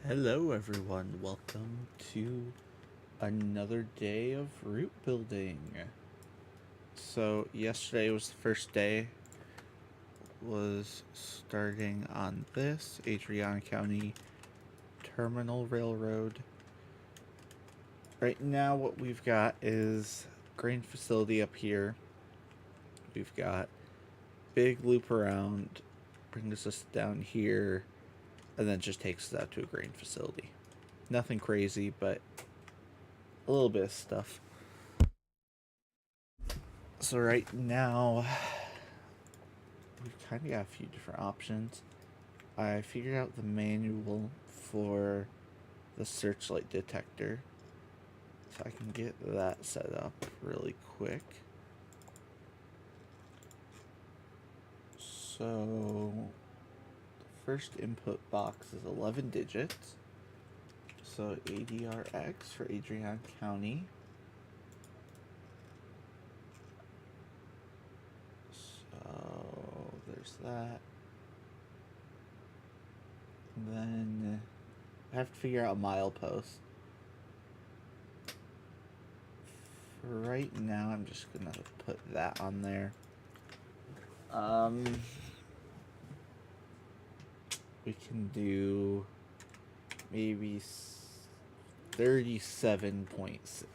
Hello everyone, welcome to another day of route building. So yesterday was the first day, was starting on this Adriana County Terminal Railroad. Right now what we've got is grain facility up here. We've got big loop around, brings us down here, and then just takes us out to a grain facility. Nothing crazy, but a little bit of stuff. So right now, we've kind of got a few different options. I figured out the manual for the searchlight detector, so I can get that set up really quick. So first input box is 11 digits. So ADRX for Adriana County. So there's that. And then I have to figure out a milepost. For right now, I'm just gonna put that on there. We can do maybe 37.6.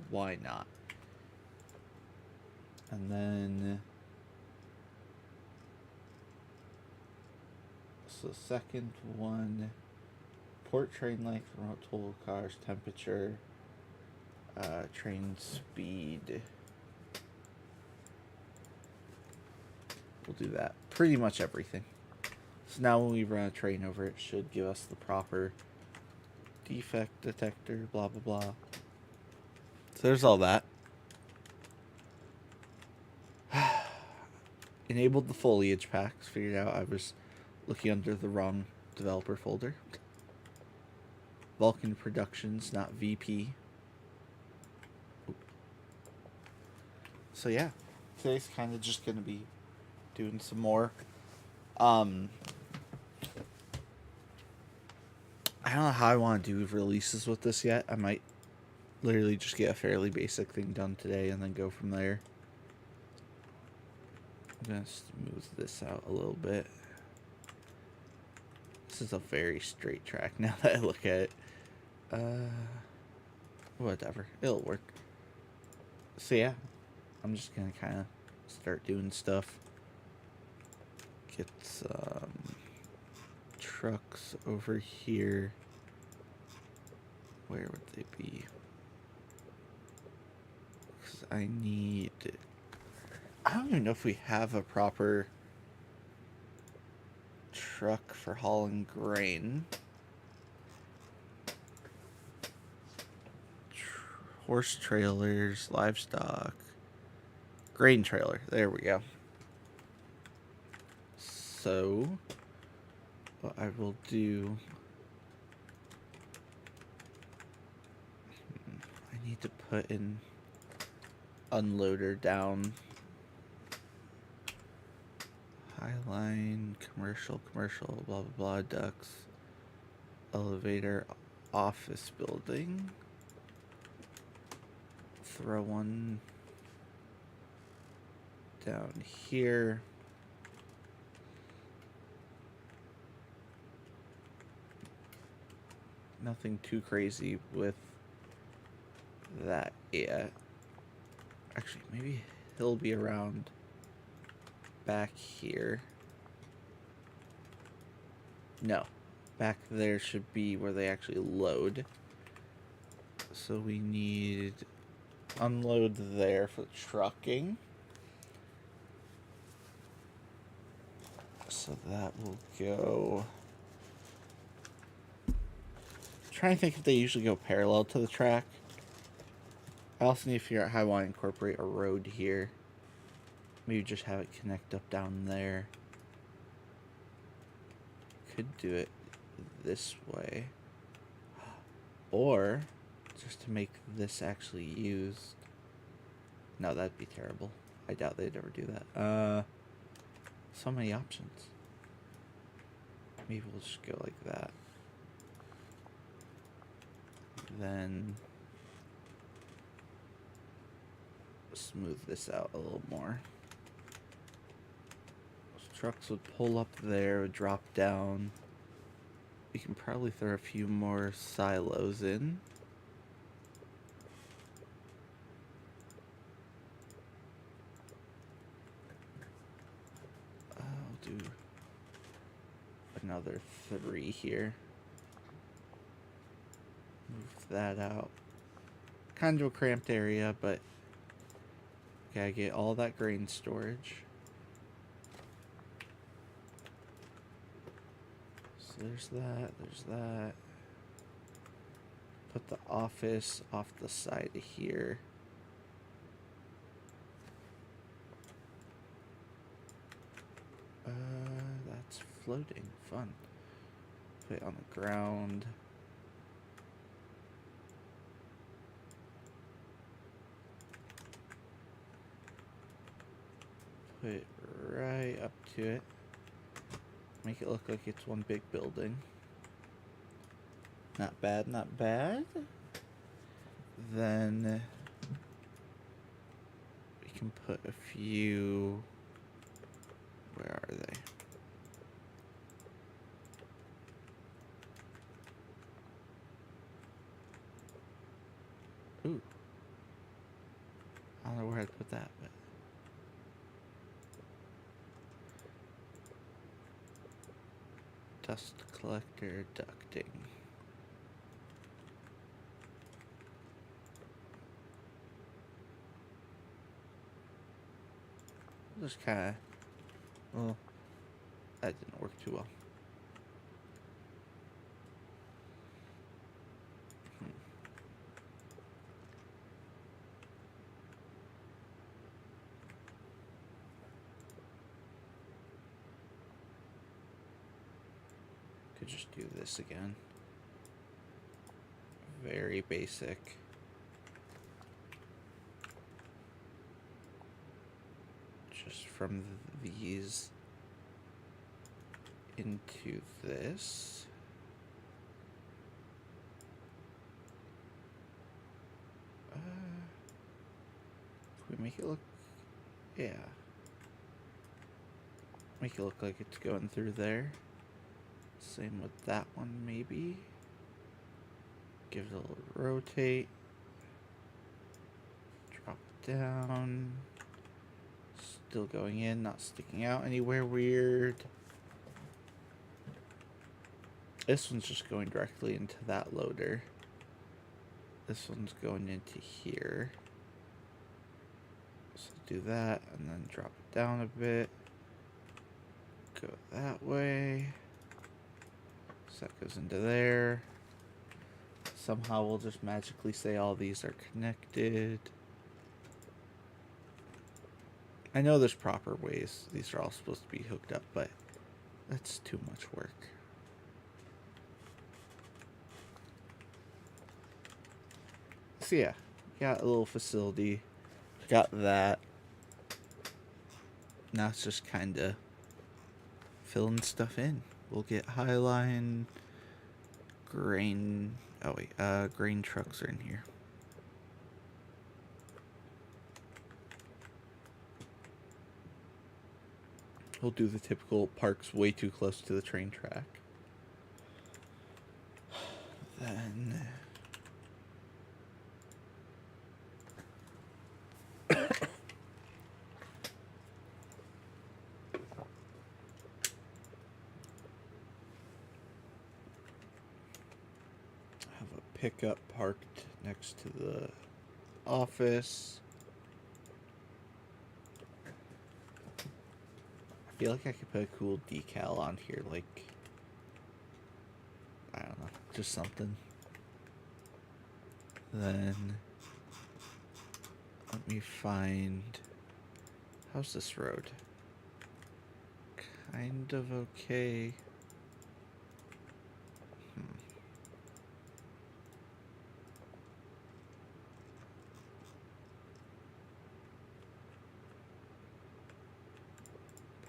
Why not? And then, so second one, port train length, remote toll cars, temperature, train speed. We'll do that. Pretty much everything. So now when we run a train over, it should give us the proper defect detector, blah, blah, blah. So there's all that. Enabled the foliage packs. Figured out I was looking under the wrong developer folder. Vulcan Productions, not VP. So yeah, today's kind of just gonna be doing some more. Um, I don't know how I want to do releases with this yet. I might literally just get a fairly basic thing done today and then go from there. I'm gonna smooth this out a little bit. This is a very straight track now that I look at it. Whatever, it'll work. So yeah, I'm just gonna kind of start doing stuff. Get some trucks over here. Where would they be? Because I don't even know if we have a proper truck for hauling grain. Horse trailers, livestock, grain trailer. There we go. So, what I will do, I need to put an unloader down. Highline, commercial, blah, blah, blah, ducks, elevator, office building. Throw one down here. Nothing too crazy with that yet. Actually, maybe he'll be around back here. No, back there should be where they actually load. So we need unload there for the trucking. So that will go. I'm trying to think if they usually go parallel to the track. I also need to figure out how I want to incorporate a road here. Maybe just have it connect up down there. Could do it this way. Or just to make this actually used. No, that'd be terrible. I doubt they'd ever do that. So many options. Maybe we'll just go like that. Then smooth this out a little more. Those trucks would pull up there, would drop down. We can probably throw a few more silos in. I'll do another 3 here. Move that out. Kind of a cramped area, but gotta get all that grain storage. So there's that. Put the office off the side of here. That's floating. Fun. Put it on the ground. Put it right up to it. Make it look like it's one big building. Not bad, not bad. Then we can put a few. Where are they? Ooh. I don't know where I'd put that, but. Dust collector ducting. Just kind of. Well, that didn't work too well. Could just do this again. Very basic. just from these into this. Can we make it look... Yeah. Make it look like it's going through there. Same with that one, maybe. Give it a little rotate. Drop it down. Still going in, not sticking out anywhere weird. This one's just going directly into that loader. This one's going into here. So do that, and then drop it down a bit. Go that way. So that goes into there. Somehow we'll just magically say all these are connected. I know there's proper ways these are all supposed to be hooked up, but that's too much work. So yeah, got a little facility. Got that. Now it's just kind of filling stuff in. We'll get Highline, grain. Oh wait, grain trucks are in here. We'll do the typical parks way too close to the train track. Then have a pickup parked next to the office. I feel like I could put a cool decal on here, like, I don't know, just something. Then let me find, how's this road? Kind of okay.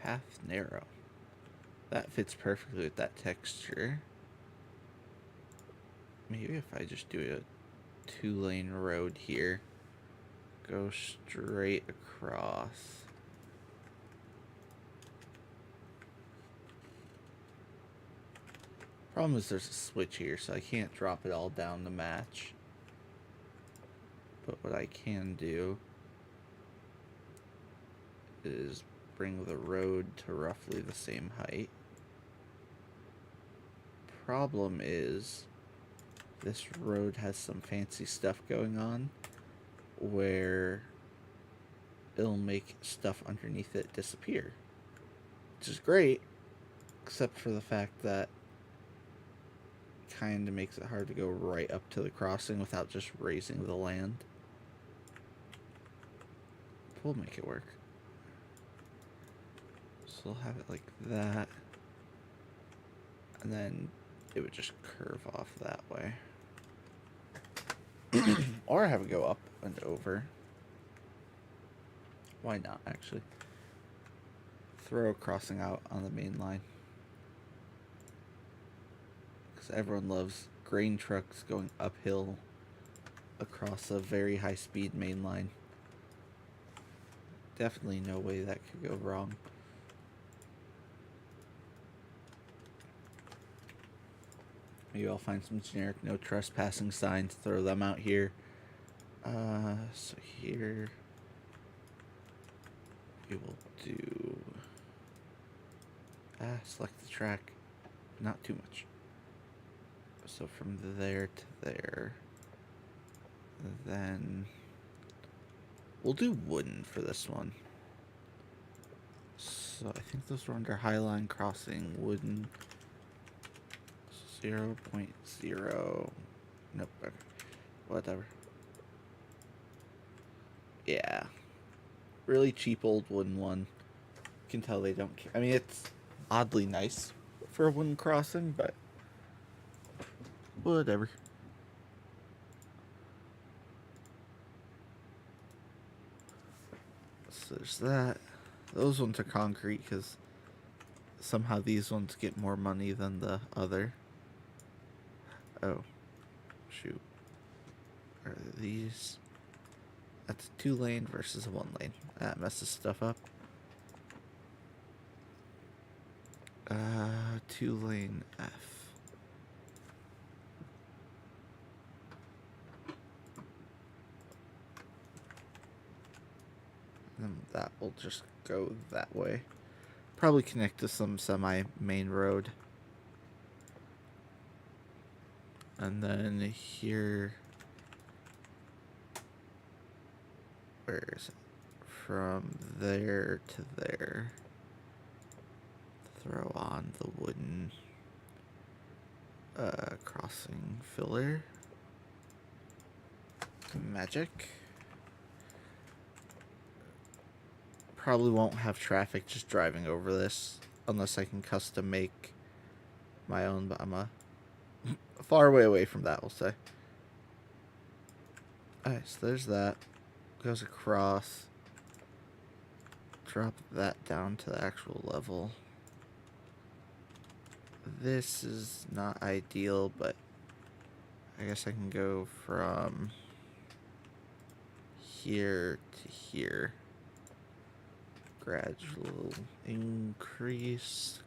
Path narrow. That fits perfectly with that texture. Maybe if I just do a 2-lane road here, go straight across. Problem is there's a switch here, so I can't drop it all down to match. But what I can do is bring the road to roughly the same height. Problem is, this road has some fancy stuff going on where it'll make stuff underneath it disappear, which is great, except for the fact that it kind of makes it hard to go right up to the crossing without just raising the land. We'll make it work. So we'll have it like that, and then it would just curve off that way. Or have it go up and over. Why not, actually? Throw a crossing out on the main line. Because everyone loves grain trucks going uphill across a very high-speed main line. Definitely no way that could go wrong. Maybe I'll find some generic no trespassing signs, throw them out here. So here we will do, select the track, not too much. So from there to there, then we'll do wooden for this one. So I think those were under Highline Crossing, wooden. 0.0. Nope. Okay. Whatever. Yeah. Really cheap old wooden one. You can tell they don't care. I mean, it's oddly nice for a wooden crossing, but whatever. So there's that. those ones are concrete because somehow these ones get more money than the other. Oh, shoot. Are these? That's a 2-lane versus a 1-lane. That messes stuff up. 2-lane F. And that will just go that way. Probably connect to some semi-main road. And then here... Where is it? From there to there. Throw on the wooden crossing filler. Magic. Probably won't have traffic just driving over this unless I can custom make my own, but I'm a far way away from that, we'll say. Alright, so there's that. Goes across. Drop that down to the actual level. This is not ideal, but I guess I can go from here to here. Gradual increase.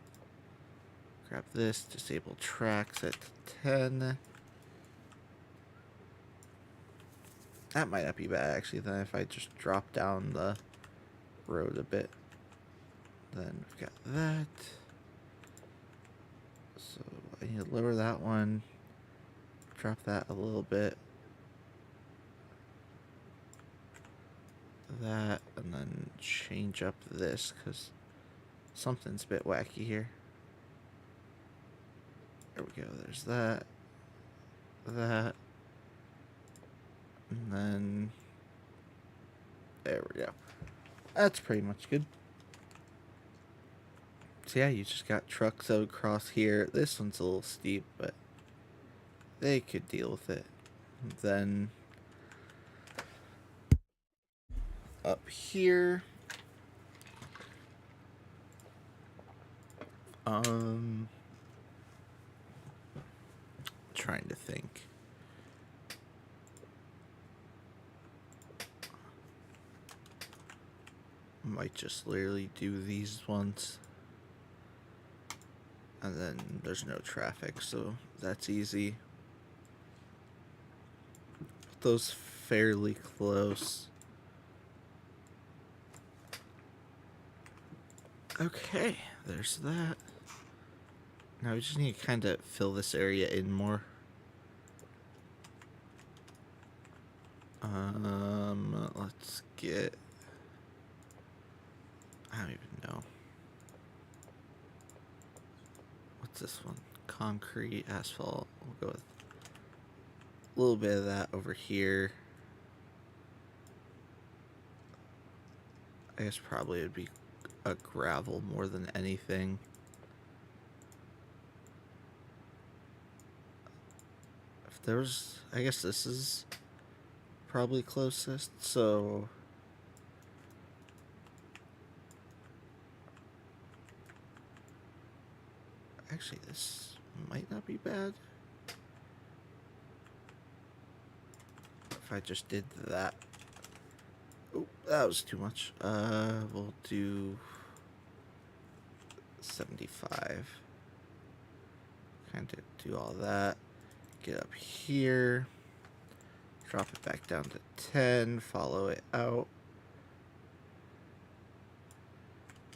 Grab this, disable tracks at 10. That might not be bad, actually, then if I just drop down the road a bit. Then we've got that. So I need to lower that one. Drop that a little bit. That, and then change up this, because something's a bit wacky here. There we go, there's that. That. And then... There we go. That's pretty much good. So yeah, you just got trucks out across here. This one's a little steep, but they could deal with it. Then up here, trying to think. Might just literally do these ones. And then there's no traffic, so that's easy. Put those fairly close. Okay, there's that. Now we just need to kind of fill this area in more. Let's get... I don't even know. What's this one? Concrete, asphalt. We'll go with a little bit of that over here. I guess probably it'd be a gravel more than anything. If there's... I guess this is probably closest, so... Actually, this might not be bad. If I just did that. Oh, that was too much. We'll do 75. Kind of do all that. Get up here. Drop it back down to 10. Follow it out.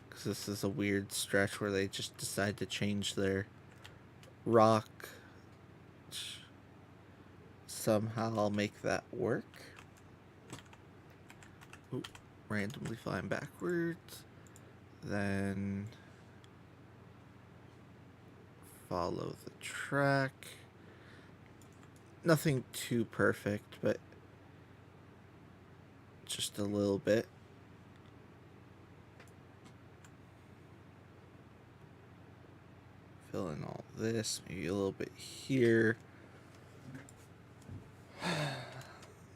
Because this is a weird stretch where they just decide to change their rock. Somehow I'll make that work. Ooh, randomly flying backwards. Then follow the track. Nothing too perfect, but just a little bit. Fill in all this, maybe a little bit here.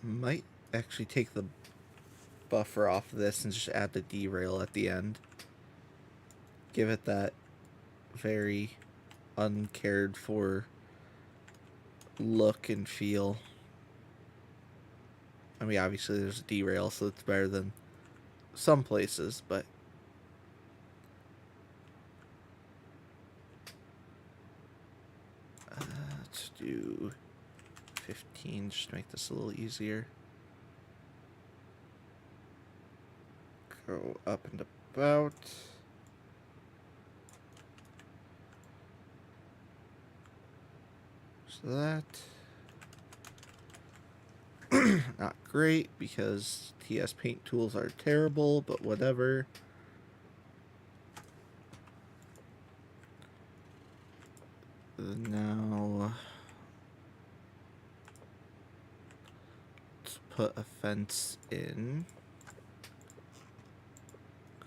Might actually take the buffer off of this and just add the derail at the end. Give it that very uncared for look and feel. I mean, obviously there's a derail, so it's better than some places, but let's do 15 just to make this a little easier. Go up and about. So that not great because TS paint tools are terrible, but whatever. Now let's put a fence in.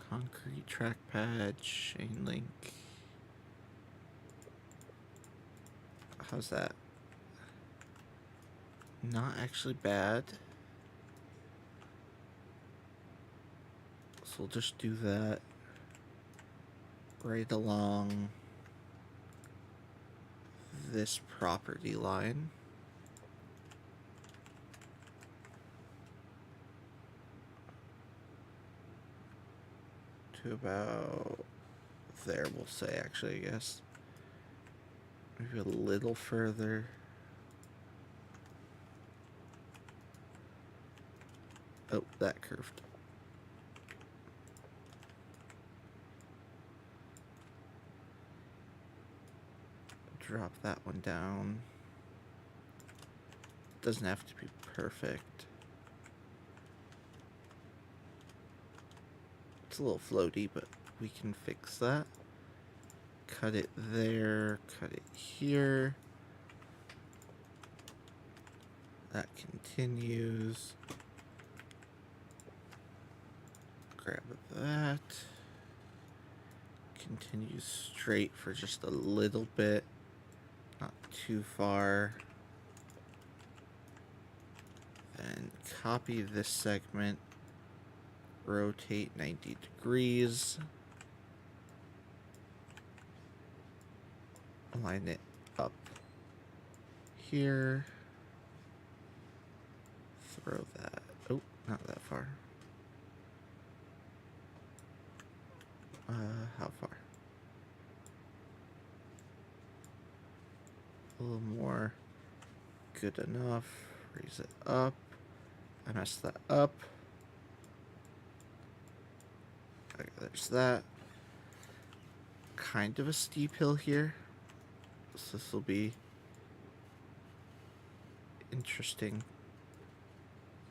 Concrete track pad, chain link. How's that? Not actually bad. So we'll just do that right along this property line. To about there, we'll say, actually, I guess. Maybe a little further. Oh, that curved. Drop that one down. Doesn't have to be perfect. It's a little floaty, but we can fix that. Cut it there, cut it here. That continues. Grab that. Continues straight for just a little bit. Not too far. And copy this segment. Rotate 90 degrees. Line it up here. Throw that. Oh, not that far. How far? A little more. Good enough. Raise it up. I messed that up. Okay, there's that. Kind of a steep hill here. So this will be interesting.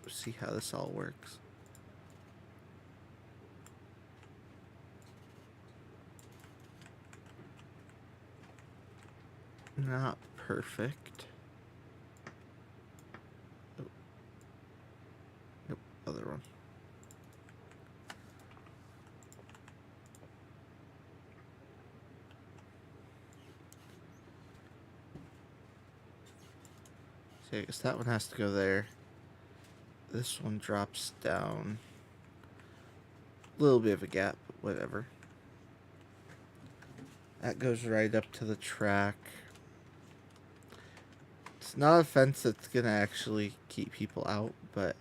See how this all works. Not perfect. Oh. Nope, other one. So I guess that one has to go there. This one drops down. A little bit of a gap, but whatever. That goes right up to the track. It's not a fence that's gonna actually keep people out, but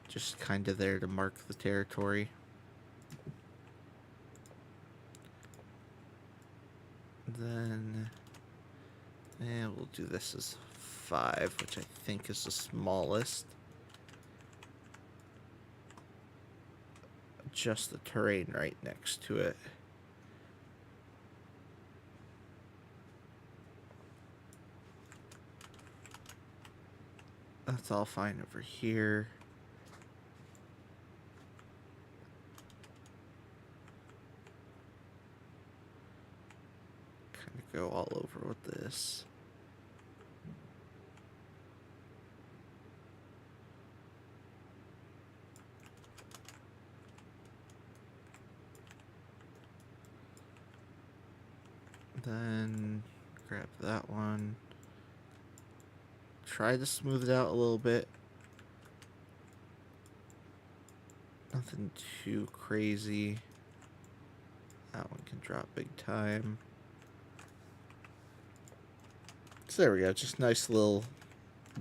just kind of there to mark the territory. Then, we'll do this as 5, which I think is the smallest. Just the terrain right next to it. That's all fine over here. Kind of go all over with this. Then grab that one. Try to smooth it out a little bit. Nothing too crazy. That one can drop big time. So there we go. Just nice little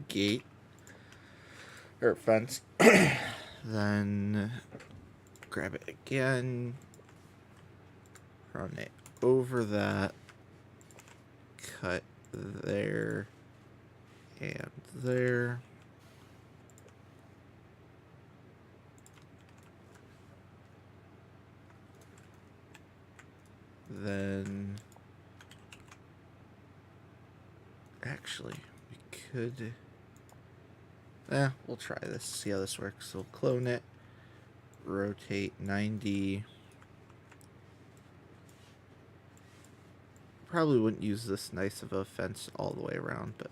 gate or fence. Then grab it again. Run it over that. Cut there and there. Then actually we could we'll try this, see how this works. So we'll clone it, rotate 90. Probably wouldn't use this nice of a fence all the way around, but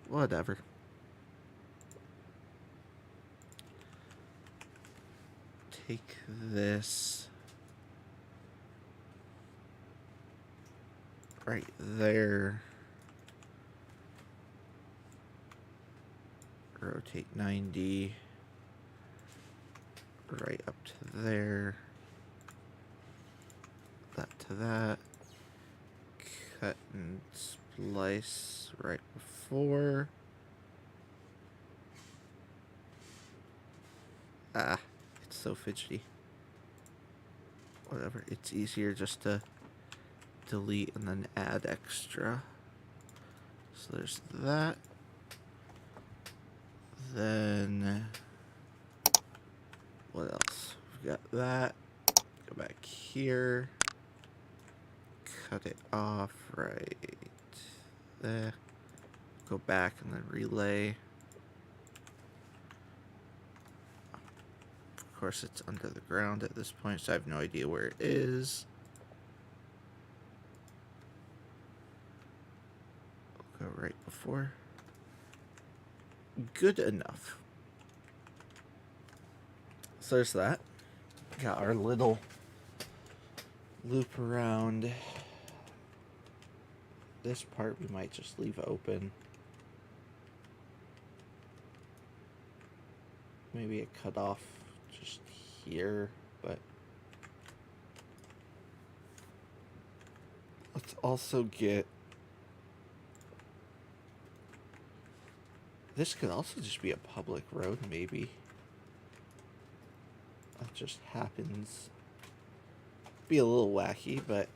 whatever. Take this right there. Rotate 90. Right up to there. That to that. Cut and splice right before. Ah, it's so fidgety. Whatever, it's easier just to delete and then add extra. So there's that. Then what else? We've got that. Go back here. Cut it off right there. Go back and then relay. Of course, it's under the ground at this point, so I have no idea where it is. We'll go right before. Good enough. So there's that. Got our little loop around. This part we might just leave open. Maybe it cut off just here, but let's also get, this could also just be a public road, maybe. That just happens. Be a little wacky, but,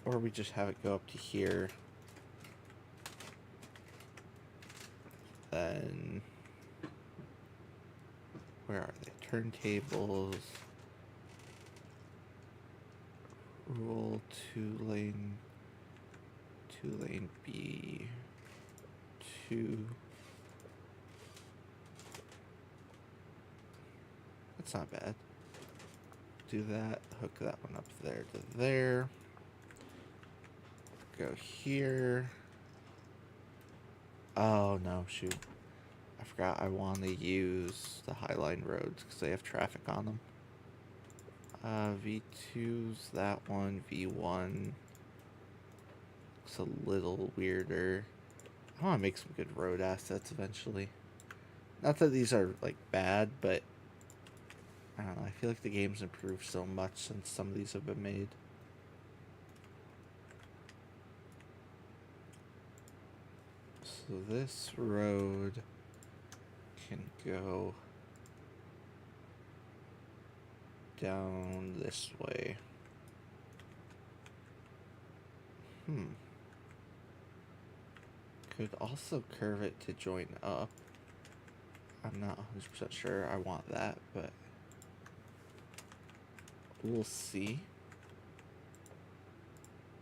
or we just have it go up to here. Then where are they? Turntables. Rule 2-lane B 2. That's not bad. Do that, hook that one up there to there. Go here. Oh no, shoot. I forgot I want to use the Highline roads because they have traffic on them. V2's that one. V1 looks a little weirder. I want to make some good road assets eventually. Not that these are like bad, but I don't know. I feel like the game's improved so much since some of these have been made. So this road can go down this way. Could also curve it to join up. I'm not 100% sure I want that, but we'll see.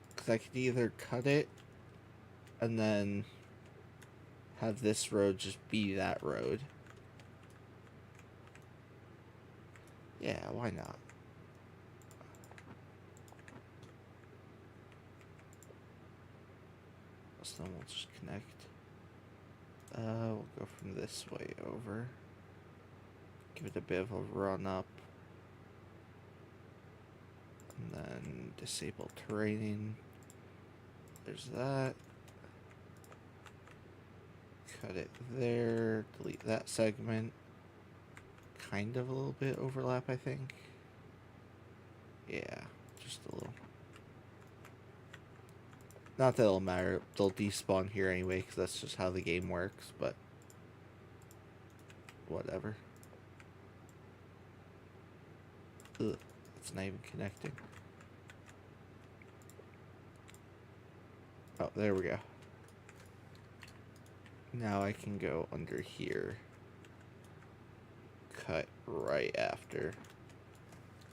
Because I could either cut it and then have this road just be that road. Yeah, why not? So then we'll just connect. We'll go from this way over. Give it a bit of a run up. And then disable terrain. There's that. Cut it there. Delete that segment. kind of a little bit overlap, I think. Yeah, just a little. Not that it'll matter. They'll despawn here anyway, because that's just how the game works, but whatever. Ugh, it's not even connecting. Oh, there we go. Now I can go under here. Cut right after.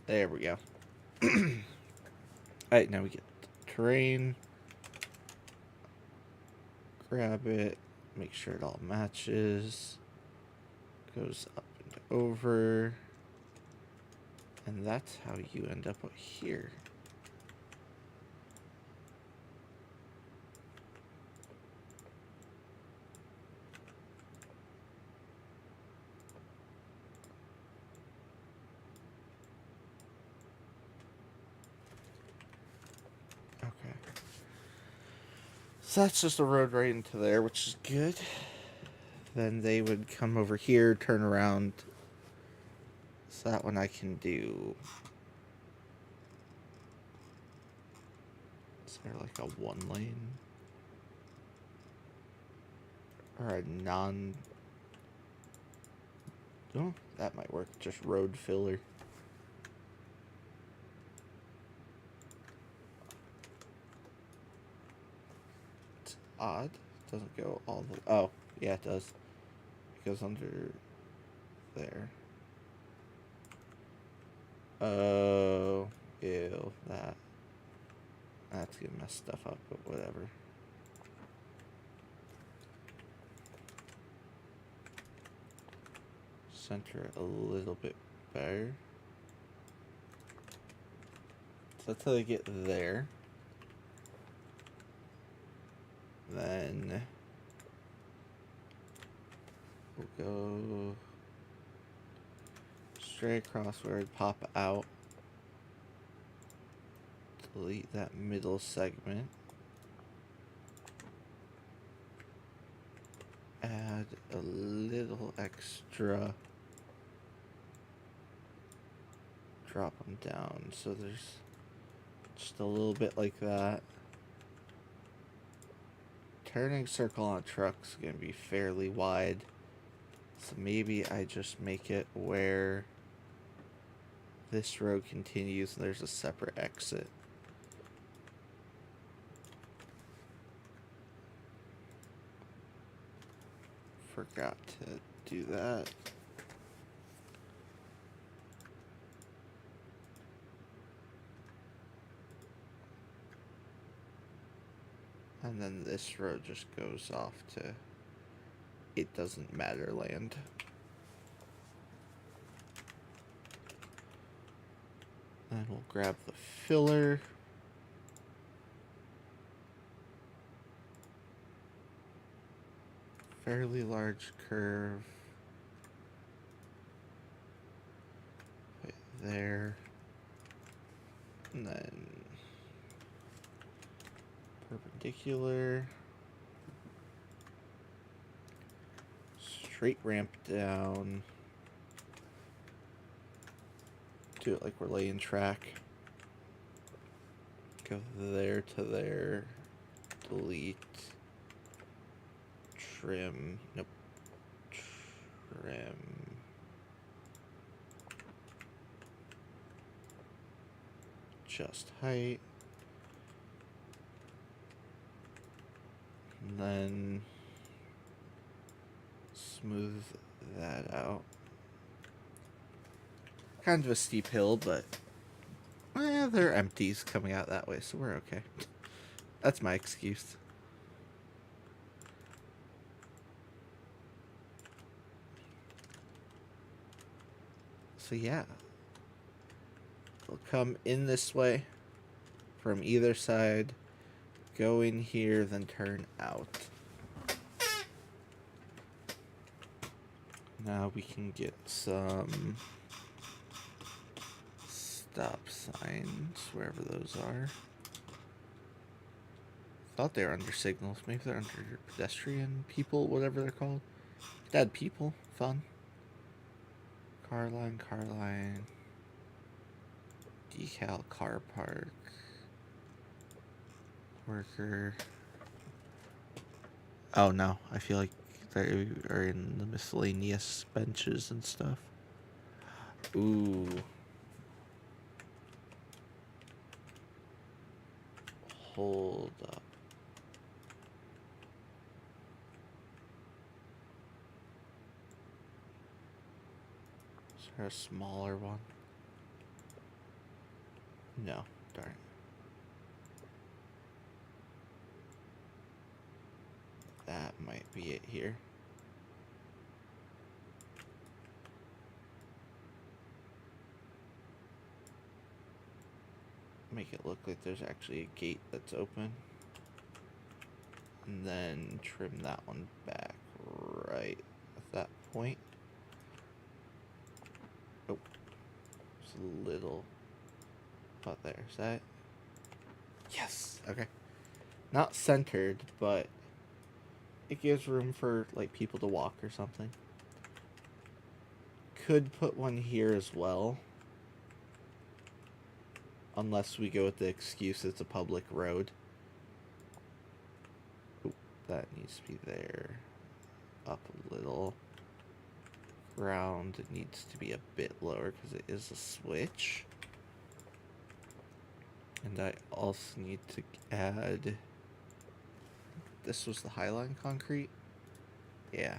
There we go. Alright, now we get the terrain. Grab it. Make sure it all matches. Goes up and over. And that's how you end up here. Okay. So that's just a road right into there, which is good. Then they would come over here, turn around. So that one I can do. Is there like a one lane? Or a non... Oh, that might work. Just road filler. It's odd. It doesn't go all the... Oh, yeah, it does. It goes under there. Oh, ew, that's gonna mess stuff up, but whatever. Center it a little bit better. So that's how they get there. Then we'll go straight across where it'd pop out. Delete that middle segment. Add a little extra. Drop them down so there's just a little bit like that. Turning circle on a truck's gonna be fairly wide, so maybe I just make it where this road continues and there's a separate exit. Forgot to do that. And then this road just goes off to it doesn't matter land. And we'll grab the filler. Fairly large curve. Put it there. And then perpendicular. Straight ramp down. Do it like we're laying track. Go there to there. Delete. Trim. Nope. Trim. Just height. And then smooth that out. Kind of a steep hill, but there are empties coming out that way, so we're okay. That's my excuse. So yeah, they'll come in this way from either side, go in here, then turn out. Now we can get some stop signs, wherever those are. Thought they were under signals. Maybe they're under pedestrian people, whatever they're called. Dead people. Fun. Car line. Decal car park. Worker. Oh no, I feel like they are in the miscellaneous benches and stuff. Ooh. Hold up. Is there a smaller one? No, darn. That might be it here. Make it look like there's actually a gate that's open. And then trim that one back right at that point. Oh, it's a little about there. Is that? Yes. Okay. Not centered, but it gives room for like people to walk or something. Could put one here as well. Unless we go with the excuse it's a public road. Oop, that needs to be there. Up a little. Ground needs to be a bit lower because it is a switch. And I also need to add... This was the Highline concrete? Yeah.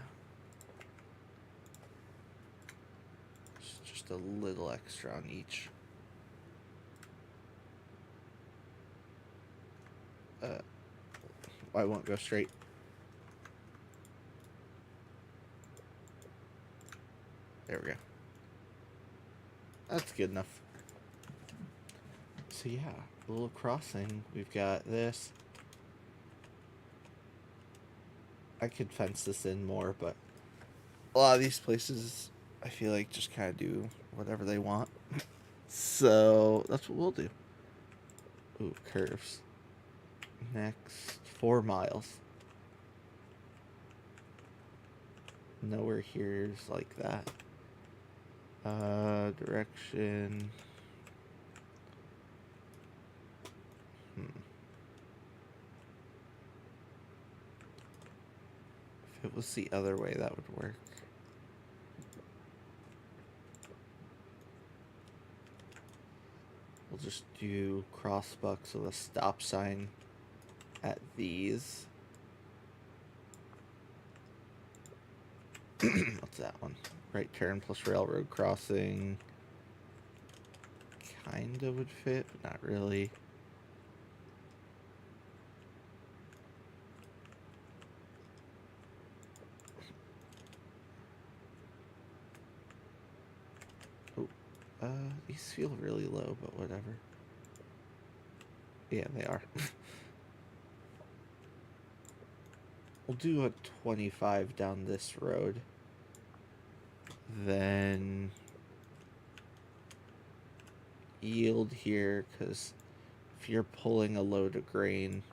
It's just a little extra on each. I won't go straight. There we go. That's good enough. So yeah, a little crossing. We've got this. I could fence this in more, but a lot of these places, I feel like, just kind of do whatever they want. So that's what we'll do. Ooh, curves. Next, 4 miles. Nowhere here's like that. Direction. If it was the other way, that would work. We'll just do crossbucks with a stop sign at these. What's that one? Right turn plus railroad crossing. Kinda would fit, but not really. Oh, these feel really low, but whatever. Yeah, they are. We'll do a 25 down this road. Then yield here, because if you're pulling a load of grain,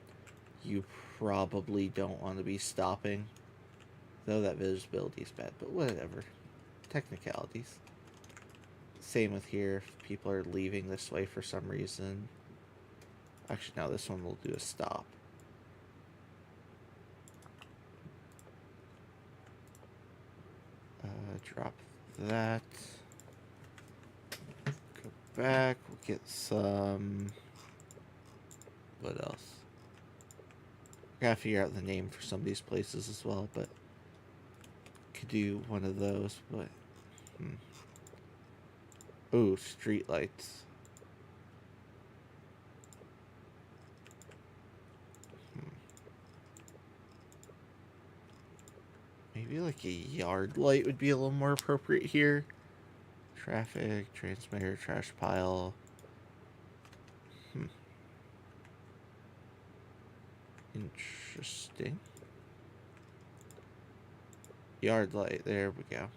you probably don't want to be stopping. Though that visibility is bad, but whatever. Technicalities. Same with here, if people are leaving this way for some reason. Actually, now this one will do a stop. Drop that. Go back. We'll get some... What else? I gotta figure out the name for some of these places as well, but... Could do one of those, but... Ooh, street lights. Maybe like a yard light would be a little more appropriate here. Traffic, transmitter, trash pile. Interesting. Yard light, there we go.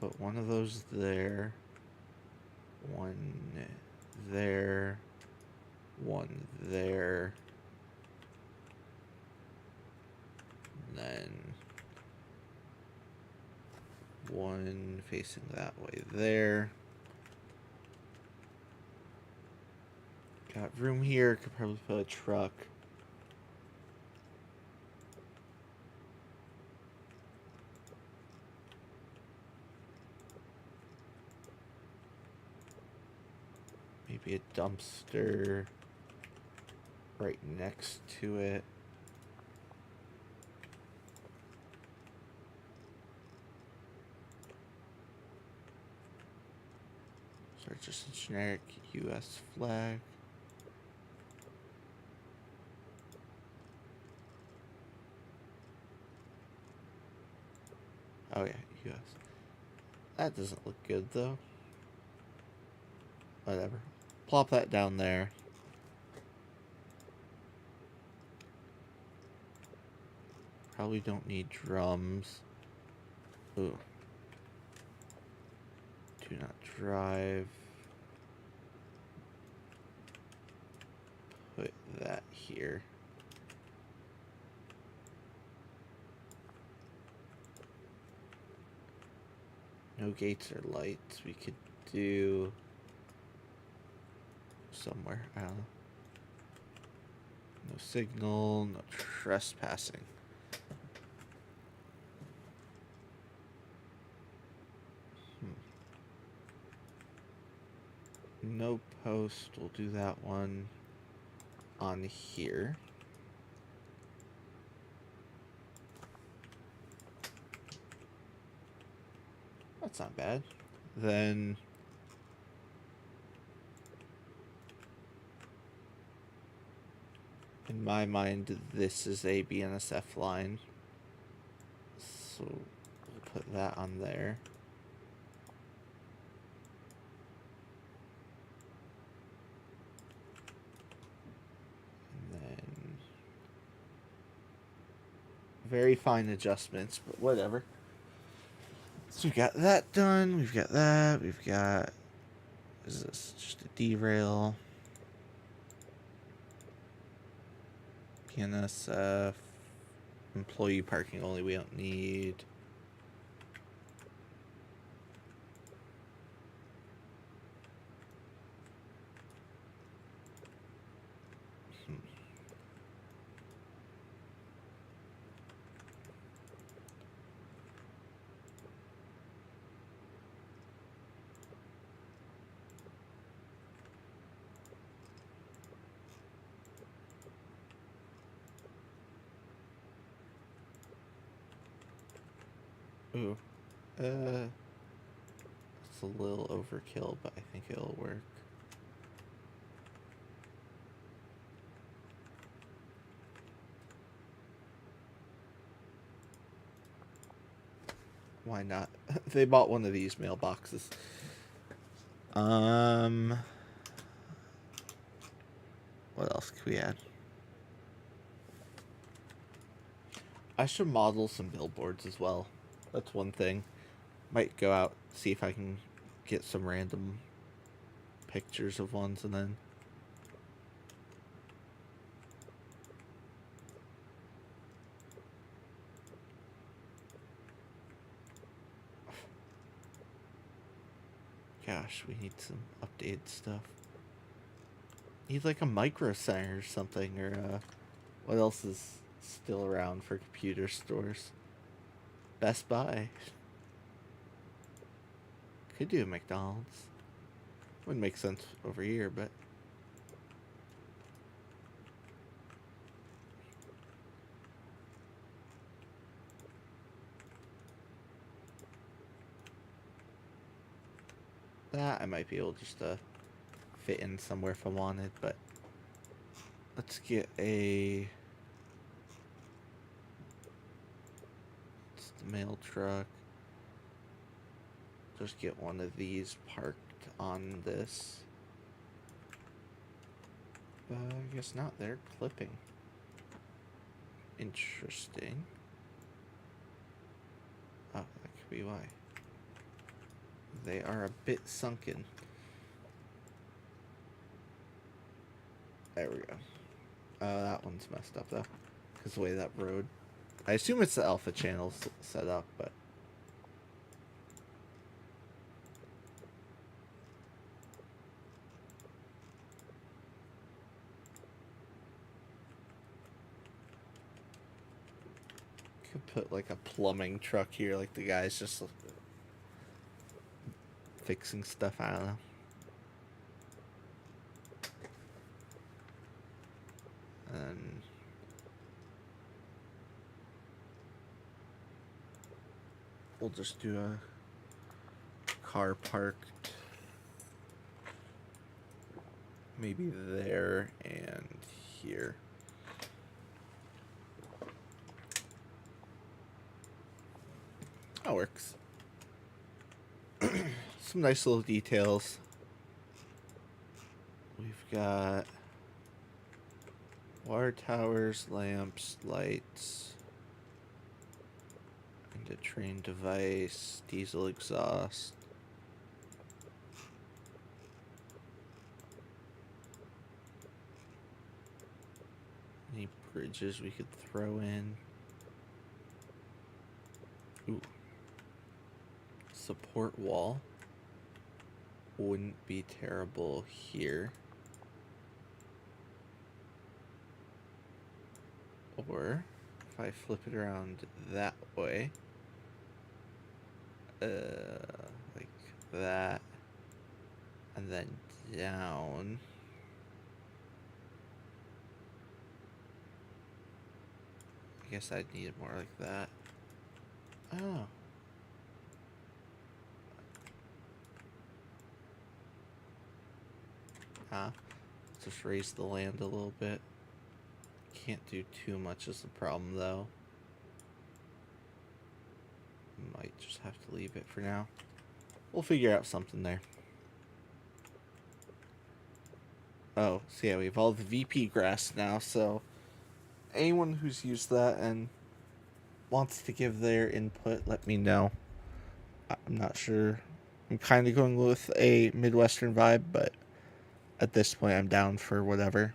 Put one of those there. One there. One there. Then one facing that way there. Got room here. Could probably put a truck. Maybe a dumpster right next to it. So just a generic US flag. Oh yeah, US. That doesn't look good though. Whatever. Plop that down there. Probably don't need drums. Ooh. Do not drive. Put that here. No gates or lights. We could do somewhere. I don't know. No signal, no trespassing. No post. We'll do that one on here. That's not bad. Then in my mind, this is a BNSF line. So we'll put that on there. And then very fine adjustments, but whatever. So we got that done. We've got that. We've got... Is this just a derail? PNSF. Employee parking only. We don't need. Ooh. It's a little overkill, but I think it'll work. Why not? They bought one of these mailboxes. What else can we add? I should model some billboards as well. That's one thing. Might go out, see if I can get some random pictures of ones, and then gosh, we need some updated stuff. Need like a micro center or something, or what else is still around for computer stores? Best Buy. Could do a McDonald's. Wouldn't make sense over here, but that I might be able just to fit in somewhere if I wanted, but let's get a... It's the mail truck. Just get one of these parked on this. I guess not. They're clipping. Interesting. Oh, that could be why. They are a bit sunken. There we go. That one's messed up, though. Because the way that road... I assume it's the alpha channel set up, but... Could put like a plumbing truck here, like the guy's just fixing stuff. I don't know. And we'll just do a car parked maybe there and here. That works. Some nice little details. We've got water towers, lamps, lights, and a train device, diesel exhaust. Any bridges we could throw in? Ooh. Support wall. Wouldn't be terrible here. Or if I flip it around that way, like that, and then down. I guess I'd need it more like that. Oh. Just raise the land a little bit. Can't do too much is the problem though. Might just have to leave it for now. We'll figure out something there. Oh, so yeah, we have all the VP grass now, so anyone who's used that and wants to give their input, let me know. I'm not sure. I'm kind of going with a Midwestern vibe, but at this point I'm down for whatever.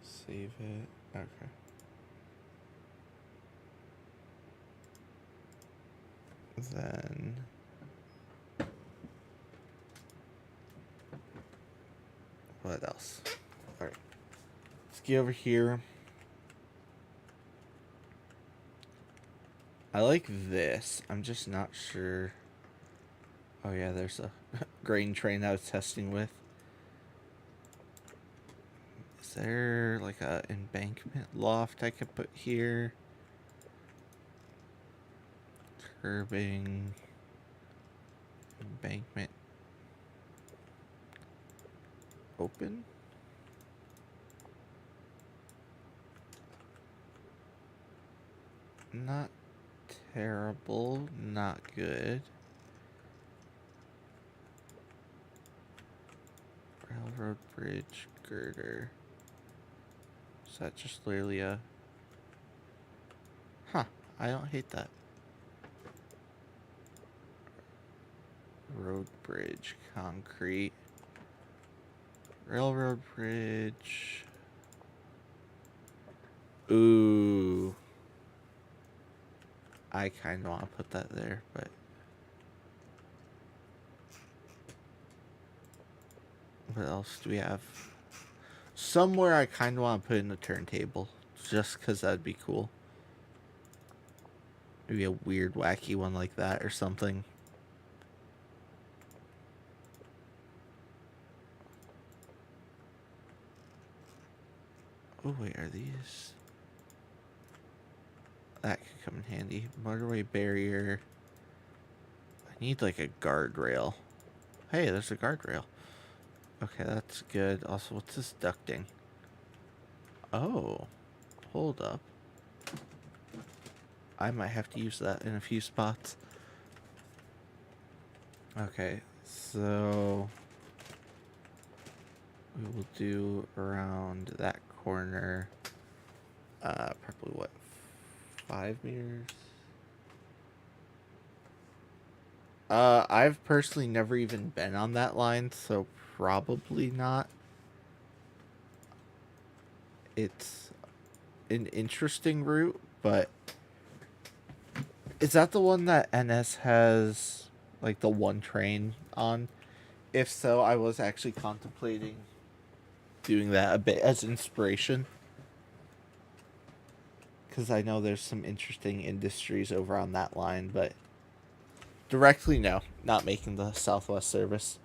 Save it. Okay. Then what else? Alright. Let's get over here. I like this. I'm just not sure. Oh yeah, there's a grain train I was testing with. Is there like a embankment loft I could put here? Curbing. Embankment. Open? Not terrible, not good. Railroad bridge girder. Is that just literally a... Huh, I don't hate that. Road bridge, concrete. Railroad bridge. Ooh. I kind of want to put that there, but... What else do we have? Somewhere I kind of want to put in a turntable. Just because that'd be cool. Maybe a weird, wacky one like that or something. Oh, wait, are these... That could come in handy. Motorway barrier. I need like a guardrail. Hey, there's a guardrail. Okay, that's good. Also, what's this ducting? Oh, hold up. I might have to use that in a few spots. Okay, so we will do around that corner. Probably what, 5 meters? I've personally never even been on that line, so probably not. It's an interesting route, but is that the one that NS has like the one train on? If so, I was actually contemplating doing that a bit as inspiration. because I know there's some interesting industries over on that line, but directly, no, not making the Southwest service.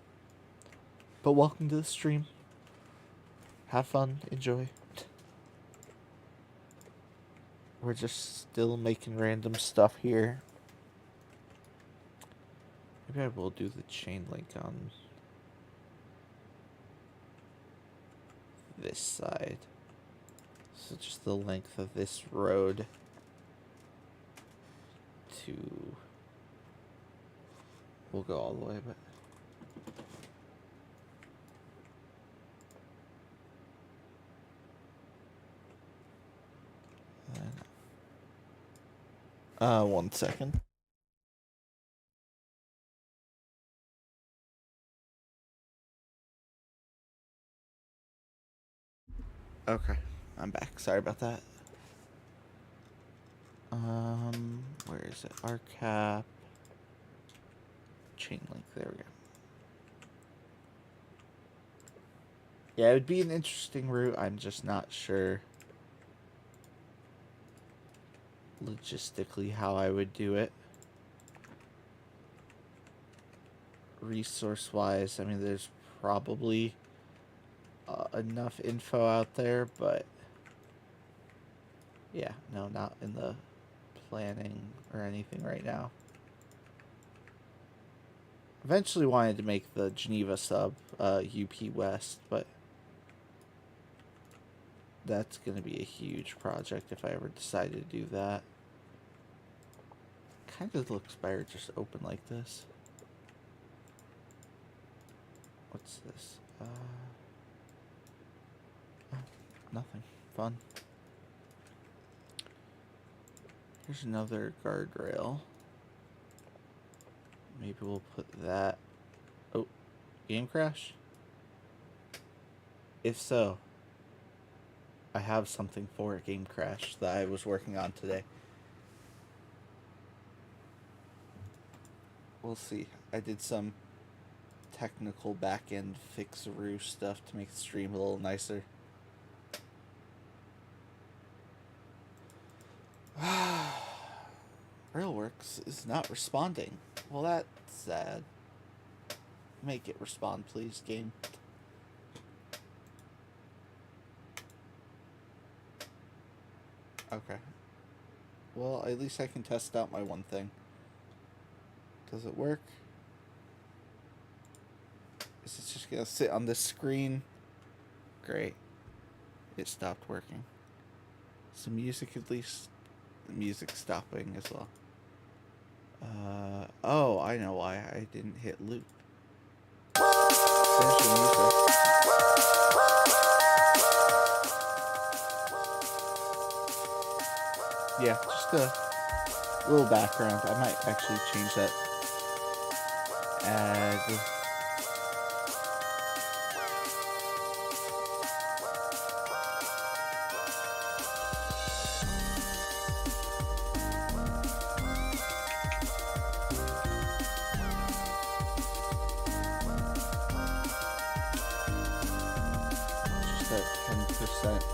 But welcome to the stream. Have fun, enjoy. We're just still making random stuff here. Maybe I will do the chain link on this side. So just the length of this road to... We'll go all the way, but... one second. Okay, I'm back. Sorry about that. Where is it? RCAP. Chain link. There we go. Yeah, it would be an interesting route. I'm just not sure logistically how I would do it. Resource-wise, I mean, there's probably enough info out there, but yeah, no, not in the planning or anything right now. Eventually wanted to make the Geneva sub UP West, but that's going to be a huge project if I ever decide to do that. Kind of looks better just open like this. What's this? Oh, nothing. Fun. Here's another guardrail. Maybe we'll put that... Oh, game crash? If so, I have something for a game crash that I was working on today. We'll see. I did some technical back-end fixaroo stuff to make the stream a little nicer. Railworks is not responding. Well, that's sad. Make it respond, please, game. Okay. Well, at least I can test out my one thing. Does it work? Is it just gonna sit on this screen? Great. It stopped working. So music, at least. The music stopping as well. Oh, I know why I didn't hit loop. There's the music. Yeah, just a little background. I might actually change that. Add...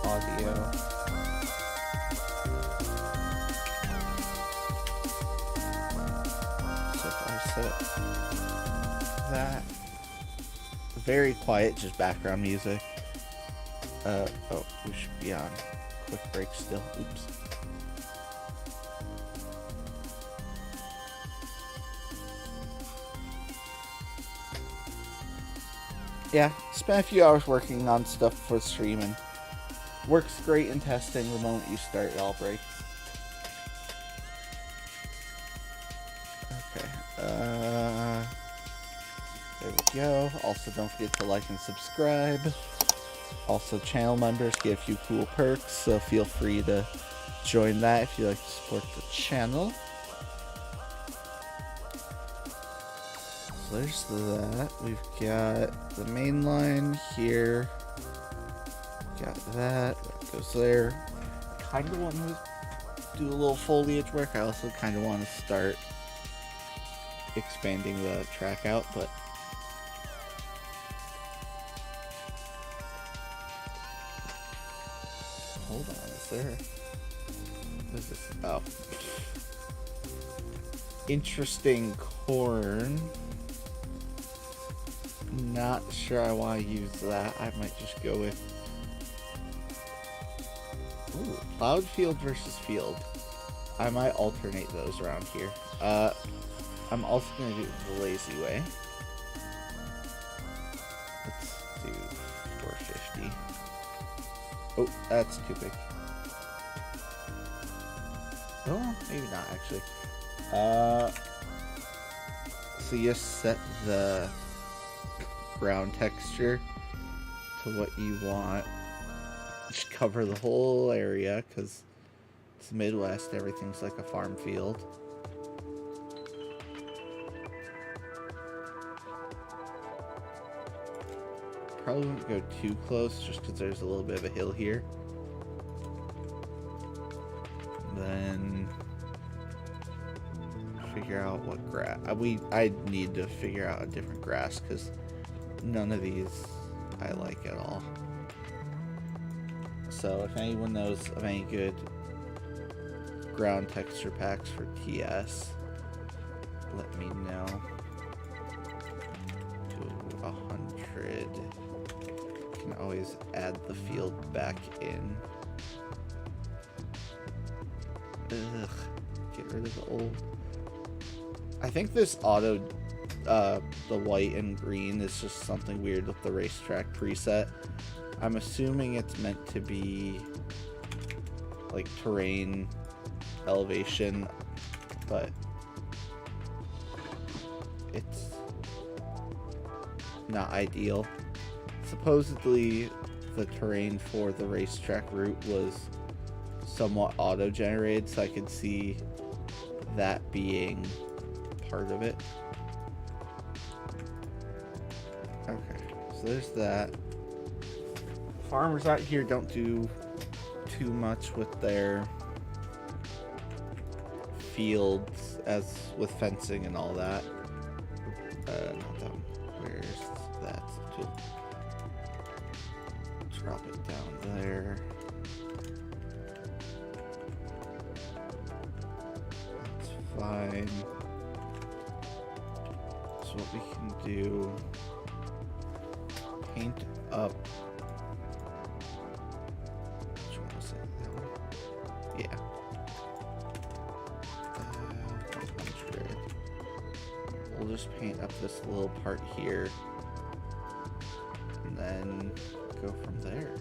audio. So if I set that, very quiet, just background music. Oh, we should be on quick break still. Oops. Yeah, spent a few hours working on stuff for the stream, and works great in testing. The moment you start, it all breaks. Okay, there we go. Also, don't forget to like and subscribe. Also, channel members get a few cool perks, so feel free to join that if you like to support the channel. So there's that. We've got the main line here. Got that. That goes there. Kind of want to do a little foliage work. I also kind of want to start expanding the track out, but hold on, is there? What is this? Oh. Interesting corn. Not sure I want to use that. I might just go with... Ooh, plowed field versus field. I might alternate those around here. I'm also going to do it the lazy way. Let's do 450. Oh, that's too big. Oh, maybe not actually. So you set the ground texture to what you want. Just cover the whole area because it's the Midwest. Everything's like a farm field. Probably wouldn't go too close just because there's a little bit of a hill here. Then figure out what grass. I need to figure out a different grass because none of these I like at all. So if anyone knows of any good ground texture packs for TS, let me know. To 100. Can always add the field back in. Ugh. Get rid of the old. I think this auto, the white and green is just something weird with the racetrack preset. I'm assuming it's meant to be like terrain elevation, but it's not ideal. Supposedly the terrain for the racetrack route was somewhat auto-generated, so I could see that being part of it. Okay, so there's that. Farmers out here don't do too much with their fields as with fencing and all that. Not that one. Where's that? Drop it down there. That's fine. So what we can do, paint up. Which one was it? That one? Yeah. 100. We'll just paint up this little part here, and then go from there.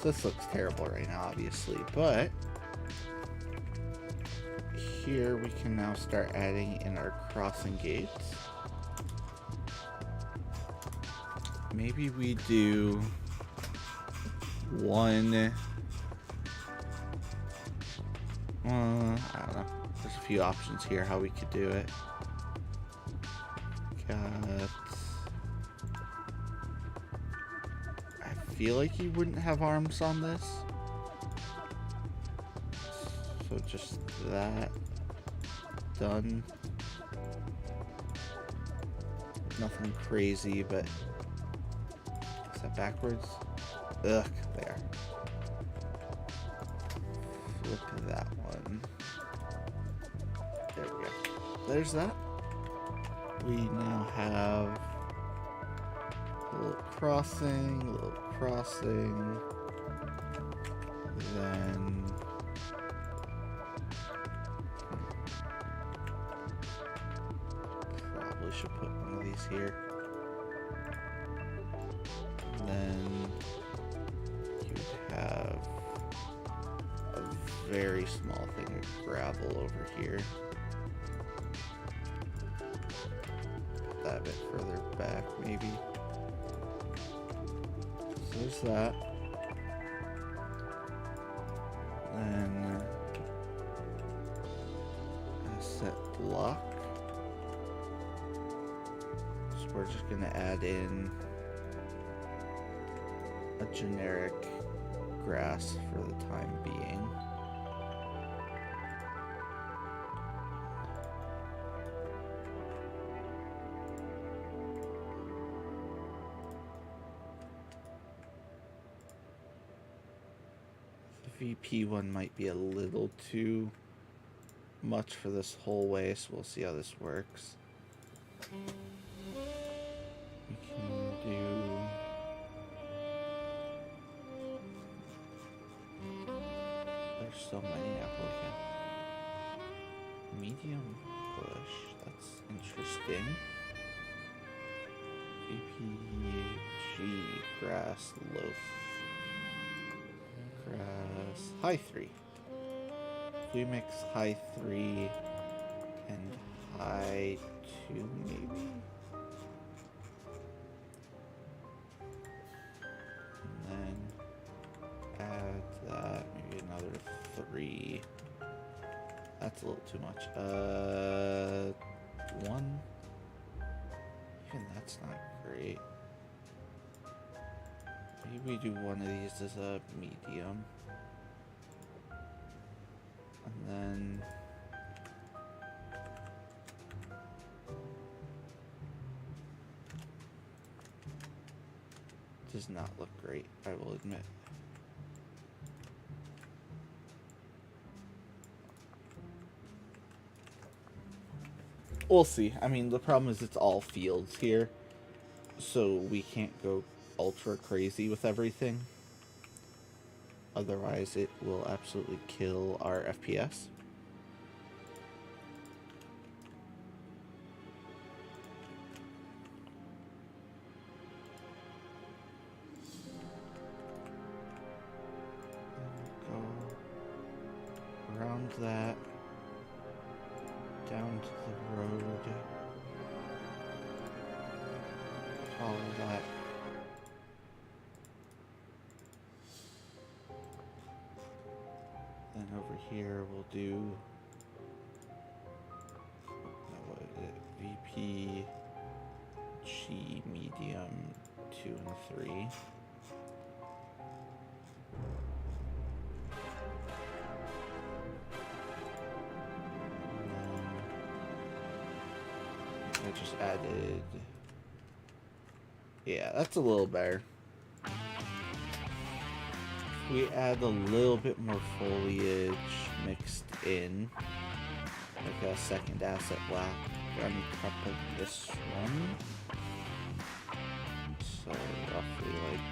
This looks terrible right now, obviously, but here we can now start adding in our crossing gates. Maybe we do one. I don't know. There's a few options here how we could do it. I feel like you wouldn't have arms on this. So just that done. Nothing crazy, but is that backwards? Ugh, there. Flip that one. There we go. There's that. We now have a little crossing, then probably should put one of these here. And then you'd have a very small thing of gravel over here. Put that a bit further back, maybe. So there's that. Then set block. So we're just gonna add in a generic grass for the time being. VP one might be a little too much for this whole way, so we'll see how this works. We can do... There's so many now. Okay. Medium push. That's interesting. VPG grass loaf. Grass high 3. If we mix high 3 and high 2 maybe? And then add that, maybe another 3. That's a little too much. 1. Even that's not great. Maybe we do one of these as a medium. And then does not look great, I will admit. We'll see. I mean, the problem is it's all fields here, so we can't go ultra crazy with everything. Otherwise, it will absolutely kill our FPS. Go around that, down to the road, follow that. Then over here we'll do, what is it, VP, G, medium, 2 and 3. I just added, yeah, that's a little better. We add a little bit more foliage mixed in, like a second asset black on top of this one. So roughly like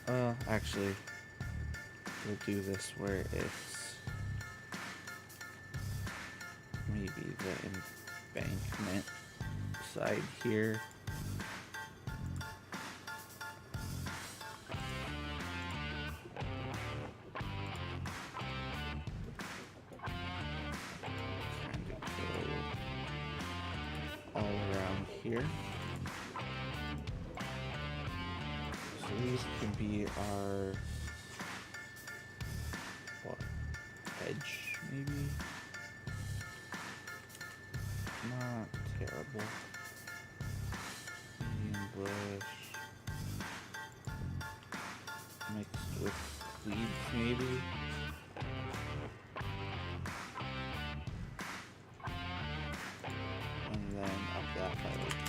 that. Actually, we'll do this where it's maybe the embankment side here. Here. So these can be our, what, edge maybe? Not terrible. Medium bush mixed with weeds maybe. And then up that by like,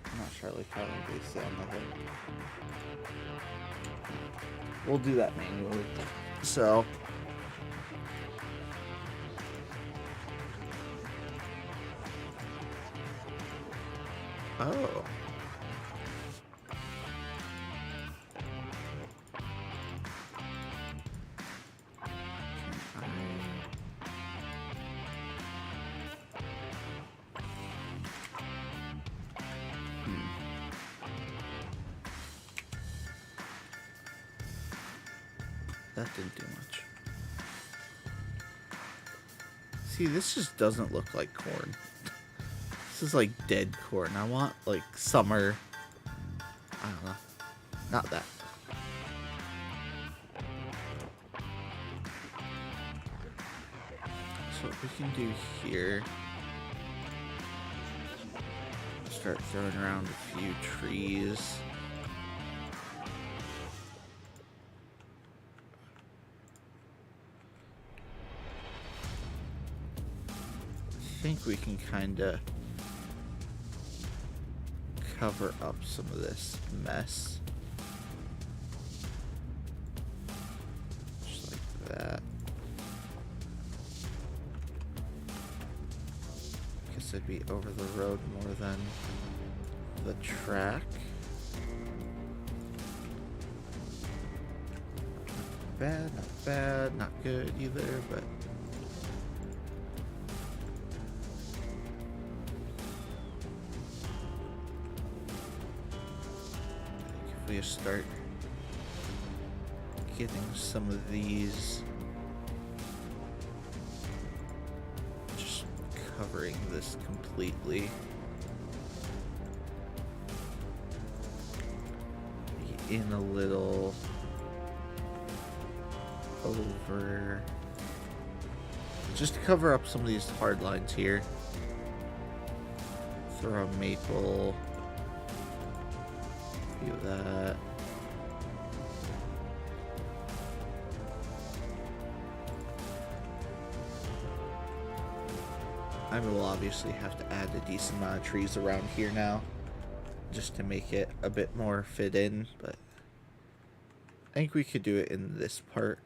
I'm not sure like how they sit on the hood. We'll do that manually. So oh. That didn't do much. See, this just doesn't look like corn. This is like dead corn. I want like summer, I don't know, not that. So what we can do here, start throwing around a few trees. I think we can kind of cover up some of this mess. Just like that. Guess it'd be over the road more than the track. Not bad, not bad, not good either, but if we start getting some of these, just covering this completely. In a little over, just to cover up some of these hard lines here. Throw a maple, view that. I will obviously have to add a decent amount of trees around here now, just to make it a bit more fit in, but I think we could do it in this part.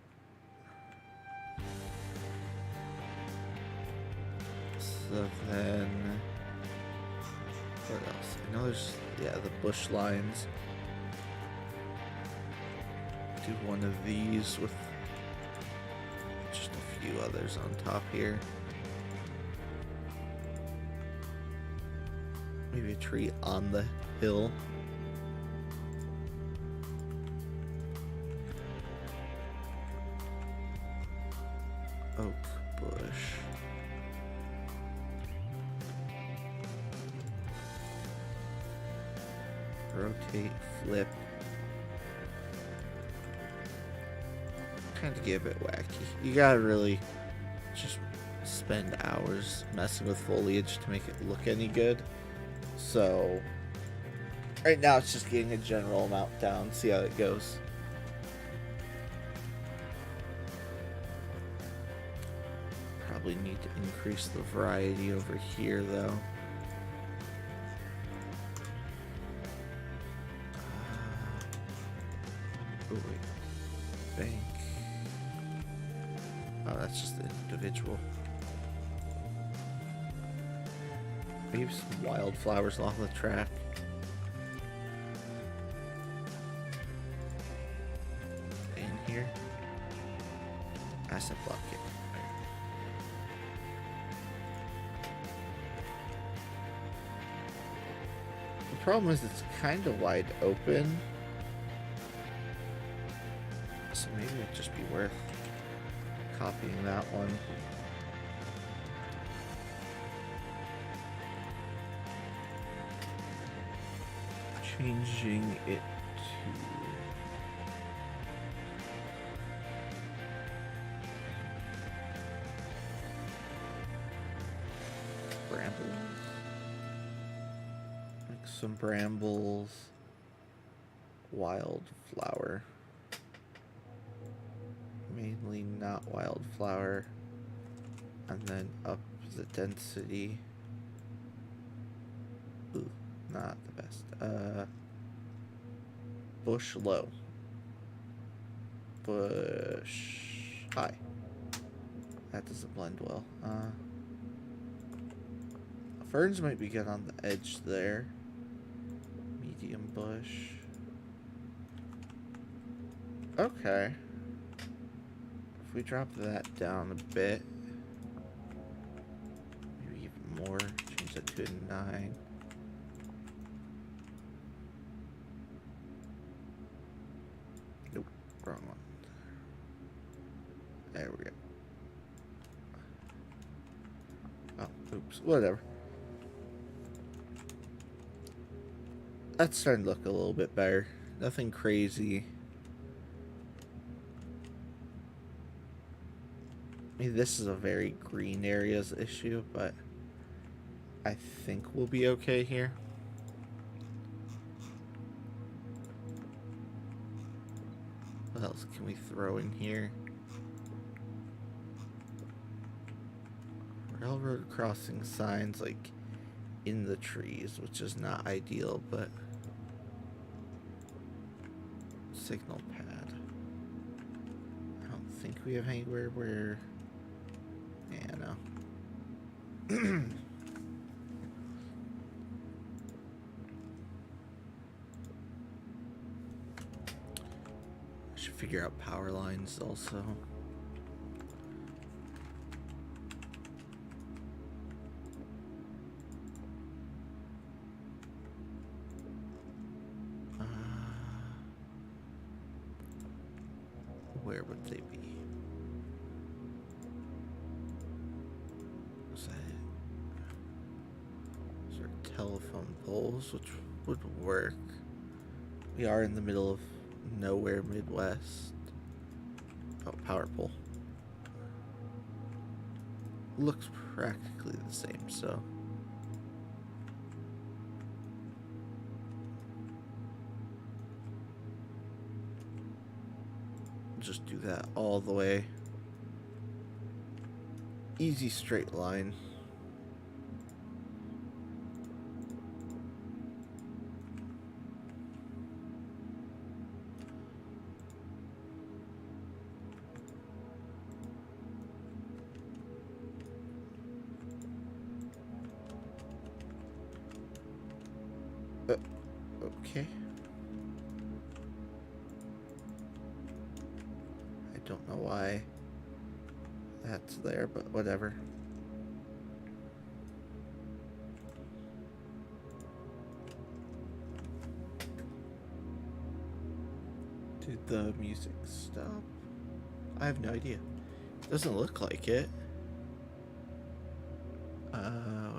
So then, what else? I know there's, yeah, the bush lines. Do one of these with just a few others on top here. Maybe a tree on the hill. Oak bush. Rotate, flip. Kind of get a bit wacky. You gotta really just spend hours messing with foliage to make it look any good. So right now it's just getting a general amount down, see how it goes. Probably need to increase the variety over here though. Oh wait, bank. Oh, that's just the individual. Maybe some wildflowers along the track. In here. Asset block it. The problem is it's kind of wide open. So maybe it'd just be worth copying that one. Changing it to brambles. Make some brambles. Wildflower. Mainly not wildflower. And then up the density. Ooh, not the best. Bush low. Bush high. That doesn't blend well. Ferns might be good on the edge there. Medium bush. Okay. If we drop that down a bit, maybe even more, change that to a 9. Nope, wrong one. There we go. Oh, oops, whatever. That's starting to look a little bit better. Nothing crazy. I mean, this is a very green areas issue, but I think we'll be okay here. What else can we throw in here? Railroad crossing signs, like in the trees, which is not ideal, but signal pad. I don't think we have anywhere where, yeah, no. I should figure out power lines also. Where would they be? Is that is there telephone poles, which would work? We are in the middle of nowhere, Midwest. Oh, power pole. Looks practically the same, so. Just do that all the way. Easy straight line. Okay. Don't know why that's there, but whatever. Did the music stop? I have no idea. Doesn't look like it.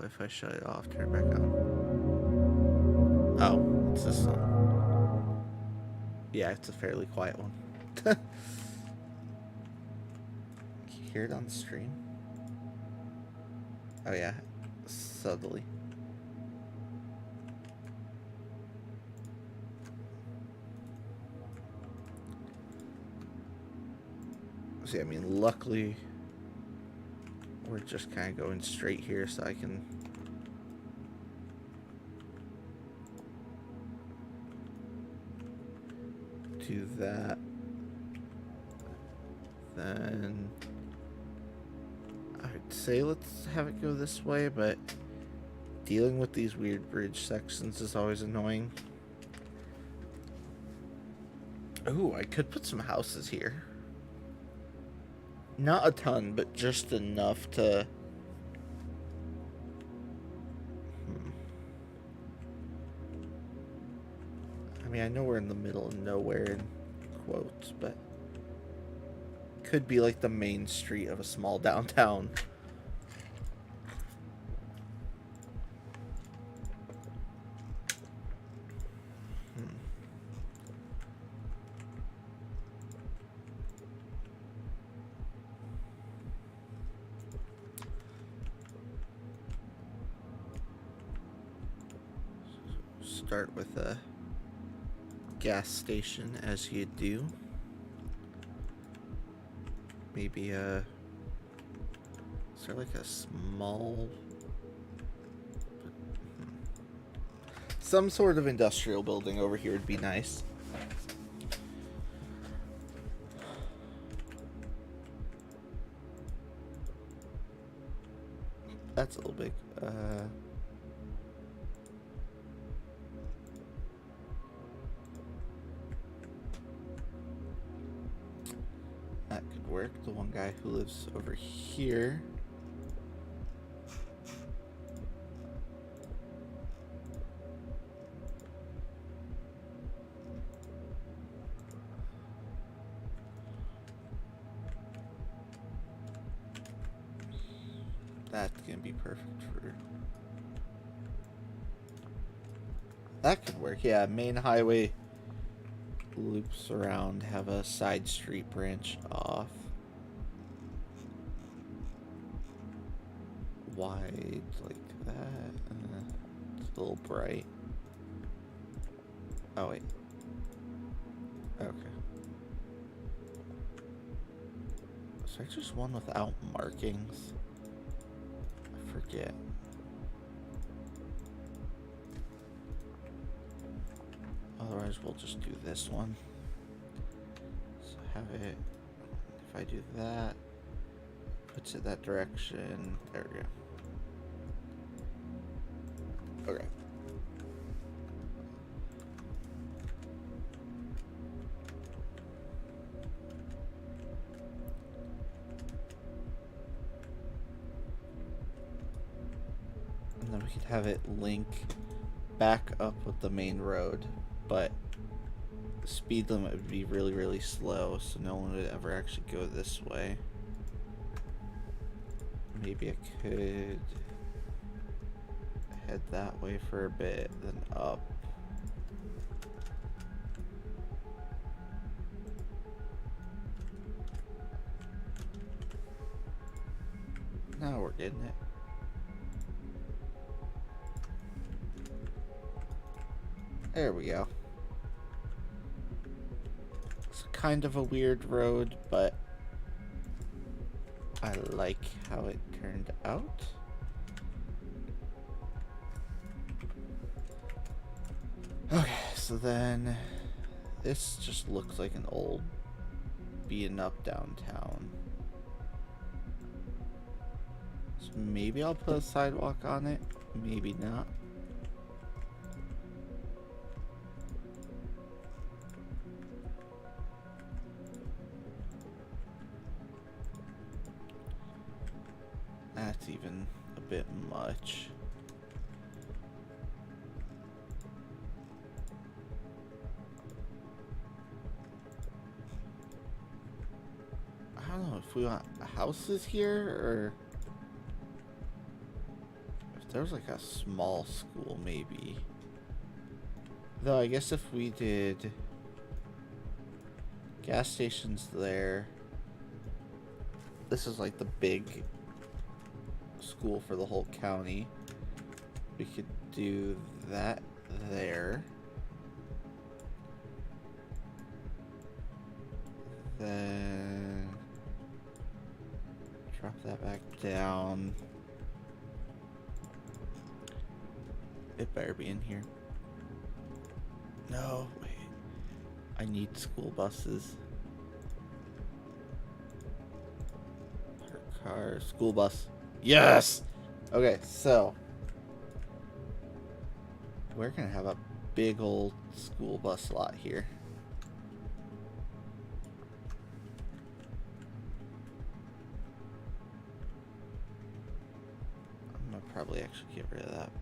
If I shut it off, turn it back on. Oh, it's this one. Yeah, it's a fairly quiet one. Can you hear it on the stream? Oh yeah, subtly. See, I mean, luckily, we're just kind of going straight here, so I can do that. Then I'd say let's have it go this way, but dealing with these weird bridge sections is always annoying. Ooh, I could put some houses here. Not a ton, but just enough to... I mean, I know we're in the middle of nowhere in quotes, but... could be like the main street of a small downtown. Start with a gas station, as you do. Maybe is there like a small, some sort of industrial building over here would be nice. That's a little big. That could work. The one guy who lives over here. That's gonna be perfect for... That could work. Yeah, main highway loops around, have a side street branch off. Wide like that. It's a little bright. Oh wait. Okay. So I just one without markings. I forget. Otherwise, we'll just do this one. So have it, if I do that, puts it that direction. There we go. Okay. And then we could have it link back up with the main road, but the speed limit would be really, really slow, so no one would ever actually go this way. Maybe I could head that way for a bit, then up. Now we're getting it. There we go. It's kind of a weird road, but I like how it turned out. Okay, so then this just looks like an old beaten up downtown. So maybe I'll put a sidewalk on it, maybe not. That's even a bit much. I don't know if we want houses here or if there's like a small school maybe. Though I guess if we did gas stations there, this is like the big school for the whole county. We could do that there. Then drop that back down. It better be in here. No, wait. I need school buses. Per car, school bus. Yes! Okay, so we're gonna have a big old school bus lot here. I'm gonna probably actually get rid of that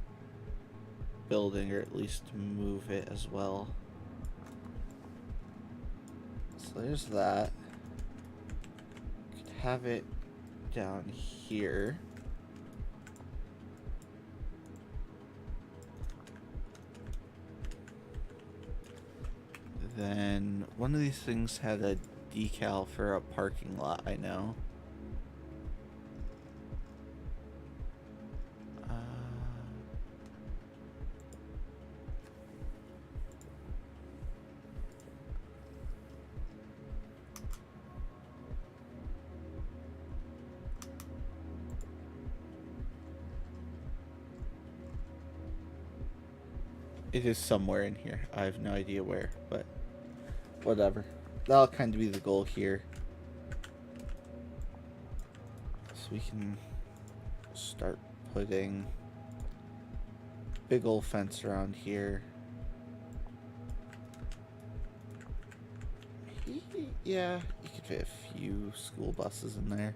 building, or at least move it as well. So there's that. Could have it down here. Then one of these things had a decal for a parking lot, I know. It is somewhere in here. I have no idea where, but whatever. That'll kind of be the goal here. So we can start putting big old fence around here. Yeah, you could fit a few school buses in there.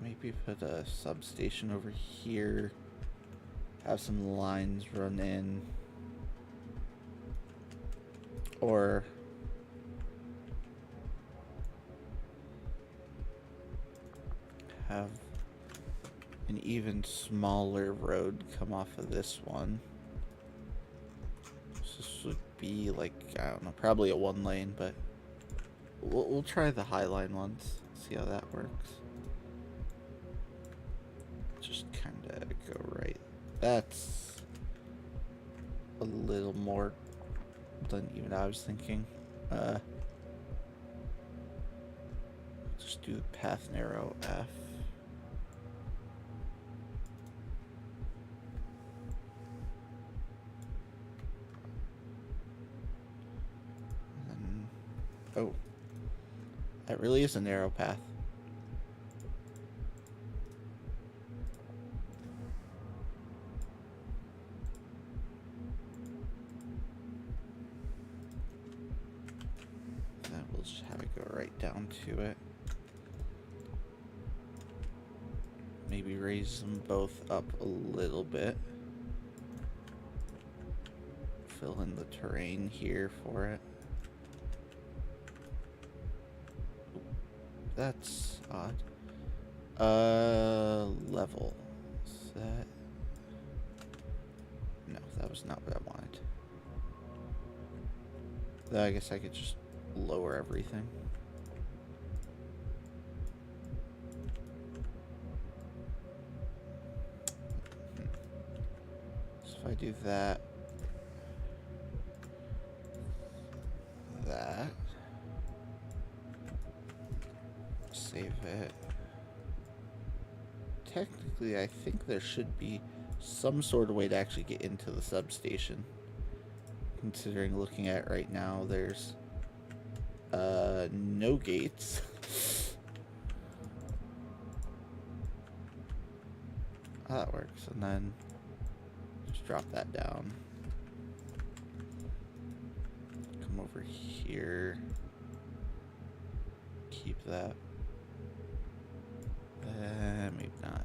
Maybe put a substation over here. Have some lines run in. Or have an even smaller road come off of this one. So this would be like, I don't know, probably a 1 lane, but we'll try the high line ones. See how that works. Just kind of go right. That's a little more than even I was thinking. Just do path narrow F. Oh. That really is a narrow path. Then we'll just have it go right down to it. Maybe raise them both up a little bit. Fill in the terrain here for it. That's odd. Level. Is that... No, that was not what I wanted. Though I guess I could just lower everything. So if I do that, save it. Technically, I think there should be some sort of way to actually get into the substation. Considering looking at it right now, there's no gates. Oh, that works. And then just drop that down. Come over here. Keep that. Maybe not.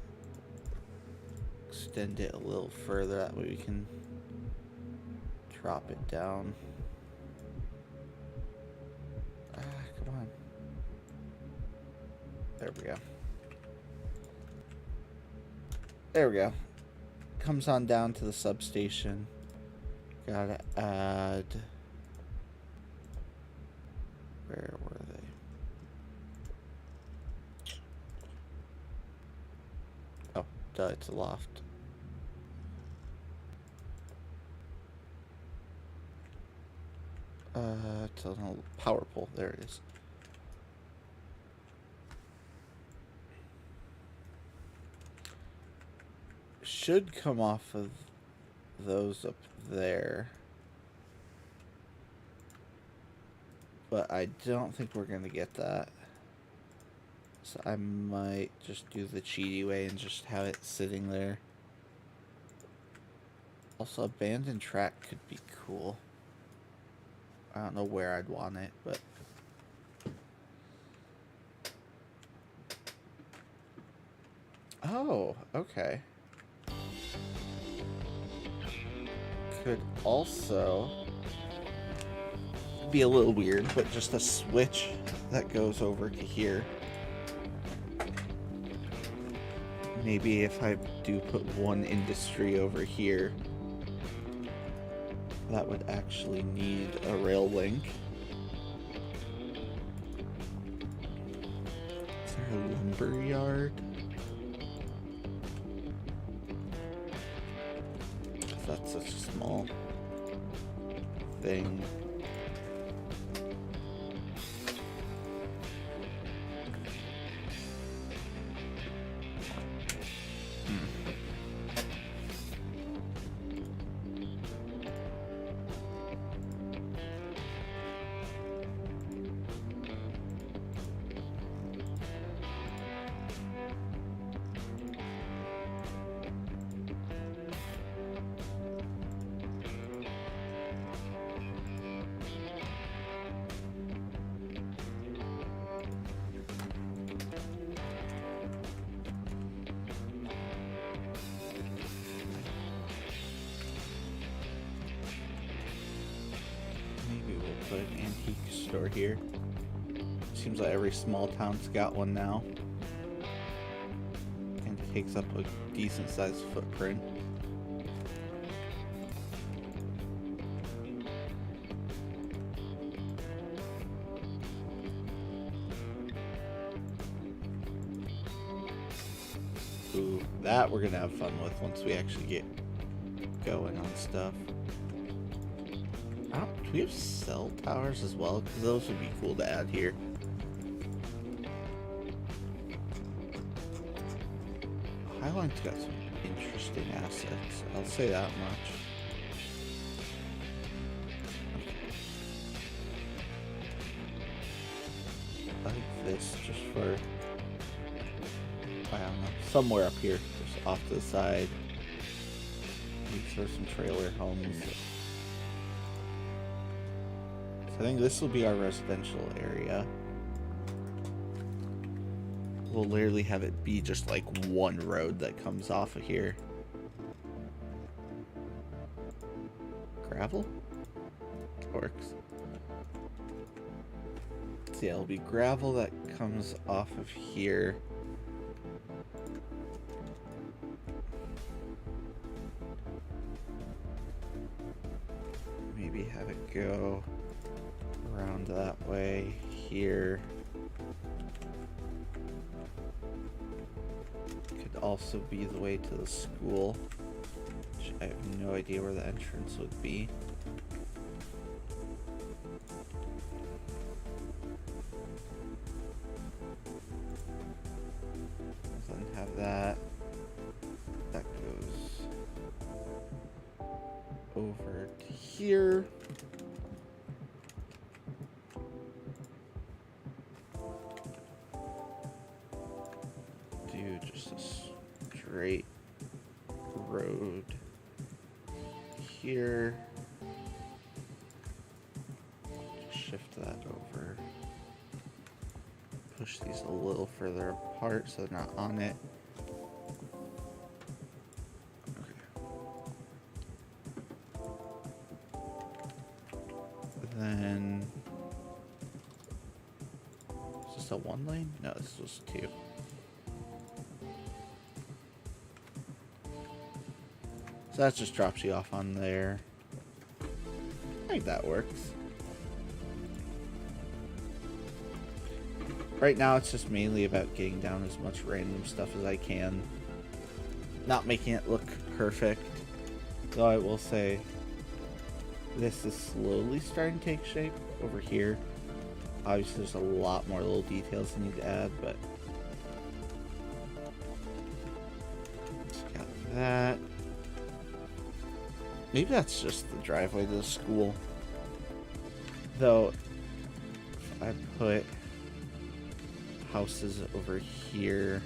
Extend it a little further, that way we can drop it down. Come on. There we go. There we go. Comes on down to the substation. Gotta add... Where were they? Oh, duh, it's a loft. It's a power pole. There it is. Should come off of those up there. But I don't think we're gonna get that. So I might just do the cheaty way and just have it sitting there. Also, abandoned track could be cool. I don't know where I'd want it, but... Oh, okay. Could also be a little weird, but just a switch that goes over to here. Maybe if I do put one industry over here, that would actually need a rail link. Is there a lumber yard? That's such a small thing. Put an antique store here. Seems like every small town's got one now. And it takes up a decent sized footprint. Ooh, that we're gonna have fun with once we actually get going on stuff. Do we have cell towers as well? Because those would be cool to add here. Highline's got some interesting assets. I'll say that much. this just for, I don't know, somewhere up here, just off to the side. These are some trailer homes. So I think this will be our residential area. We'll literally have it be just like one road that comes off of here. Gravel? Works. So yeah, it'll be gravel that comes off of here. Maybe have it go around that way here. Could also be the way to the school, which I have no idea where the entrance would be. Then have that. That goes over to here. Do just a straight road here. Just shift that over. Push these a little further apart so they're not on it. Then, is this a one lane? No, this was two. So that just drops you off on there. I think that works. Right now it's just mainly about getting down as much random stuff as I can. Not making it look perfect. Though I will say, this is slowly starting to take shape over here. Obviously there's a lot more little details I need to add, but just got that. Maybe that's just the driveway to the school. Though if I put houses over here,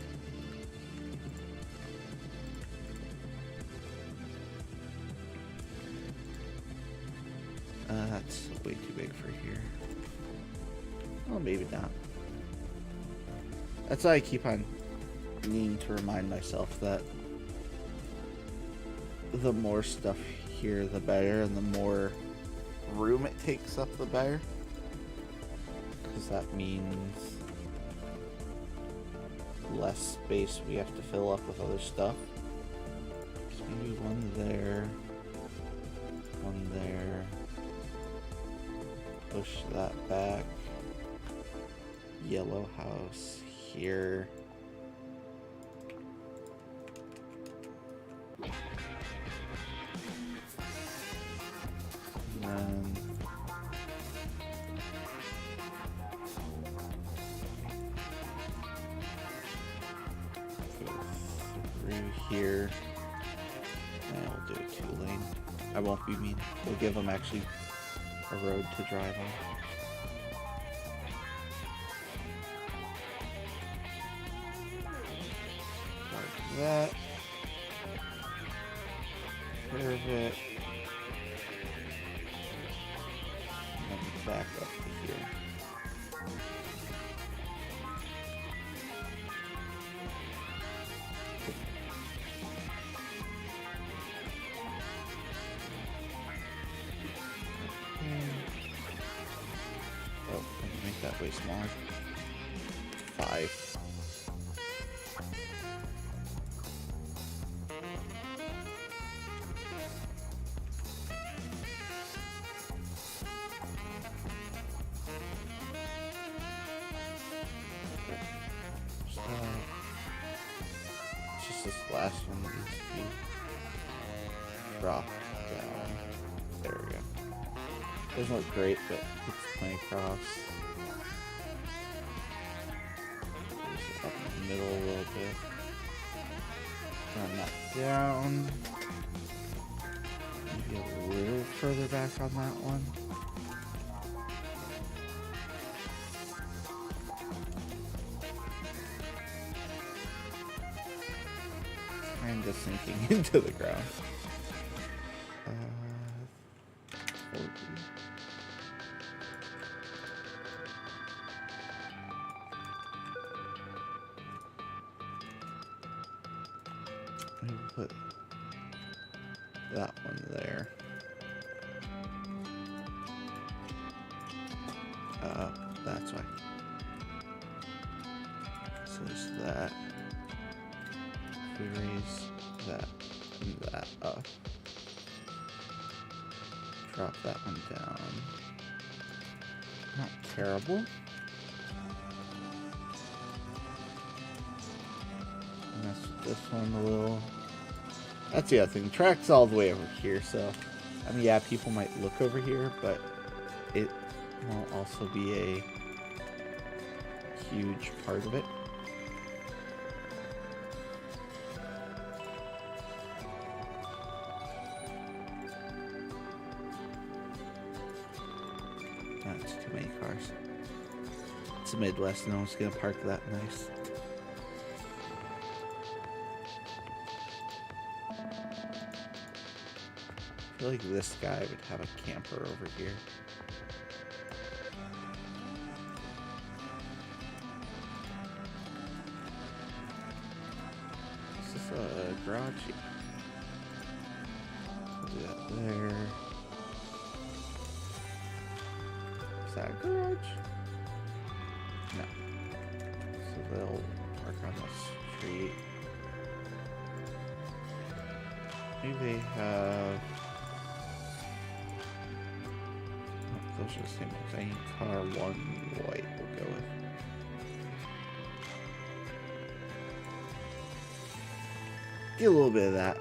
that's way too big for here. Well, maybe not. That's why I keep on needing to remind myself that the more stuff here, the better, and the more room it takes up, the better. Because that means less space we have to fill up with other stuff. So maybe one there, one there. Push that back. Yellow house here. And then go through here. And we'll do a 2-lane. I won't be mean. We'll give them actually a road to drive on. Like that. Curve it. And then back up to here. Oh, let me make that way smaller. 5. Just this last one that needs to be dropped down. There we go. Doesn't look great, but it's plenty across. Push it up in the middle a little bit. Turn that down. Maybe a little further back on that one. of sinking into the ground. 40. Maybe we'll put that one there. That's why. So there's that. If we raise that and that up. Drop that one down. Not terrible. Mess with this one a little. That's the other thing. The track's all the way over here, so I mean, yeah, people might look over here, but it will also be a huge part of it. That's too many cars. It's the Midwest, no one's gonna park that nice. I feel like this guy would have a camper over here. Is this a garage? Yeah. We'll do that there. Is that a garage? No. So they'll park on the street. Maybe they have... Oh, those are the same ones. I need car 1 white we'll go with. Get a little bit of that.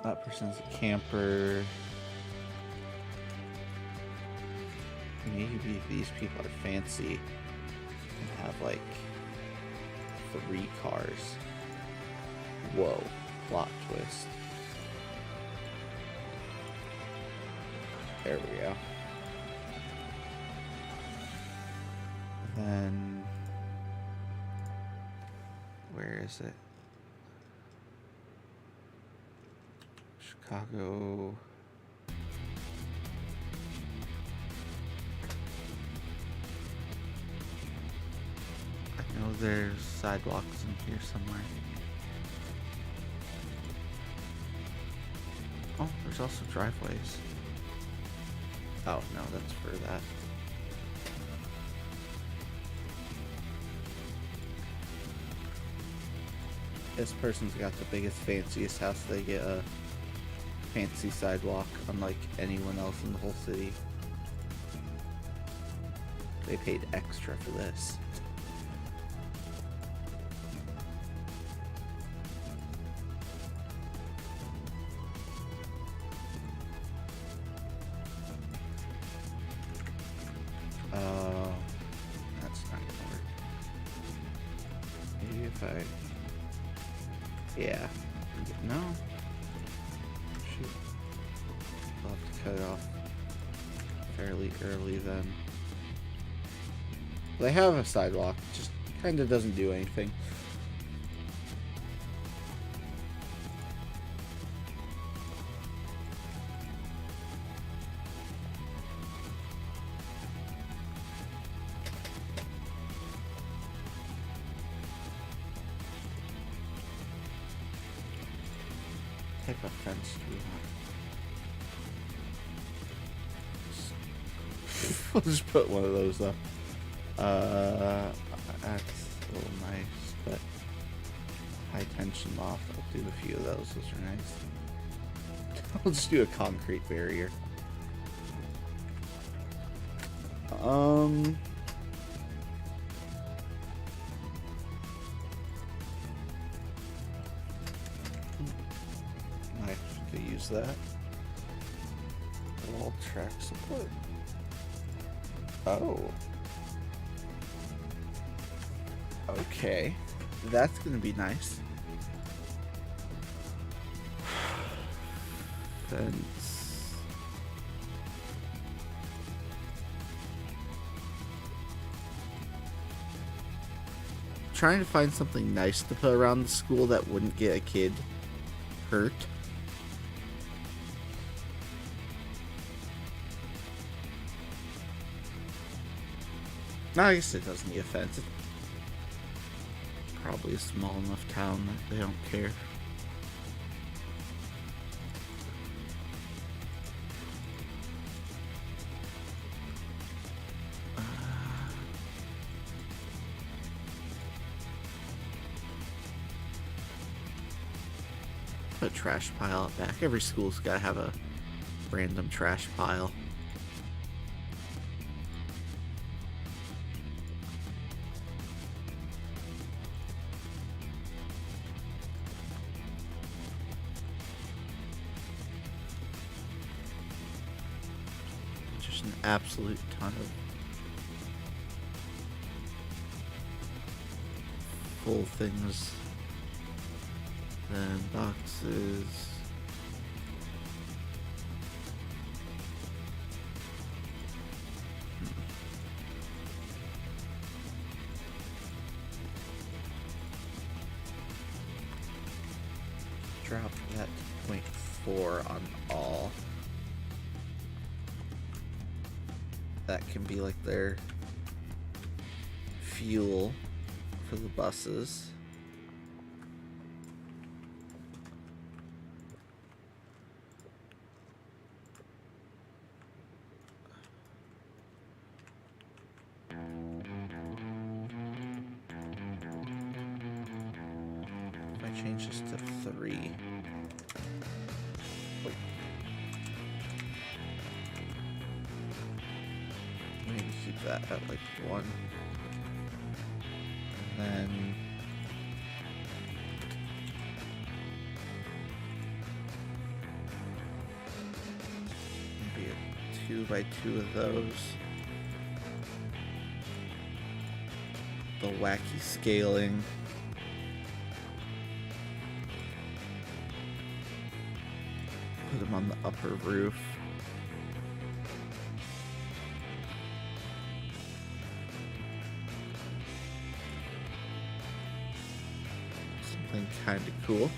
That person's a camper. Maybe these people are fancy and have like 3 cars. Whoa, plot twist. There we go. Then where is it? Chicago. I know there's sidewalks in here somewhere. Oh, there's also driveways. Oh, no, that's for that. This person's got the biggest, fanciest house. They get a fancy sidewalk, unlike anyone else in the whole city. They paid extra for this. That's not gonna work. Maybe if I... Yeah. No. Shoot. I'll have to cut it off fairly early then. They have a sidewalk, just kind of doesn't do anything. Type of fence do we want? We'll just put one of those up. That's a little nice, but high tension loft. I'll do a few of those. Those are nice. I'll just do a concrete barrier. I could use that. Wall track support. Oh. Okay. That's gonna be nice. Fence. trying to find something nice to put around the school that wouldn't get a kid hurt. No, I guess it doesn't need a fence. It's probably a small enough town that they don't care. Put a trash pile out back. Every school's gotta have a random trash pile. Just an absolute ton of full things. Then boxes. Drop that to 0.4 on all. That can be like their fuel for the buses. Change this to 3. Wait. Maybe keep that at like 1. And then maybe a 2 by 2 of those. The wacky scaling. Put them on the upper roof. Something kind of cool.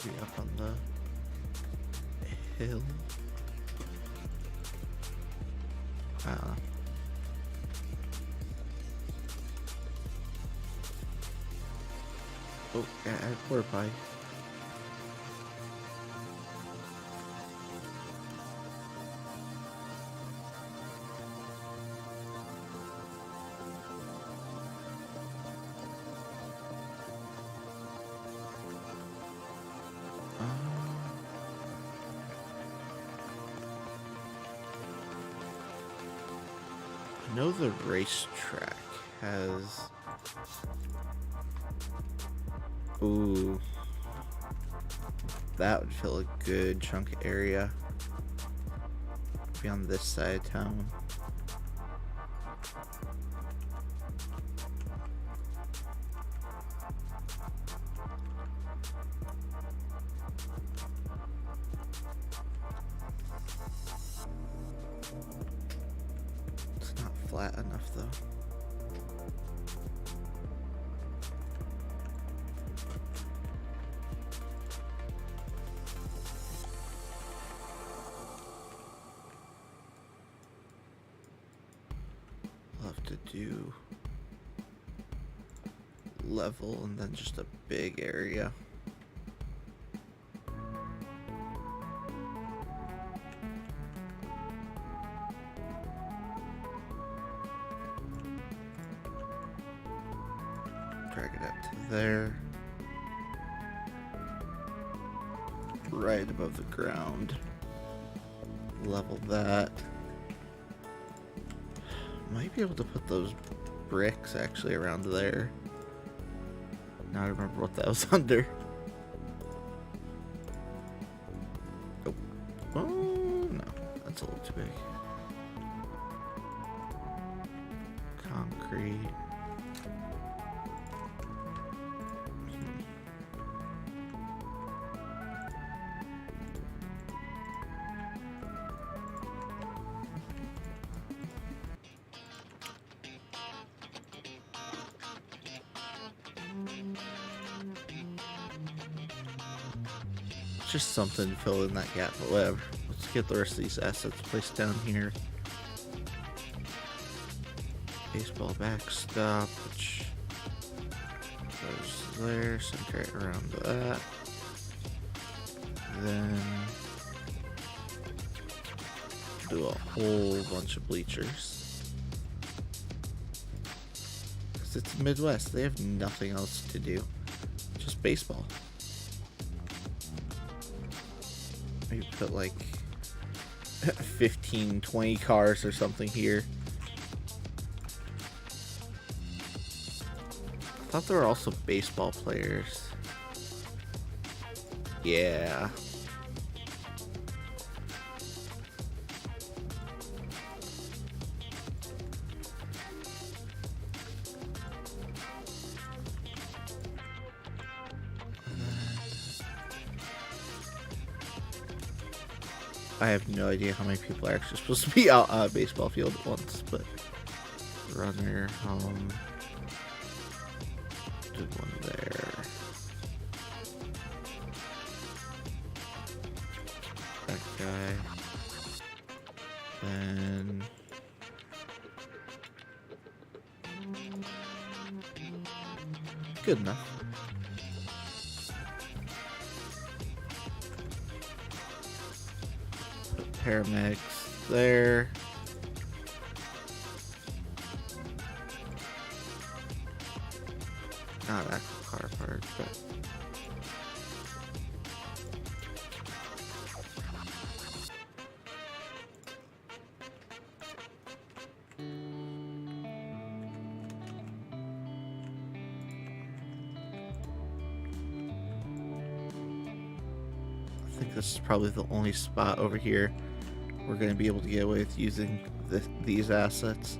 Maybe up on the hill. I don't know. Oh, yeah, add porta potty. I know the racetrack has... Ooh. That would fill a good chunk of area. Be on this side of town. to do level and then just a big area. Drag it up to there. Right above the ground. Level that. Might be able to put those bricks actually around there. Now I remember what that was under. Oh, oh no, that's a little too big. Concrete. Just something to fill in that gap, but whatever. Let's get the rest of these assets placed down here. Baseball backstop, which goes there, center it around that. Then do a whole bunch of bleachers. Because it's the Midwest, they have nothing else to do. Just baseball. Maybe put like 15, 20 cars or something here. I thought there were also baseball players. Yeah. I have no idea how many people are actually supposed to be out on a baseball field at once, but runner, home, did one there. That guy. Then good enough. Paramedics there. Not actual car parts, but I think this is probably the only spot over here we're going to be able to get away with using these assets.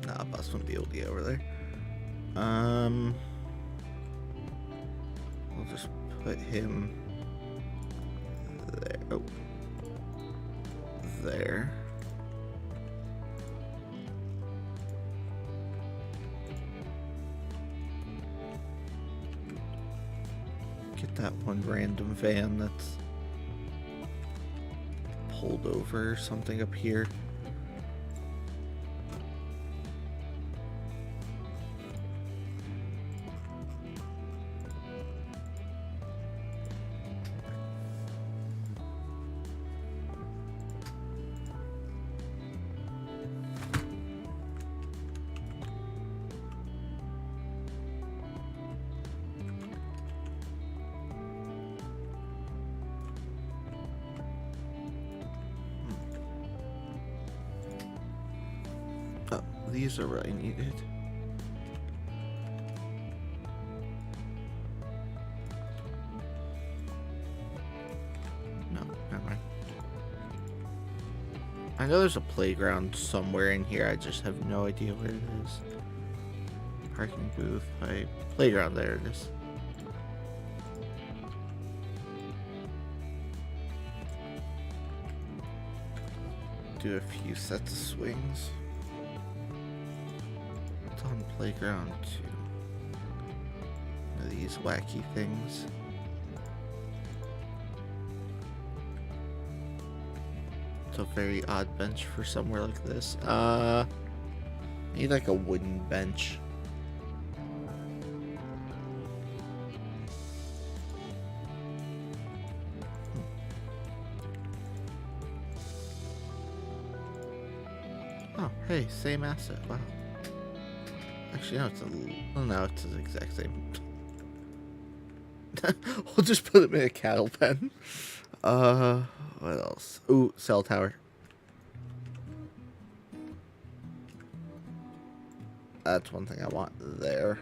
Nah, bus wouldn't be able to get over there. We'll just put him there. Oh. There. Get that one random van that's pulled over or something up here. Oh, these are what I needed. No, never mind. I know there's a playground somewhere in here. I just have no idea where it is. Parking booth, playground, there it is. Do a few sets of swings. playground to these wacky things. It's a very odd bench for somewhere like this. Need like a wooden bench. Oh, hey, same asset. Wow. Actually, no, it's the exact same. We'll just put him in a cattle pen. What else? Ooh, cell tower. That's one thing I want there.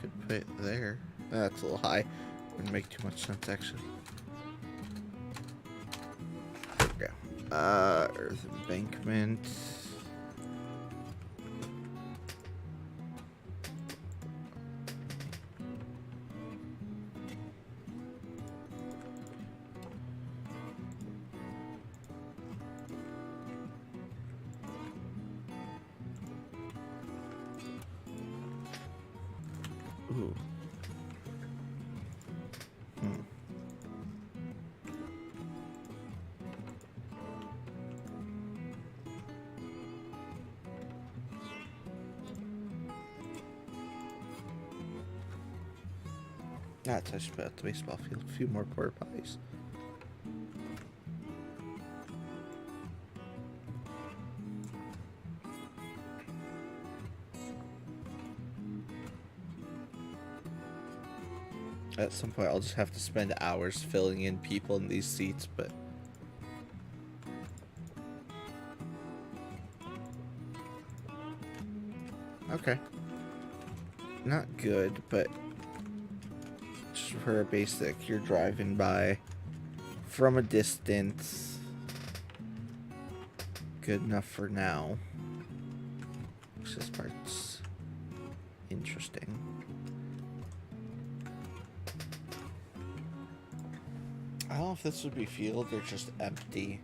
Could put it there. That's a little high. Wouldn't make too much sense, actually. There we go. Earth embankment. Ooh. That's I should put out the baseball field. A few more porta potties. At some point, I'll just have to spend hours filling in people in these seats, but... Okay. Not good, but... just for a basic, you're driving by from a distance. Good enough for now. This part's interesting. I don't know if this would be field or just empty.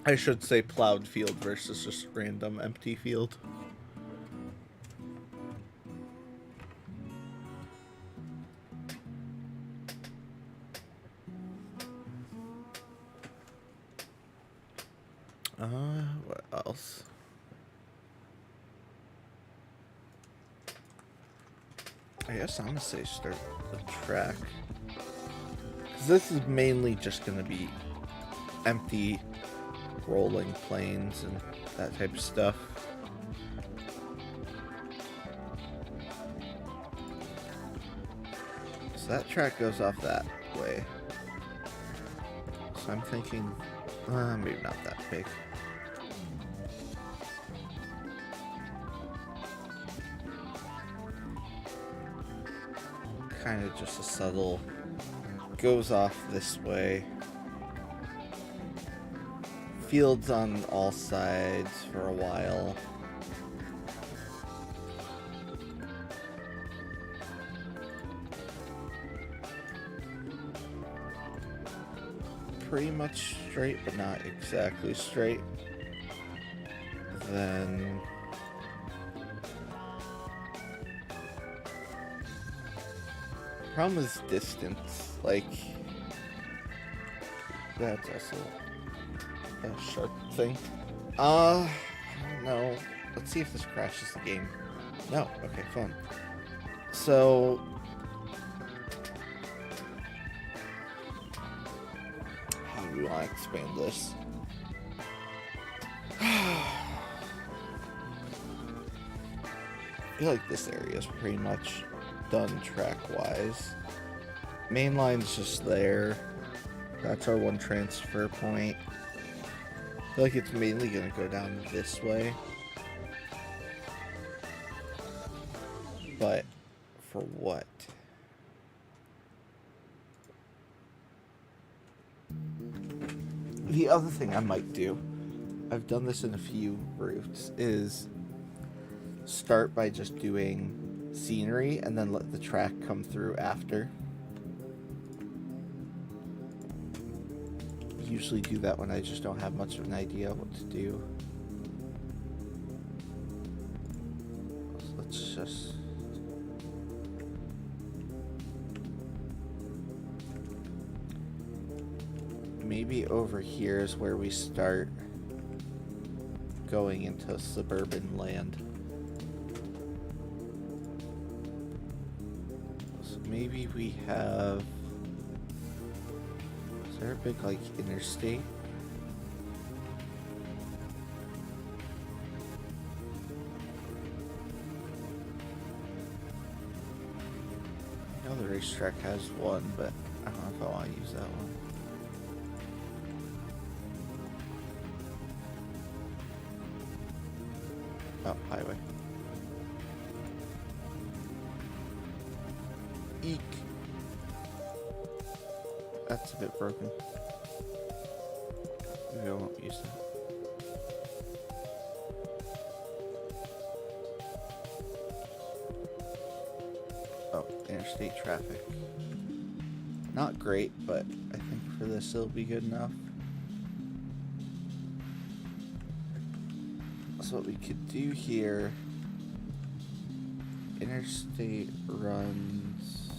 I should say plowed field versus just random empty field. What else? I guess I'm gonna say start the track. Because this is mainly just gonna be empty rolling plains and that type of stuff. So that track goes off that way. So I'm thinking, maybe not that big. Kind of just a subtle, goes off this way. Fields on all sides for a while. Pretty much straight, but not exactly straight. Then problem is distance. Like, that's also a sharp thing. No. Let's see if this crashes the game. No. Okay, fun. So, how do we want to expand this? I feel like this area is pretty much done track-wise. Main line's just there. That's our one transfer point. I feel like it's mainly going to go down this way. But for what? The other thing I might do, I've done this in a few routes, is start by just doing scenery and then let the track come through after. Usually do that when I just don't have much of an idea what to do. So let's just... maybe over here is where we start going into suburban land. So maybe we have... is there a big, like, interstate? I know the racetrack has one, but I don't know if I want to use that one. Oh, highway. Eek. That's a bit broken. Maybe I won't use that. Oh, interstate traffic. Not great, but I think for this it'll be good enough. So what we could do here, interstate runs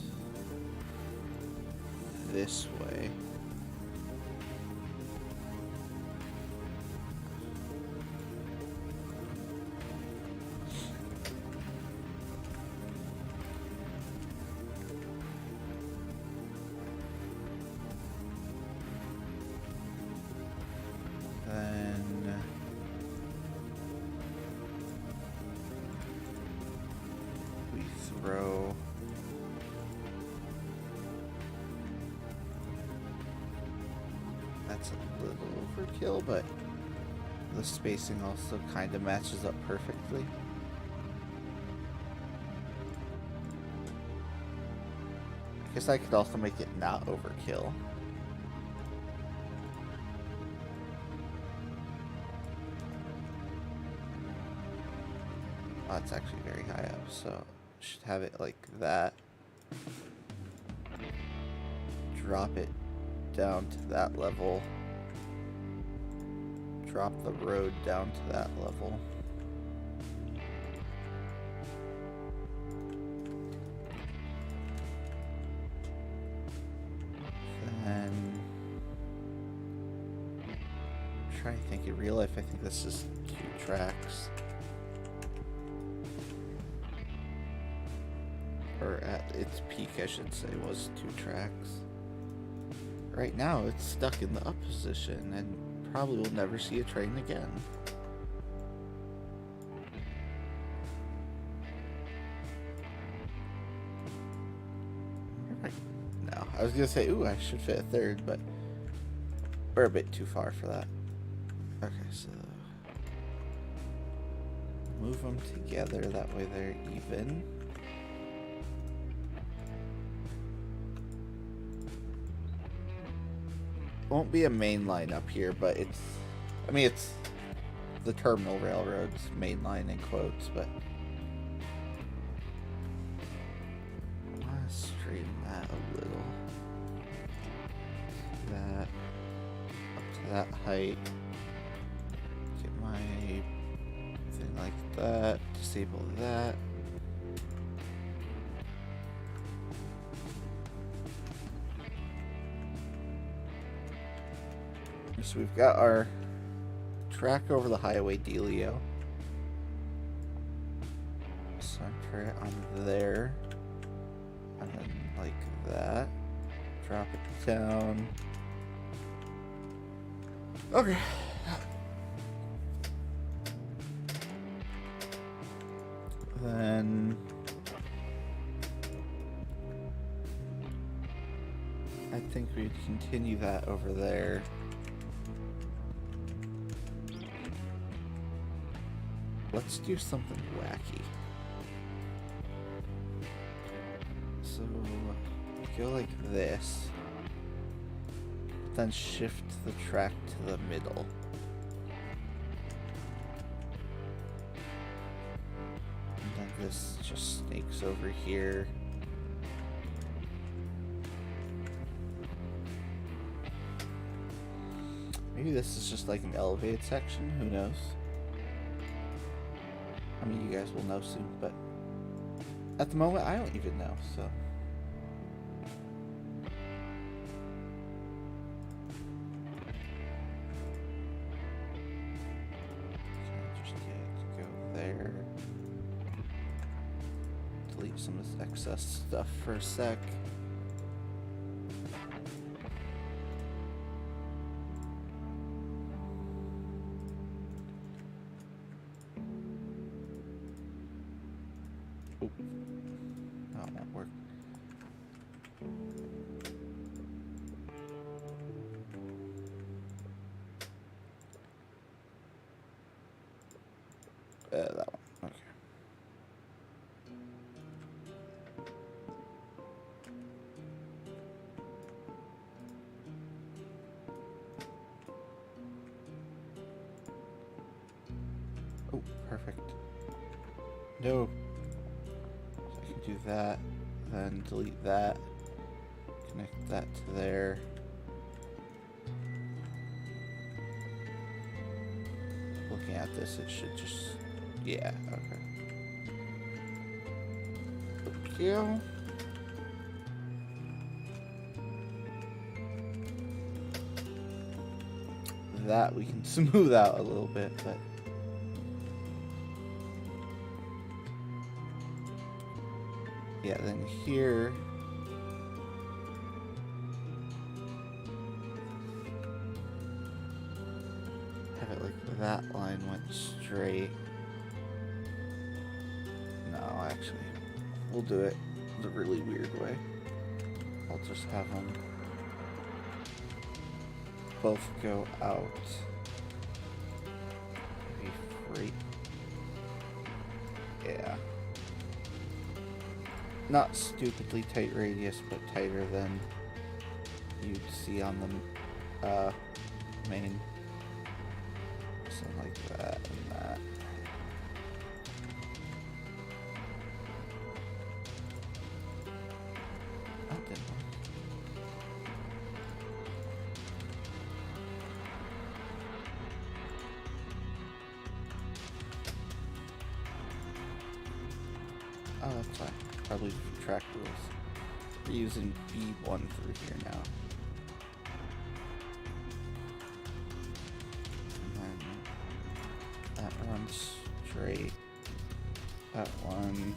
this way. Throw that's a little overkill, but the spacing also kind of matches up perfectly. I guess I could also make it not overkill. Oh, it's actually very high up, so should have it like that. Drop it down to that level. Drop the road down to that level. Then I'm trying to think in real life, I think this is 2 tracks. Or at its peak, I should say, was 2 tracks. Right now, it's stuck in the up position and probably will never see a train again. No, I was gonna say, ooh, I should fit a 3rd, but we're a bit too far for that. Okay, so move them together, that way they're even. Won't be a main line up here, but it's, I mean, it's the terminal railroad's main line in quotes, but I want to straighten that a little. That up to that height. Get my thing like that. Disable that. So we've got our track over the highway dealio. Center it on there. And then like that. Drop it down. Okay. Then I think we'd continue that over there. Let's do something wacky. So go like this, then shift the track to the middle. And then this just snakes over here. Maybe this is just like an elevated section, who knows? I mean, you guys will know soon, but at the moment, I don't even know, so. Just go there. Delete some of this excess stuff for a sec. That one. Okay. Oh, perfect. No. So I can do that, then delete that, connect that to there. Looking at this, it should just... Yeah, okay. Okay. That we can smooth out a little bit, but... Yeah, then here... have it like that line went straight. No, actually, we'll do it the really weird way. I'll just have them both go out. Maybe free. Yeah. Not stupidly tight radius, but tighter than you'd see on the main. Something like that and that. Oh, didn't work. Oh, that's fine. Probably track rules. We're using B1 through here now. Runs straight. That one.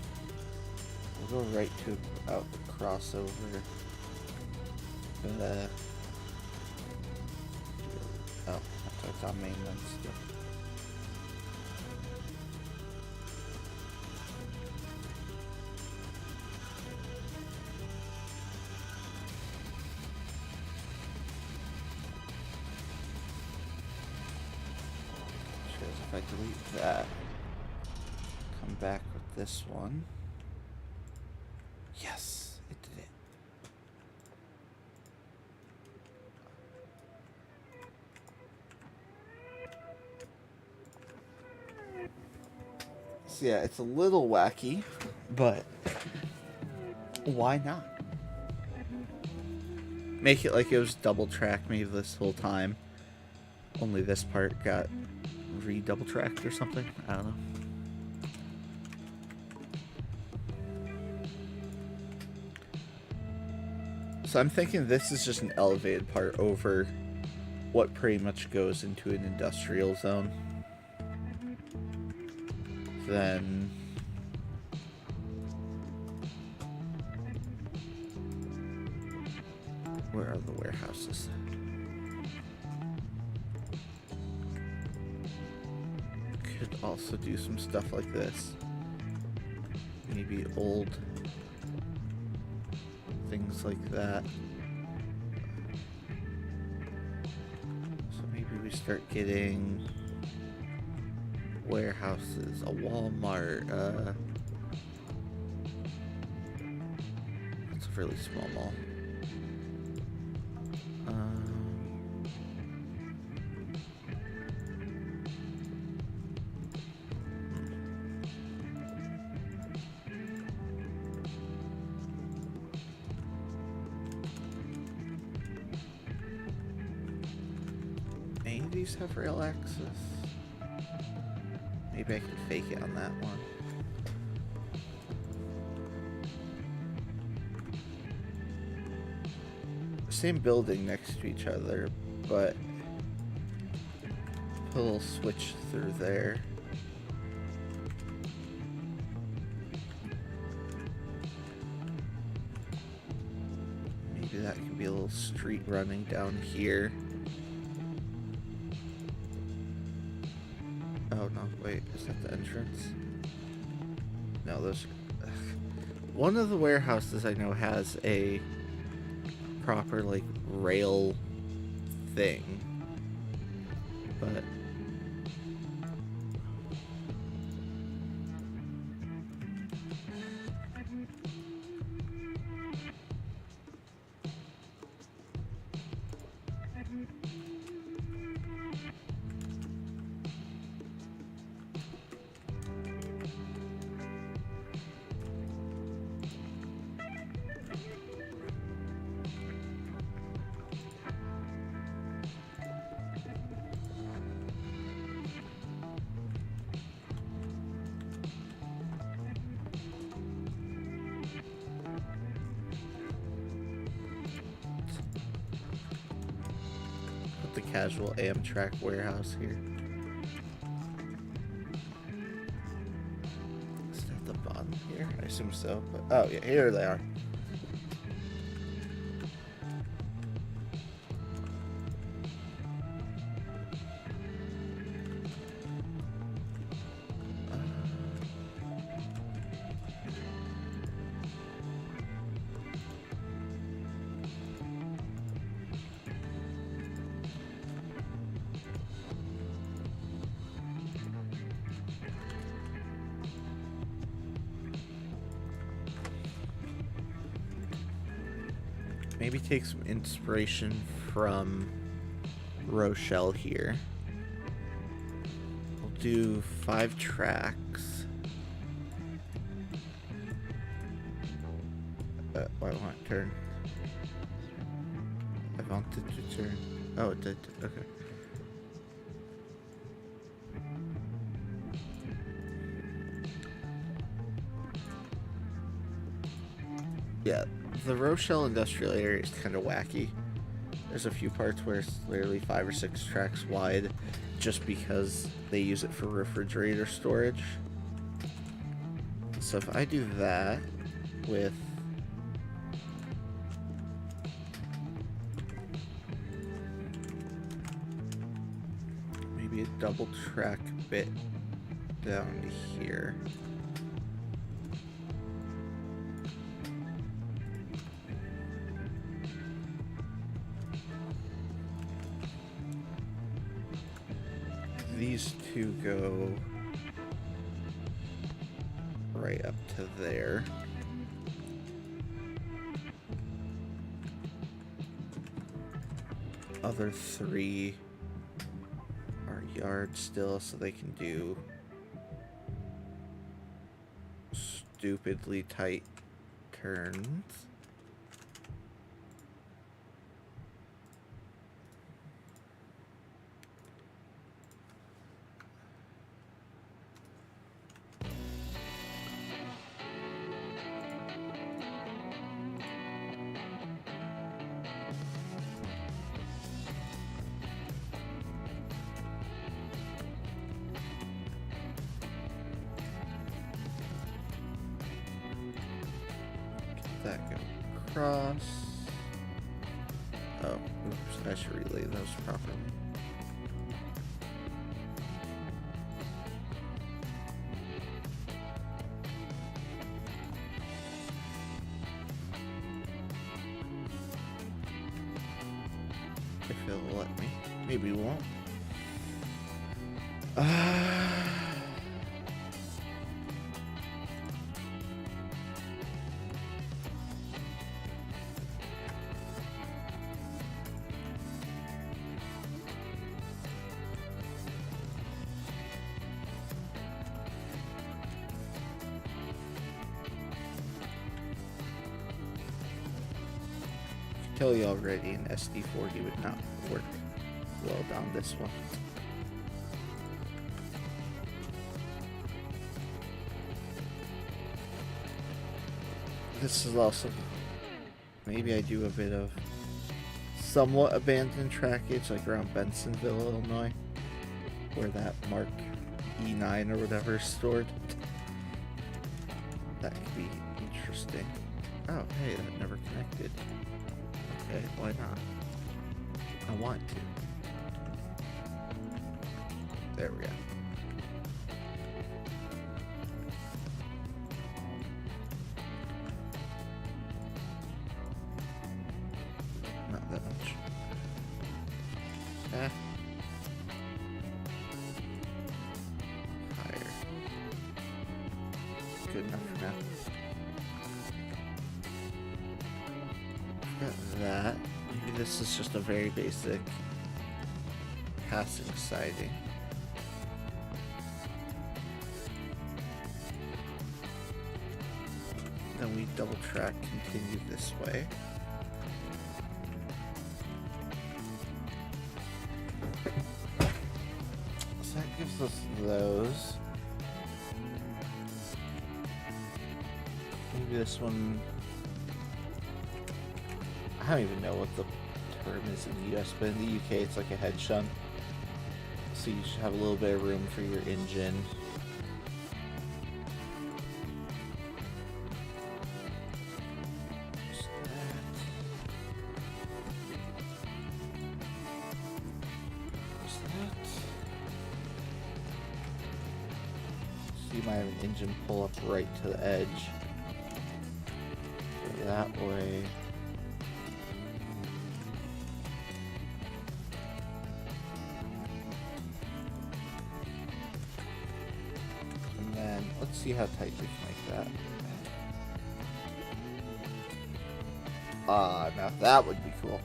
We'll go right to about the crossover. Oh, I thought it's on mainland still. If I delete that, come back with this one. Yes, it did it. So yeah, it's a little wacky, but why not? Make it like it was double track me this whole time. Only this part got double tracked or something. I don't know. So I'm thinking this is just an elevated part over what pretty much goes into an industrial zone. Then where are the warehouses? Could also do some stuff like this. Maybe old things like that. So maybe we start getting warehouses, a Walmart, really small mall. Any of these have rail access? Maybe I can fake it on that one. Same building next to each other, but put a little switch through there. Maybe that can be a little street running down here. Oh no, wait, is that the entrance? No, those... One of the warehouses I know has a proper, like, rail thing, but... the casual Amtrak warehouse here. Is that the bottom here? I assume so, but oh yeah, here they are. Maybe take some inspiration from Rochelle here. We'll do 5 tracks. Why won't it turn? I wanted to turn. Oh, it did. Okay. Yeah. The Rochelle industrial area is kind of wacky. There's a few parts where it's literally 5 or 6 tracks wide just because they use it for refrigerator storage. So if I do that with maybe a double track bit down here. These two go right up to there. Other 3 are yard still, so they can do stupidly tight turns. That go across. Oh, oops, I should relay those properly. If it'll let me. Maybe it won't. tell you already, an SD40 would not work well down this one. This is also, maybe I do a bit of somewhat abandoned trackage, like around Bensonville, Illinois, where that Mark E9 or whatever is stored. That could be interesting. Oh, hey, that never connected. Okay, why not? I want to. There we go. Not that much. Ah. Higher. Good enough for now. Got that. Maybe this is just a very basic passing siding. Then we double track, continue this way. So that gives us those. Maybe this one, I don't even know what the term is in the US, but in the UK it's like a head shunt. So you should have a little bit of room for your engine. So you might have an engine pull up right to the edge. Go that way. Let's see how tight we can make that. Now that would be cool.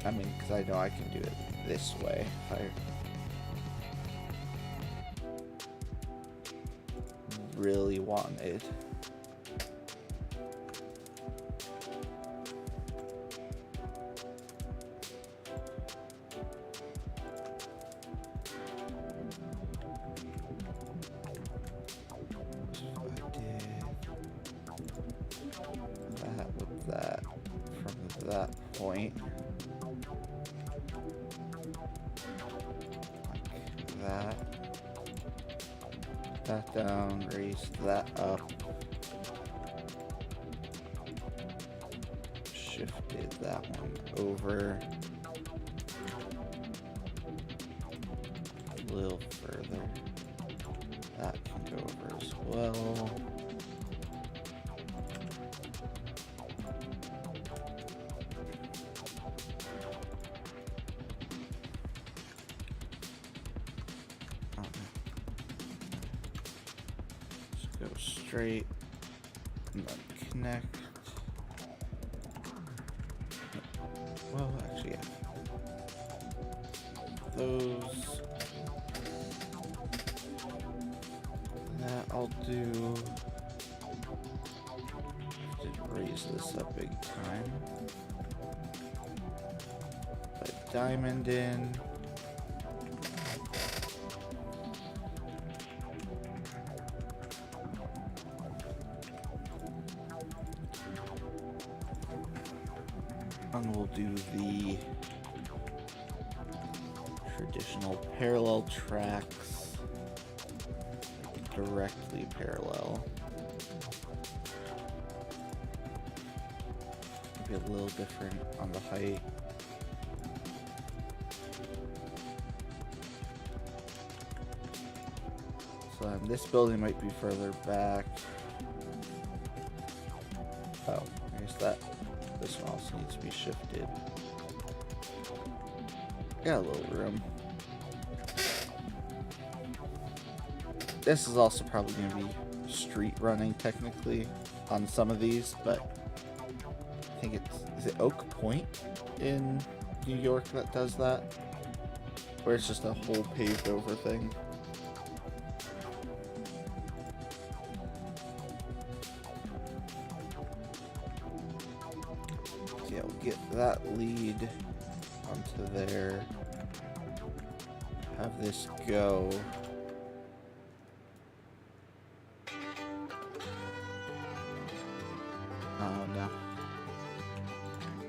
I mean, because I know I can do it this way if I really wanted. Point like that down, raise that up, shifted that one over a little further, that can go over as well. Straight and then connect. Well, actually, yeah. Those. That I'll do. Did raise this up big time. Put diamond in. And we'll do the traditional parallel tracks, directly parallel. Maybe a little different on the height. So this building might be further back. Oh, I guess that. This one also needs to be shifted. Got a little room. This is also probably going to be street running technically on some of these, but I think is it Oak Point in New York that does that? Where it's just a whole paved over thing. lead onto there. Have this go. Oh no.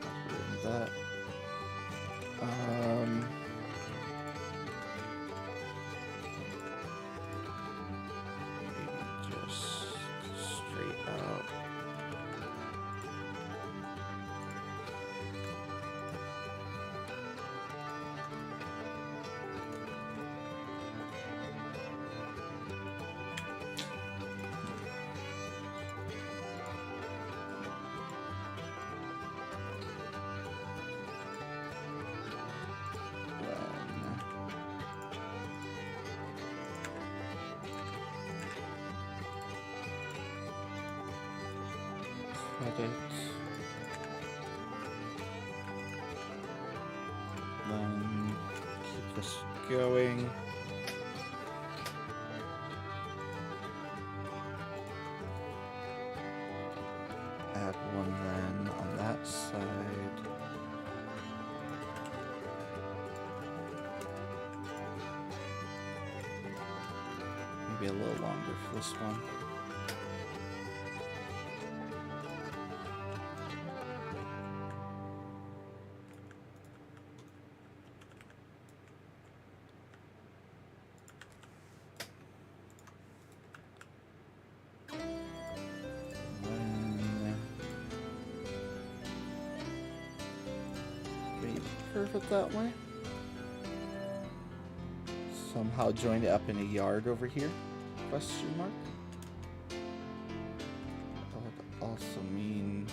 Not doing that. Maybe just straight out. Cut it. Then keep this going. Add one then on that side. Maybe a little longer for this one. Perfect that way. Somehow join it up in a yard over here? Question mark. That would also mean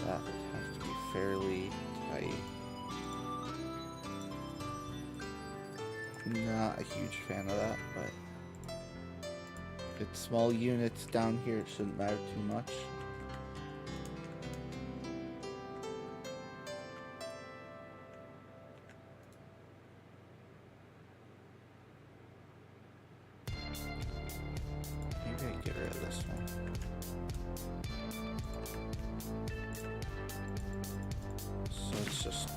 that would have to be fairly tight. Not a huge fan of that, but if it's small units down here, it shouldn't matter too much. Get rid of this one. So it's just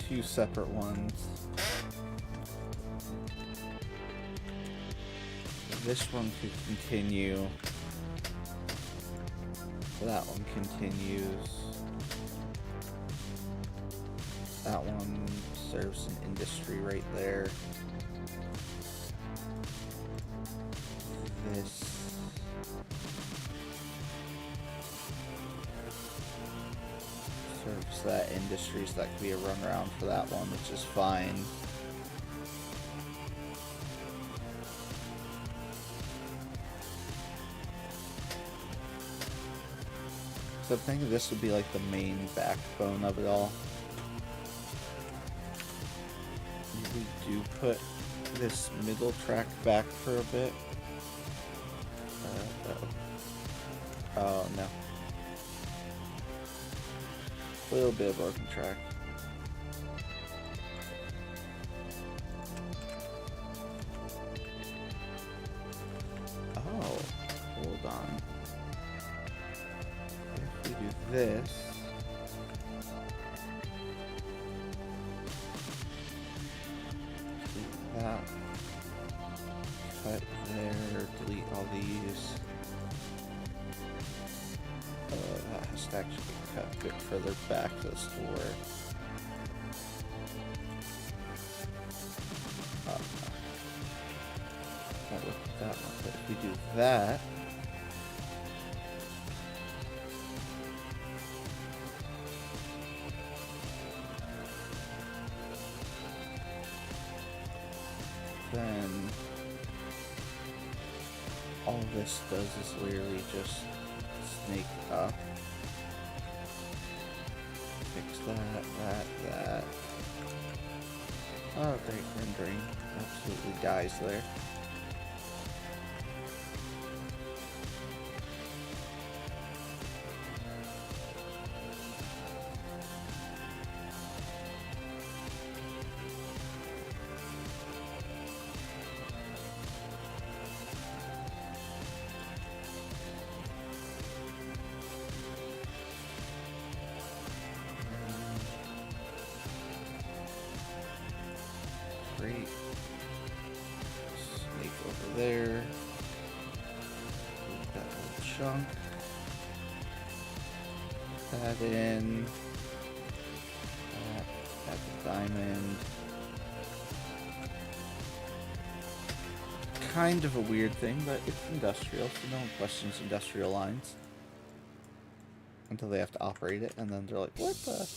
two separate ones. This one could continue. That one continues. That one serves an industry right there. This serves that industry, so that could be a runaround for that one, which is fine. So I'm thinking this would be like the main backbone of it all. We do put this middle track back for a bit. Oh no. A little bit of broken track. Oh, hold on. If we do this. Do that. Cut there, delete all these. That has to actually cut a bit further back to the store. Not look at that one, but if we do that, then all this does is literally just snake up. Fix that. Oh, great, rendering absolutely dies there. Great. Snake over there. Move that little chunk. Put that in. Add the diamond. Kind of a weird thing, but it's industrial, so no one questions industrial lines. Until they have to operate it, and then they're like, what the?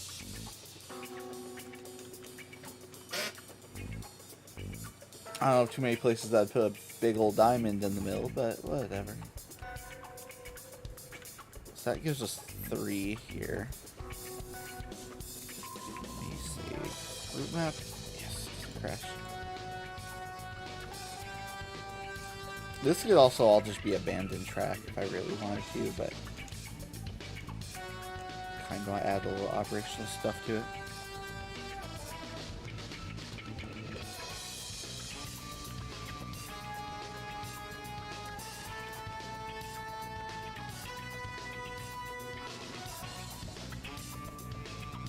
I don't know too many places that put a big old diamond in the middle, but whatever. So that gives us 3 here. Let me see. Route map? Yes, crash. This could also all just be abandoned track if I really wanted to, but kind of want to add a little operational stuff to it.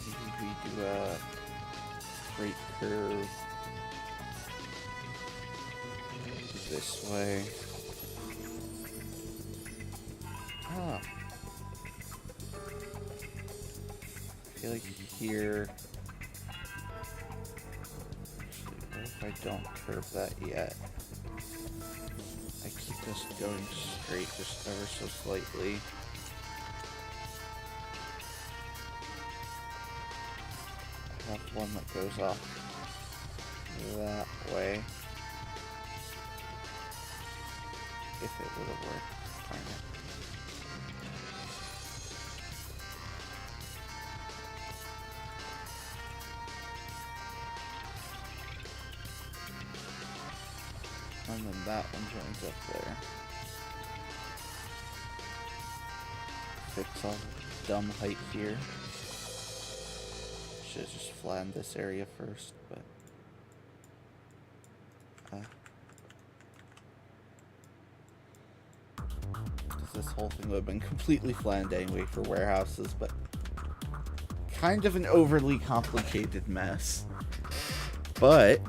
Maybe we do a freight curve this way. Ah. I feel like here. Actually, what if I don't curve that yet? I keep this going straight just ever so slightly. I have one that goes off that way. If it would have worked. Darn it. And then that one joins up there. Fix all the dumb height here. Should have just flattened this area first, but this whole thing would have been completely flattened anyway for warehouses, but kind of an overly complicated mess. But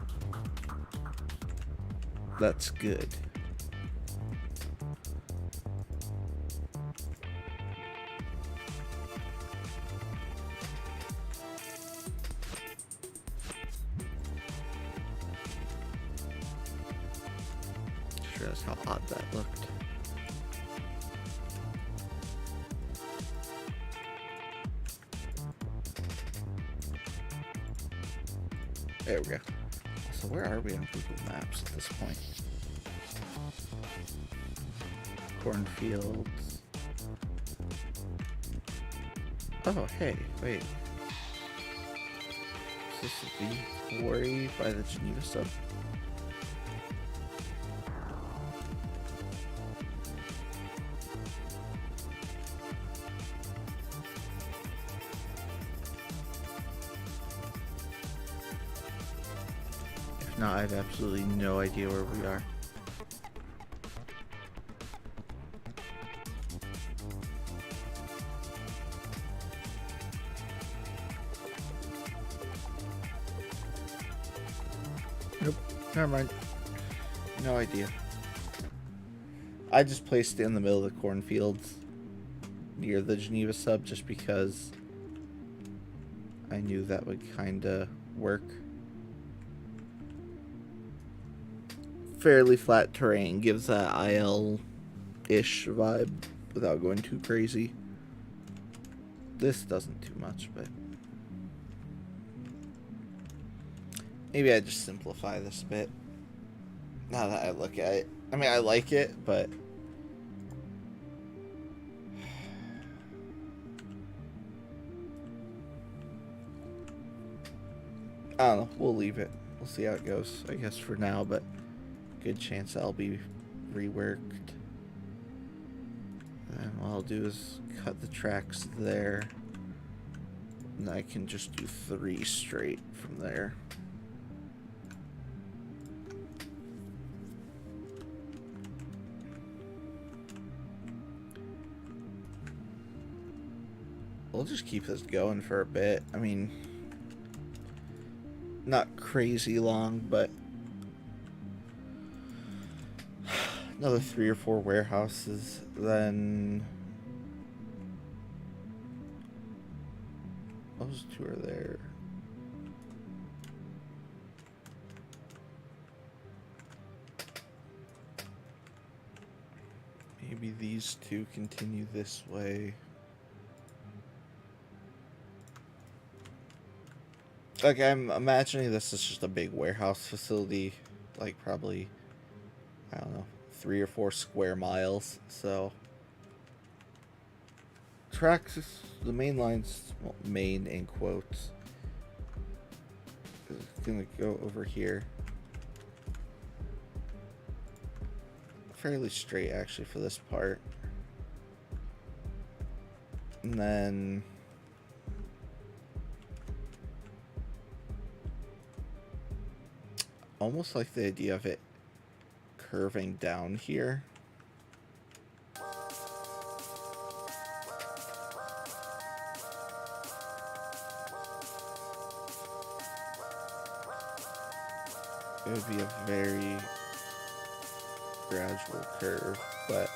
that's good. Sure, that's how odd that looked. There we go. So where are we on Google Maps at this point? Cornfields. Oh, hey, wait. Is this the quarry by the Geneva sub? No, I have absolutely no idea where we are. Nope, never mind. No idea. I just placed it in the middle of the cornfields near the Geneva sub just because I knew that would kinda work. Fairly flat terrain gives that IL-ish vibe without going too crazy. This doesn't too much, but maybe I just simplify this a bit. Now that I look at it, I mean, I like it, but I don't know. We'll leave it. We'll see how it goes, I guess, for now, but good chance that'll be reworked. And what I'll do is cut the tracks there. And I can just do 3 straight from there. We'll just keep this going for a bit. I mean, not crazy long, but another 3 or 4 warehouses, then those 2 are there. Maybe these 2 continue this way. Like, I'm imagining this is just a big warehouse facility, like probably, I don't know, 3 or 4 square miles. So tracks, the main lines, well, main in quotes, is gonna go over here. Fairly straight actually for this part. And then almost like the idea of it curving down here. It would be a very gradual curve, but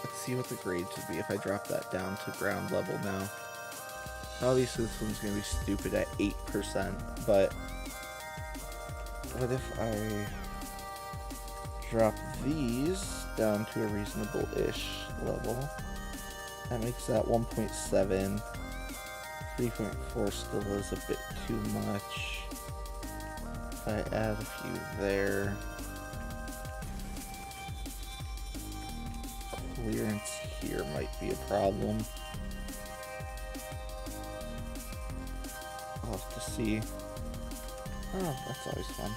let's see what the grades would be if I drop that down to ground level now. Obviously this one's going to be stupid at 8%, but what if I drop these down to a reasonable-ish level? That makes that 1.7. 3.4 still is a bit too much. If I add a few there. Clearance here might be a problem. I'll have to see. Oh, that's always fun.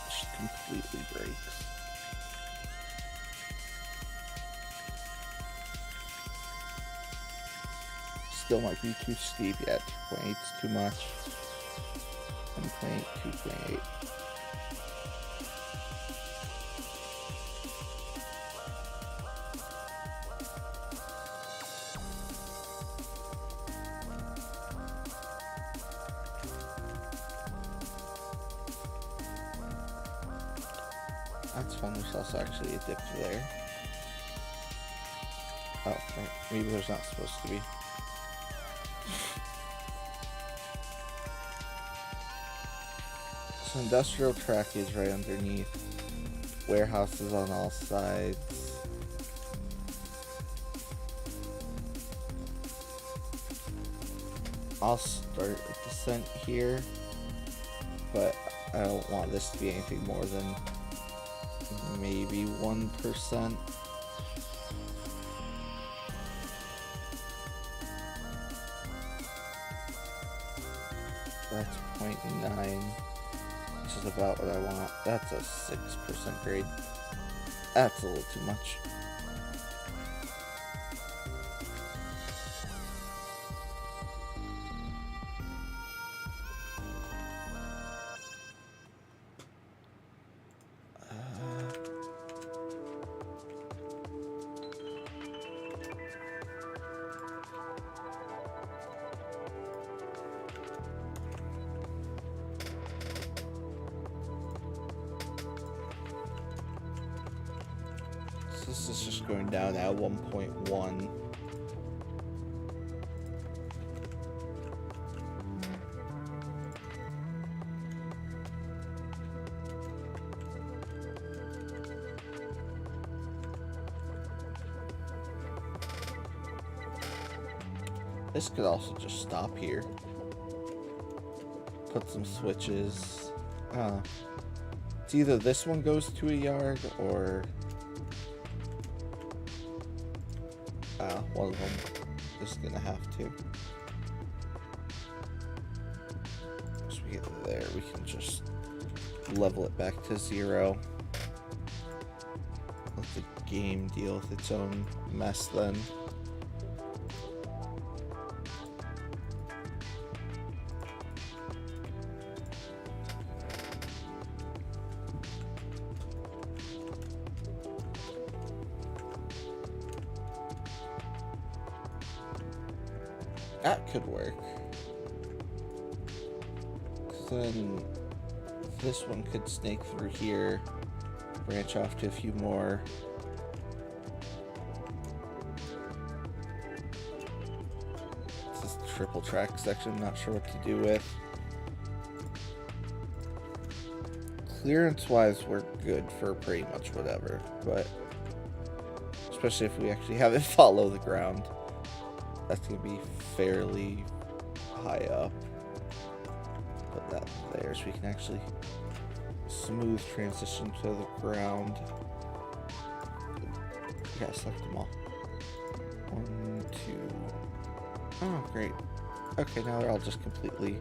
Just completely breaks. Still might be too steep. Yeah, 2.8 is too much. 1.8, 2.8. That's fun. There's also actually a dip there. Oh, right. Maybe there's not supposed to be. So industrial trackage right underneath. Warehouses on all sides. I'll start a descent here, but I don't want this to be anything more than maybe 1%. That's 0.9, which is about what I want. That's a 6% grade. That's a little too much. This is just going down at 1.1. This could also just stop here. Put some switches. It's either this one goes to a yard or one of them is gonna have to. Once we get there, we can just level it back to 0. Let the game deal with its own mess then. That could work. 'Cause then this one could snake through here, branch off to a few more. This is triple track section, not sure what to do with. Clearance wise, we're good for pretty much whatever, but especially if we actually have it follow the ground, that's gonna be fairly high up. Put that there so we can actually smooth transition to the ground. You gotta select them all. 1, 2. Oh, great. Okay, now they're all just completely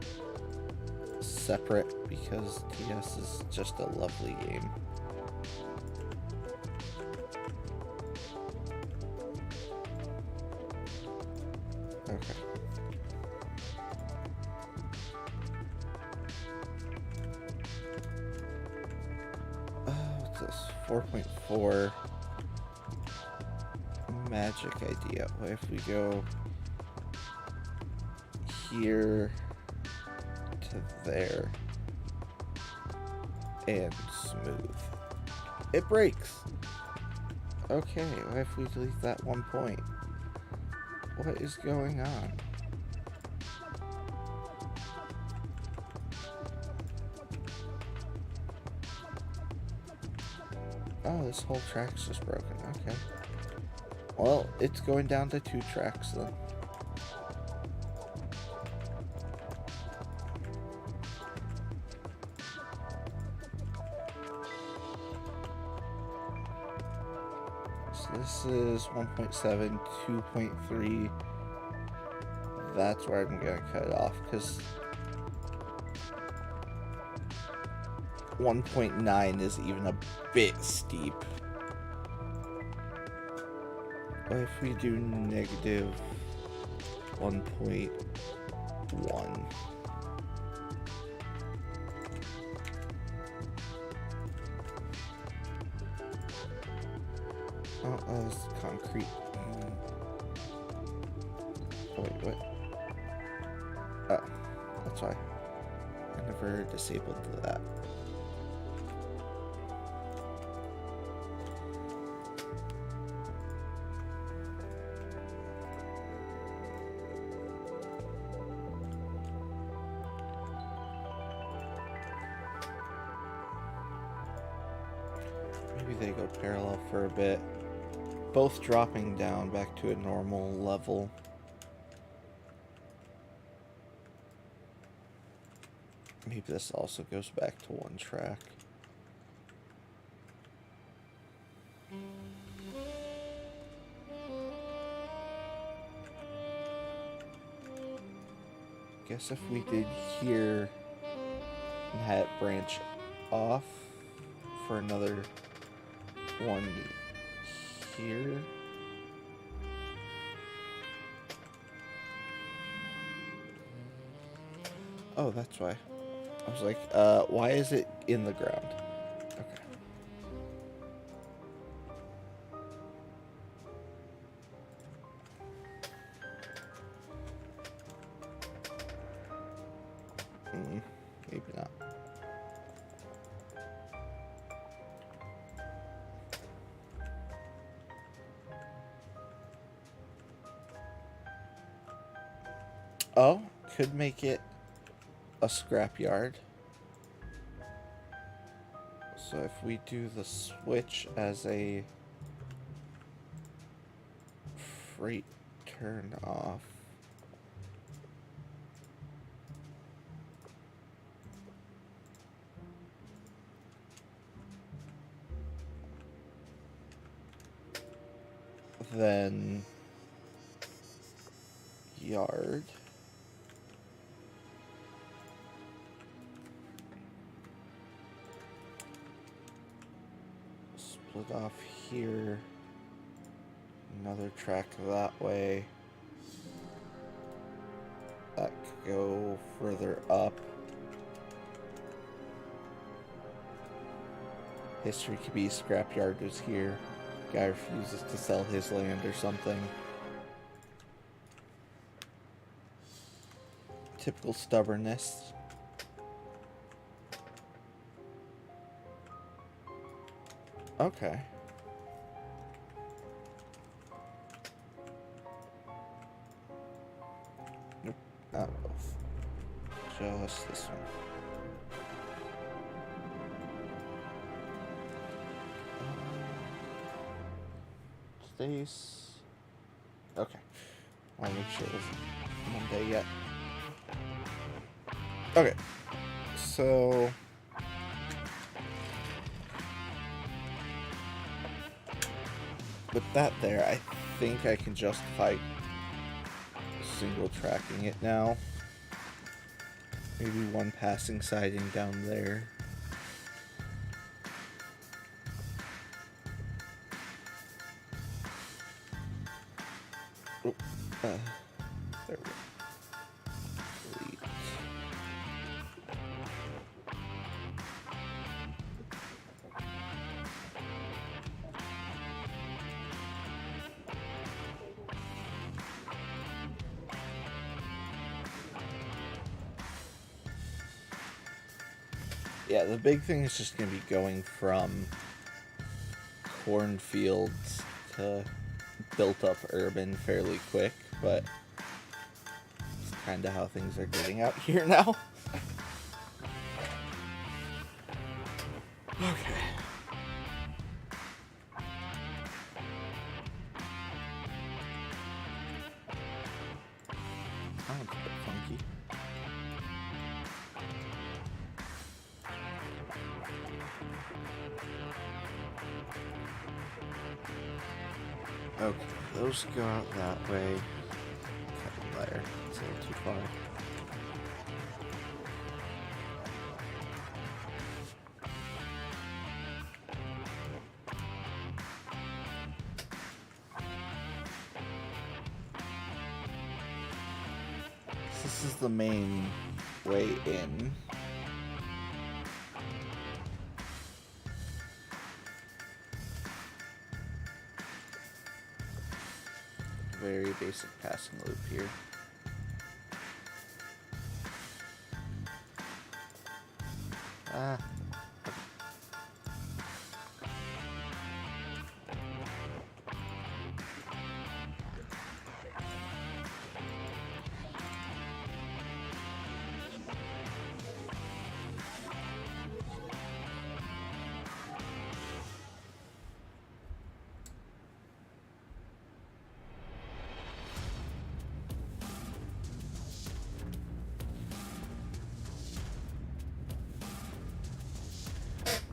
separate because TS is just a lovely game. Okay. What's this? 4.4 magic idea. What if we go here to there and smooth? It breaks. Okay, what if we delete that one point? What is going on? Oh, this whole track's just broken. Okay. Well, it's going down to 2 tracks then. So this is 1.7, 2.3. That's where I'm gonna cut it off because 1.9 is even a bit steep. What if we do negative 1.1? Oh, that's concrete. Oh, wait, what? Oh, that's why. I never disabled that. Maybe they go parallel for a bit. Both dropping down back to a normal level. Maybe this also goes back to 1 track. Guess if we did here and had it branch off for another one here. Oh, that's why. I was like, why is it in the ground? Okay. Maybe not. Oh, could make it a scrapyard. So if we do the switch as a freight turn off. Then yard. Split off here. Another track that way. That could go further up. History could be scrapyard was here. Guy refuses to sell his land or something. Typical stubbornness. Okay. Nope, not both. Just this one. Stace. Okay. I want to make sure it wasn't Monday yet. Okay. So... with that there, I think I can justify single tracking it now. Maybe one passing siding down there. Oh, there we go. Delete. Yeah, the big thing is just going to be going from cornfields to built up urban fairly quick, but it's kind of how things are getting out here now. Okay. That one's a bit funky. Okay, those go out that way. Cut there. It's a little too far. This is the main way in. Very basic passing loop here. Ah.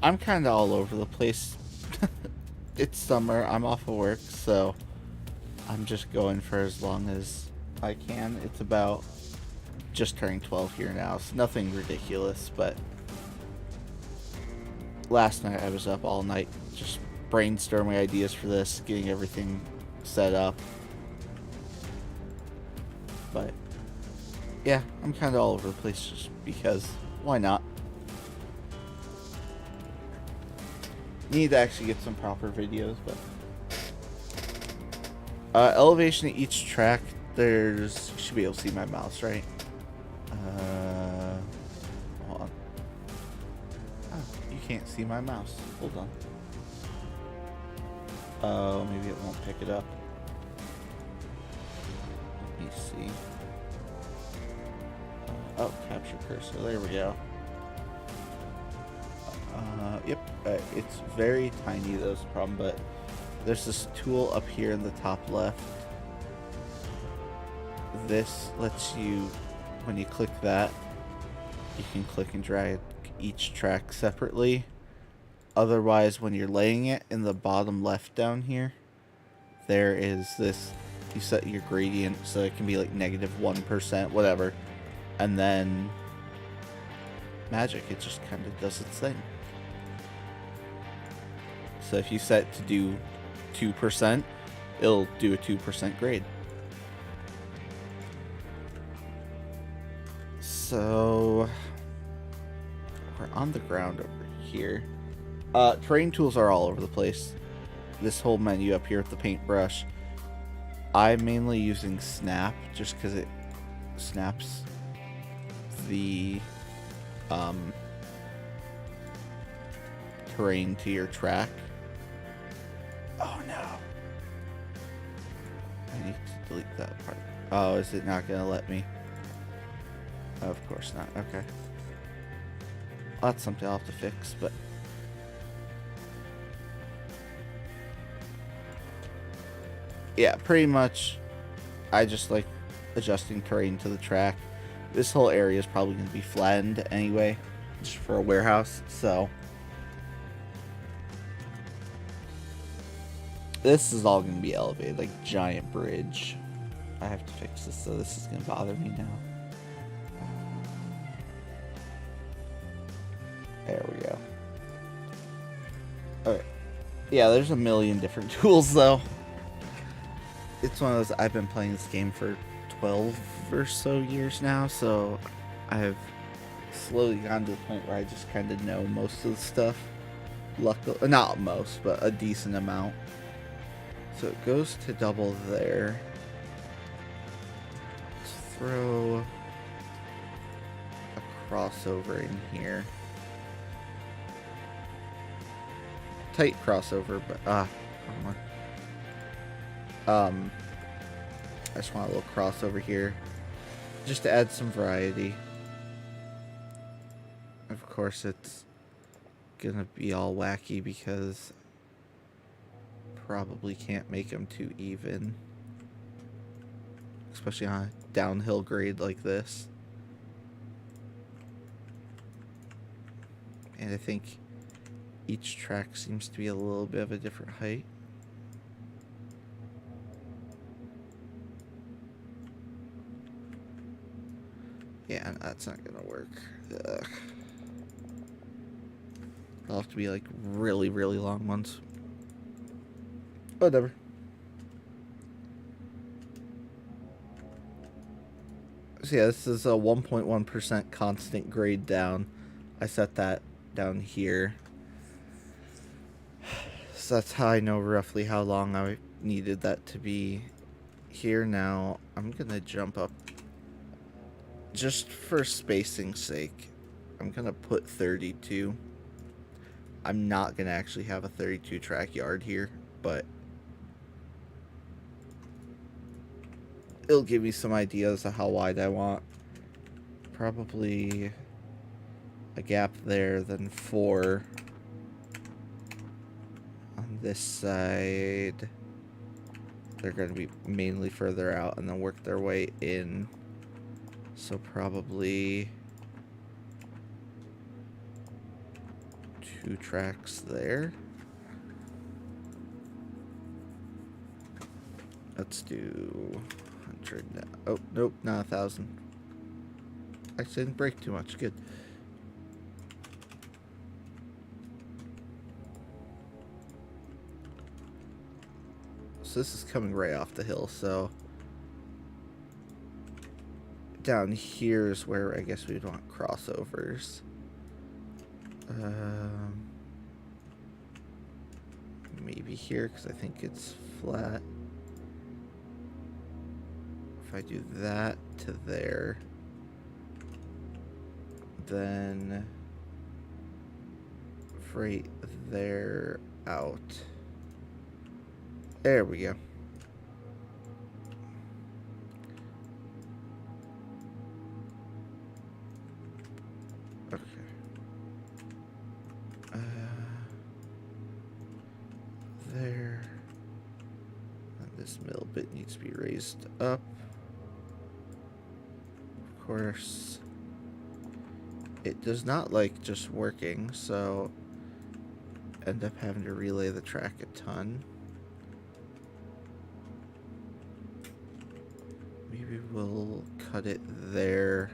I'm kind of all over the place. It's summer, I'm off of work, so I'm just going for as long as I can. It's about just turning 12 here now, so nothing ridiculous, but last night I was up all night just brainstorming ideas for this, getting everything set up. But yeah, I'm kind of all over the place just because why not? Need to actually get some proper videos, but elevation of each track, there's, you should be able to see my mouse, right? Hold on. Oh, you can't see my mouse. Hold on. Oh, maybe it won't pick it up. Let me see. Oh, capture cursor. There we go. Yep, it's very tiny, that's the problem, but there's this tool up here in the top left. This lets you, when you click that, you can click and drag each track separately. Otherwise, when you're laying it in the bottom left down here, there is this, you set your gradient so it can be like -1%, whatever, and then magic, it just kind of does its thing. So if you set to do 2%, it'll do a 2% grade. So we're on the ground over here. Terrain tools are all over the place. This whole menu up here with the paintbrush. I'm mainly using Snap just because it snaps the terrain to your track. Oh no. I need to delete that part. Oh, is it not gonna let me? Of course not. Okay. Well, that's something I'll have to fix, but yeah, pretty much I just like adjusting terrain to the track. This whole area is probably going to be flattened anyway, just for a warehouse, so this is all going to be elevated, like giant bridge. I have to fix this, so this is going to bother me now. There we go. Alright. Yeah, there's a million different tools, though. It's one of those, I've been playing this game for 12 or so years now, so I've slowly gotten to the point where I just kind of know most of the stuff. Luckily, not most, but a decent amount. So it goes to double there. Let's throw a crossover in here. Tight crossover, but wrong one. I just want a little crossover here, just to add some variety. Of course, it's gonna be all wacky because probably can't make them too even, especially on a downhill grade like this. And I think each track seems to be a little bit of a different height. Yeah, that's not gonna work. Ugh. They'll have to be like really, really long ones. Whatever. So yeah, this is a 1.1% constant grade down. I set that down here. So that's how I know roughly how long I needed that to be. Here now, I'm gonna jump up. Just for spacing's sake, I'm gonna put 32. I'm not gonna actually have a 32 track yard here, but it'll give me some ideas of how wide I want. Probably a gap there, then 4 on this side. They're gonna be mainly further out and then work their way in. So probably 2 tracks there. Let's do 100 now. Oh, nope, not 1,000. Actually, didn't break too much. Good. So this is coming right off the hill, so down here is where I guess we'd want crossovers. Maybe here, because I think it's flat. If I do that to there, then right there out. There we go. Okay. There. And this middle bit needs to be raised up. Of course, it does not like just working, so end up having to relay the track a ton. Maybe we'll cut it there.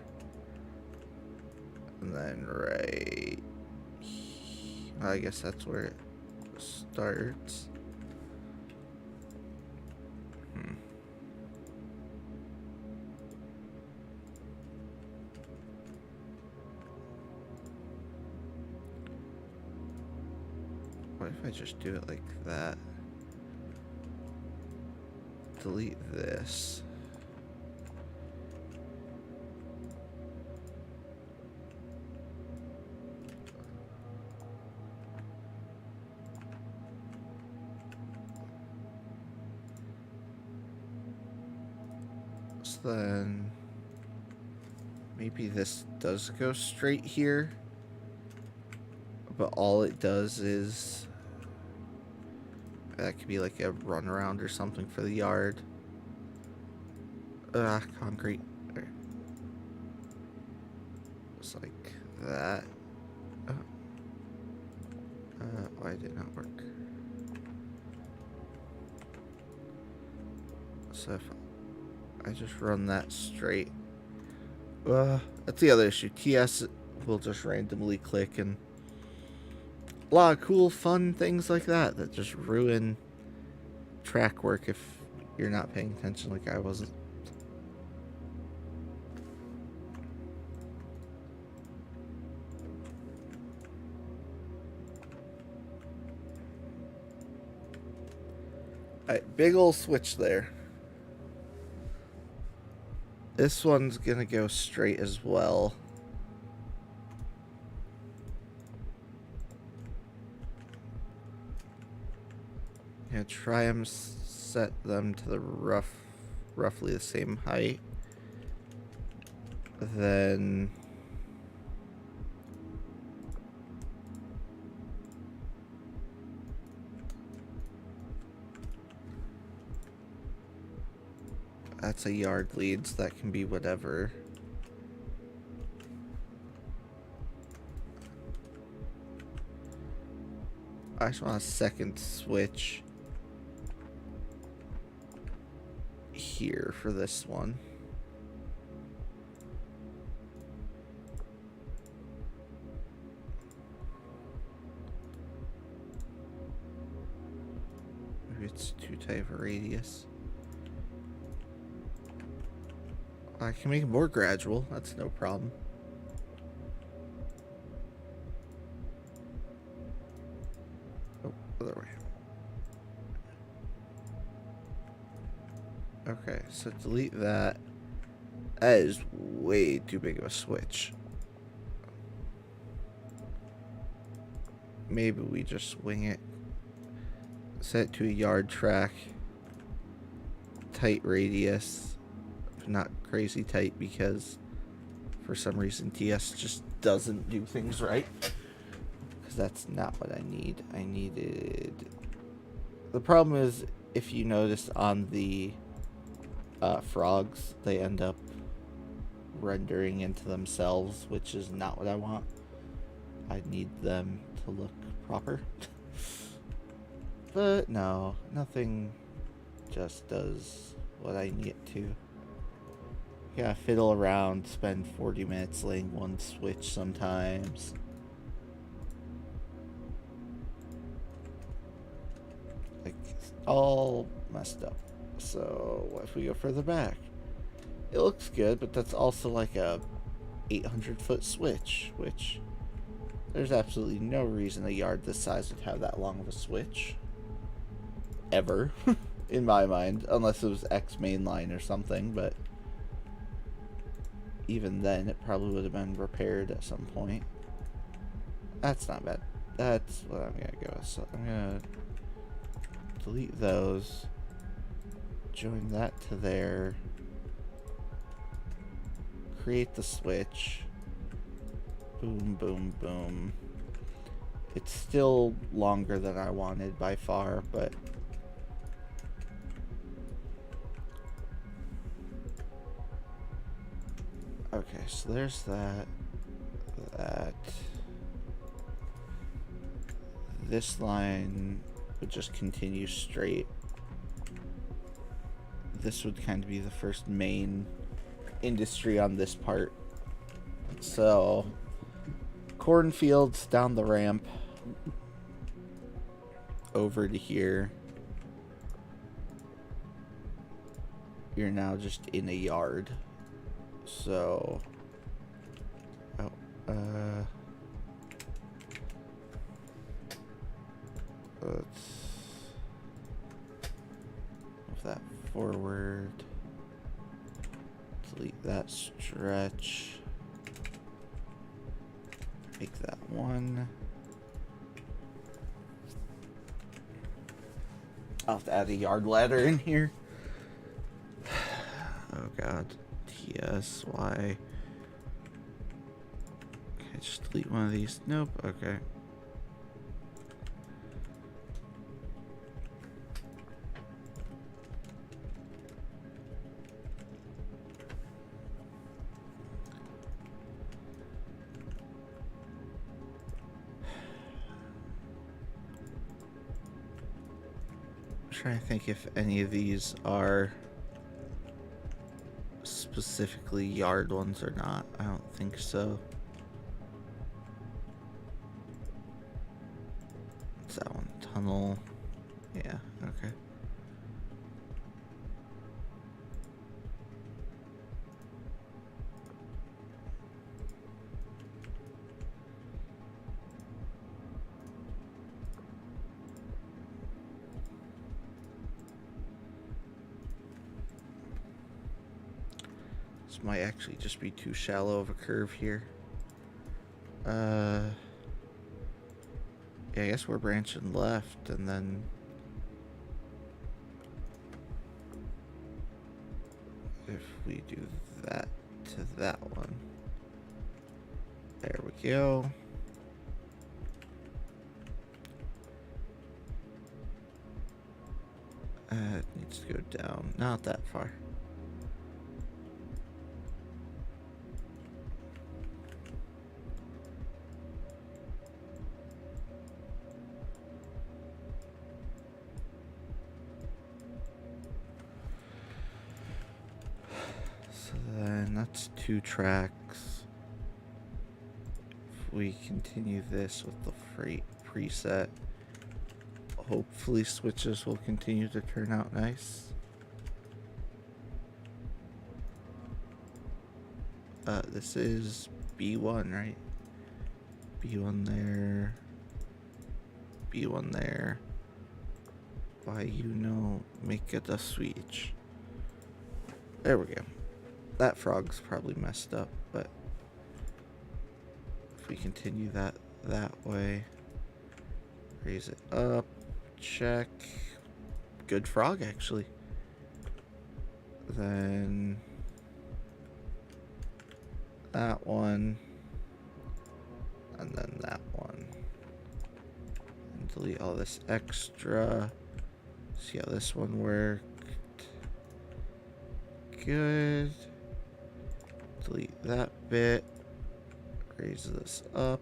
And then right, I guess that's where it starts. What if I just do it like that? Delete this. then maybe this does go straight here. But all it does is... that could be like a runaround or something for the yard. Concrete. There. Just like that. Oh. Why did it not work? So if I just run that straight. That's the other issue. TS will just randomly click, and a lot of cool, fun things like that just ruin track work if you're not paying attention like I wasn't. Alright, big ol' switch there. This one's gonna go straight as well. Yeah, try and set them to the roughly the same height. Then that's a yard lead, so that can be whatever. I just want a second switch here for this one. Maybe it's too tight of a radius. I can make it more gradual, that's no problem. Oh, other way. Okay, so delete that. That is way too big of a switch. Maybe we just swing it. Set it to a yard track. Tight radius. Not crazy tight because for some reason TS just doesn't do things right. Because that's not what I need. I needed... The problem is, if you notice on the frogs, they end up rendering into themselves, which is not what I want. I need them to look proper. But no, nothing just does what I need it to. Yeah, fiddle around, spend 40 minutes laying one switch sometimes. Like, it's all messed up. So, what if we go further back? It looks good, but that's also like a 800-foot switch, which there's absolutely no reason a yard this size would have that long of a switch. Ever, in my mind, unless it was X mainline or something, but even then, it probably would have been repaired at some point. That's not bad. That's what I'm gonna go with. So I'm gonna delete those. Join that to there. Create the switch. Boom, boom, boom. It's still longer than I wanted by far, but okay, so there's that. This line would just continue straight. This would kind of be the first main industry on this part. So, cornfields down the ramp over to here. You're now just in a yard. So, let's move that forward. Delete that stretch. Make that one. I'll have to add a yard ladder in here. God. TS, why? Okay, just delete one of these. Nope, okay. I'm trying to think if any of these are specifically yard ones or not. I don't think so. What's that one? Tunnel. Yeah, okay. This might actually just be too shallow of a curve here. Yeah, I guess we're branching left, and then if we do that to that one, there we go. It needs to go down, not that far. So then that's 2 tracks. If we continue this with the freight preset, hopefully switches will continue to turn out nice. This is B1, right? B1 there. B1 there. Why, you know, make it a switch. There we go. That frog's probably messed up, but if we continue that way, raise it up, check. Good frog, actually. Then that one, and then that one. And delete all this extra. See how this one worked. Good. Delete that bit. Raise this up.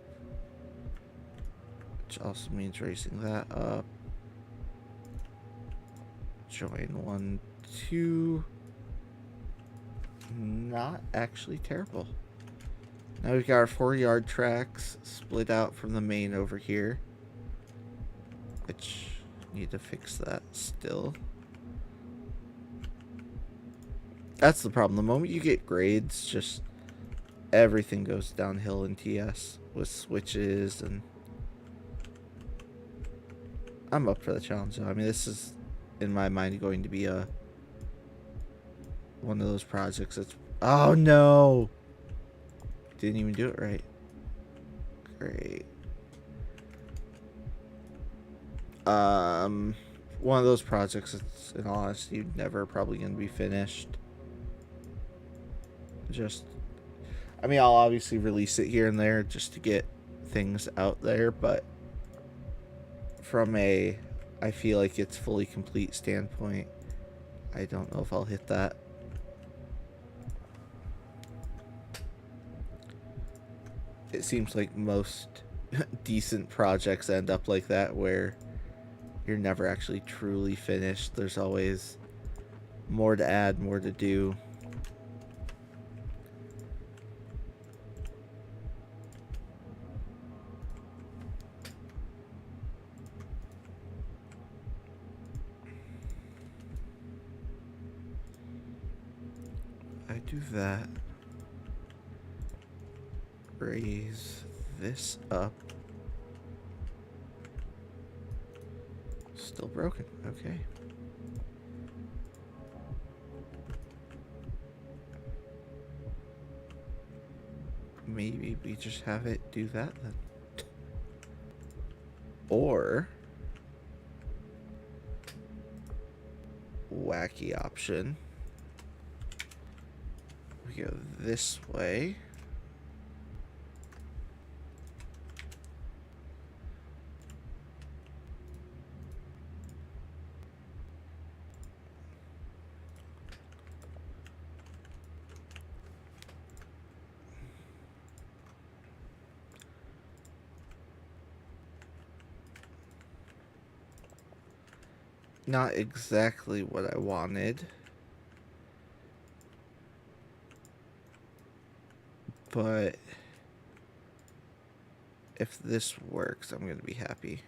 Which also means raising that up. Join 1, 2. Not actually terrible. Now we've got our 4-yard tracks split out from the main over here. Which, need to fix that still. That's the problem. The moment you get grades, just everything goes downhill in TS with switches, and I'm up for the challenge though. I mean, this is, in my mind, going to be one of those projects that's... Oh no! Didn't even do it right. Great. One of those projects that's, in all honesty, never probably going to be finished. Just, I mean, I'll obviously release it here and there just to get things out there, but from a, I feel like it's fully complete standpoint, I don't know if I'll hit that. It seems like most decent projects end up like that, where you're never actually truly finished. There's always more to add, more to do. I do that. Raise this up. Still broken. Okay. Maybe we just have it do that then. Or wacky option. go this way. Not exactly what I wanted. But if this works, I'm going to be happy.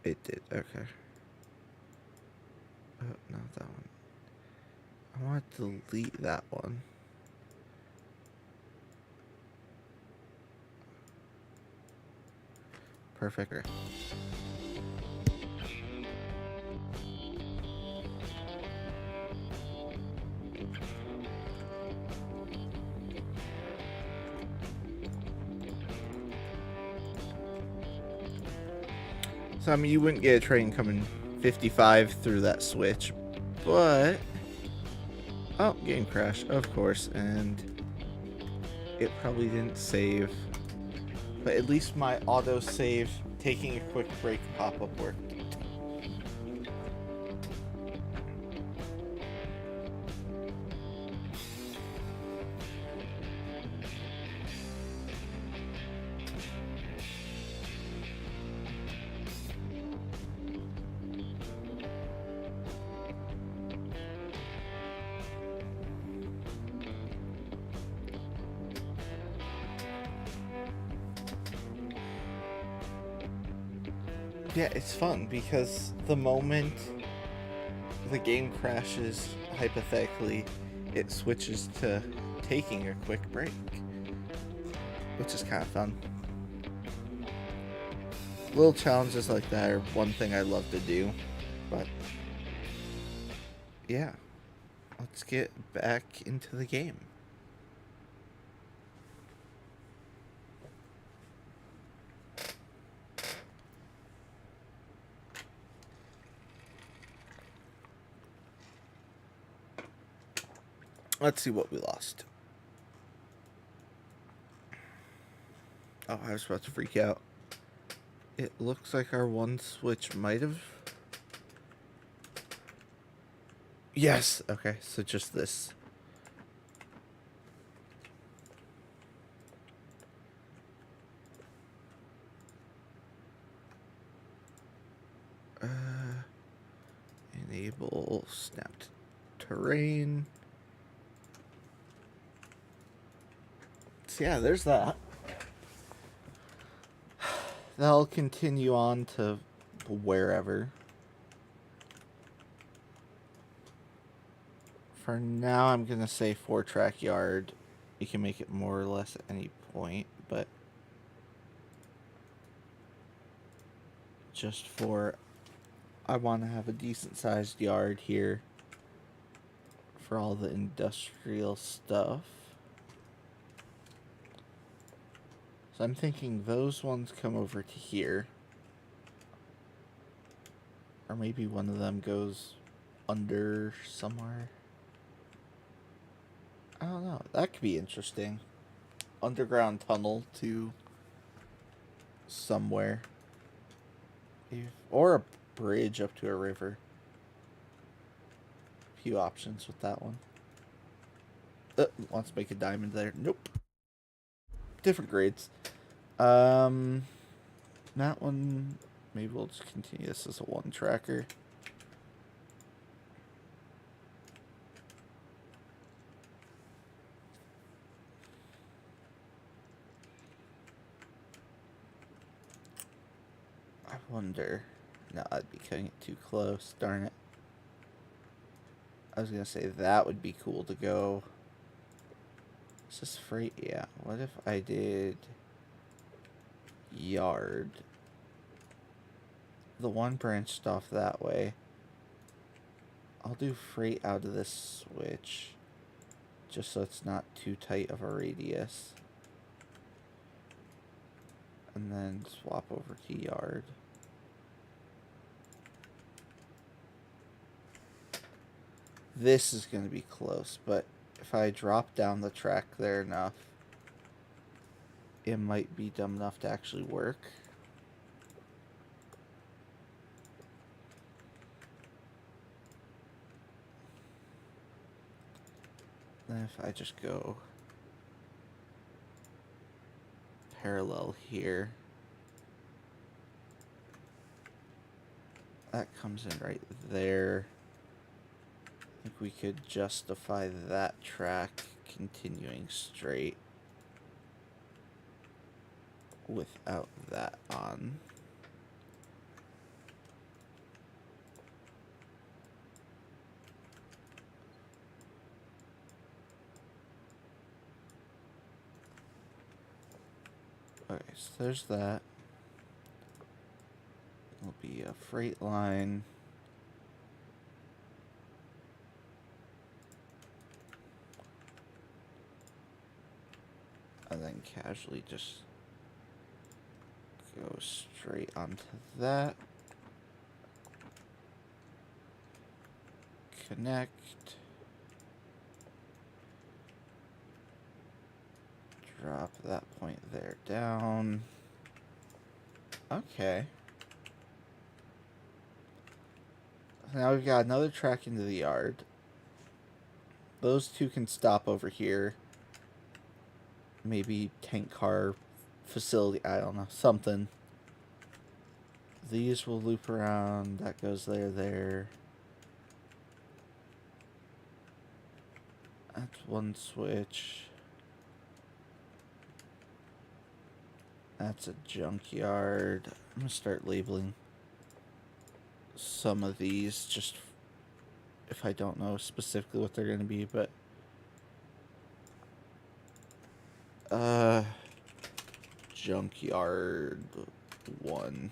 It did, okay. Oh, not that one. I want to delete that one. Perfect. So, I mean, you wouldn't get a train coming 55 through that switch, but... Oh, game crash, of course, and it probably didn't save. But at least my auto-save taking a quick break pop-up worked. Yeah, it's fun because the moment the game crashes, hypothetically, it switches to taking a quick break, which is kind of fun. Little challenges like that are one thing I love to do, but yeah, let's get back into the game. Let's see what we lost. Oh, I was about to freak out. It looks like our one switch might have... Yes! Okay, so just this. Enable snapped terrain. So yeah, there's that. That'll continue on to wherever. For now, I'm going to say 4-track yard. You can make it more or less at any point, but just for... I want to have a decent-sized yard here for all the industrial stuff. So I'm thinking those ones come over to here. Or maybe one of them goes under somewhere. I don't know. That could be interesting. Underground tunnel to somewhere. Or a bridge up to a river. Few options with that one. Wants to make a diamond there. Nope. Different grades. That one, maybe we'll just continue this as a 1-tracker. I wonder. No, I'd be cutting it too close. Darn it. I was gonna say that would be cool to go. Is this freight? Yeah. What if I did yard? The one branched off that way. I'll do freight out of this switch, just so it's not too tight of a radius. And then swap over to yard. this is going to be close, but if I drop down the track there enough, it might be dumb enough to actually work. Then if I just go parallel here, that comes in right there. I think we could justify that track continuing straight without that on. Okay, so there's that. It'll be a freight line. And then casually just go straight onto that. Connect. Drop that point there down. Okay. Now we've got another track into the yard. Those two can stop over here. Maybe tank car facility, I don't know, something. These will loop around. That goes there. That's one switch. That's a junkyard. I'm gonna start labeling some of these just if I don't know specifically what they're gonna be, but junkyard 1.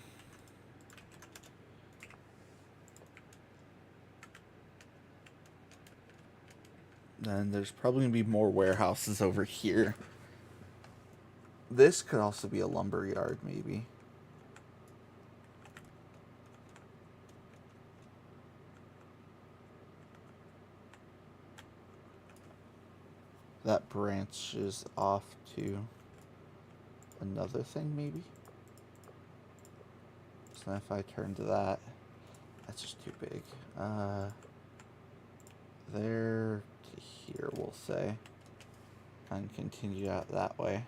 Then there's probably gonna be more warehouses over here. This could also be a lumber yard, maybe. That branches off to another thing, maybe? So if I turn to that, that's just too big. There to here, we'll say. And continue out that way.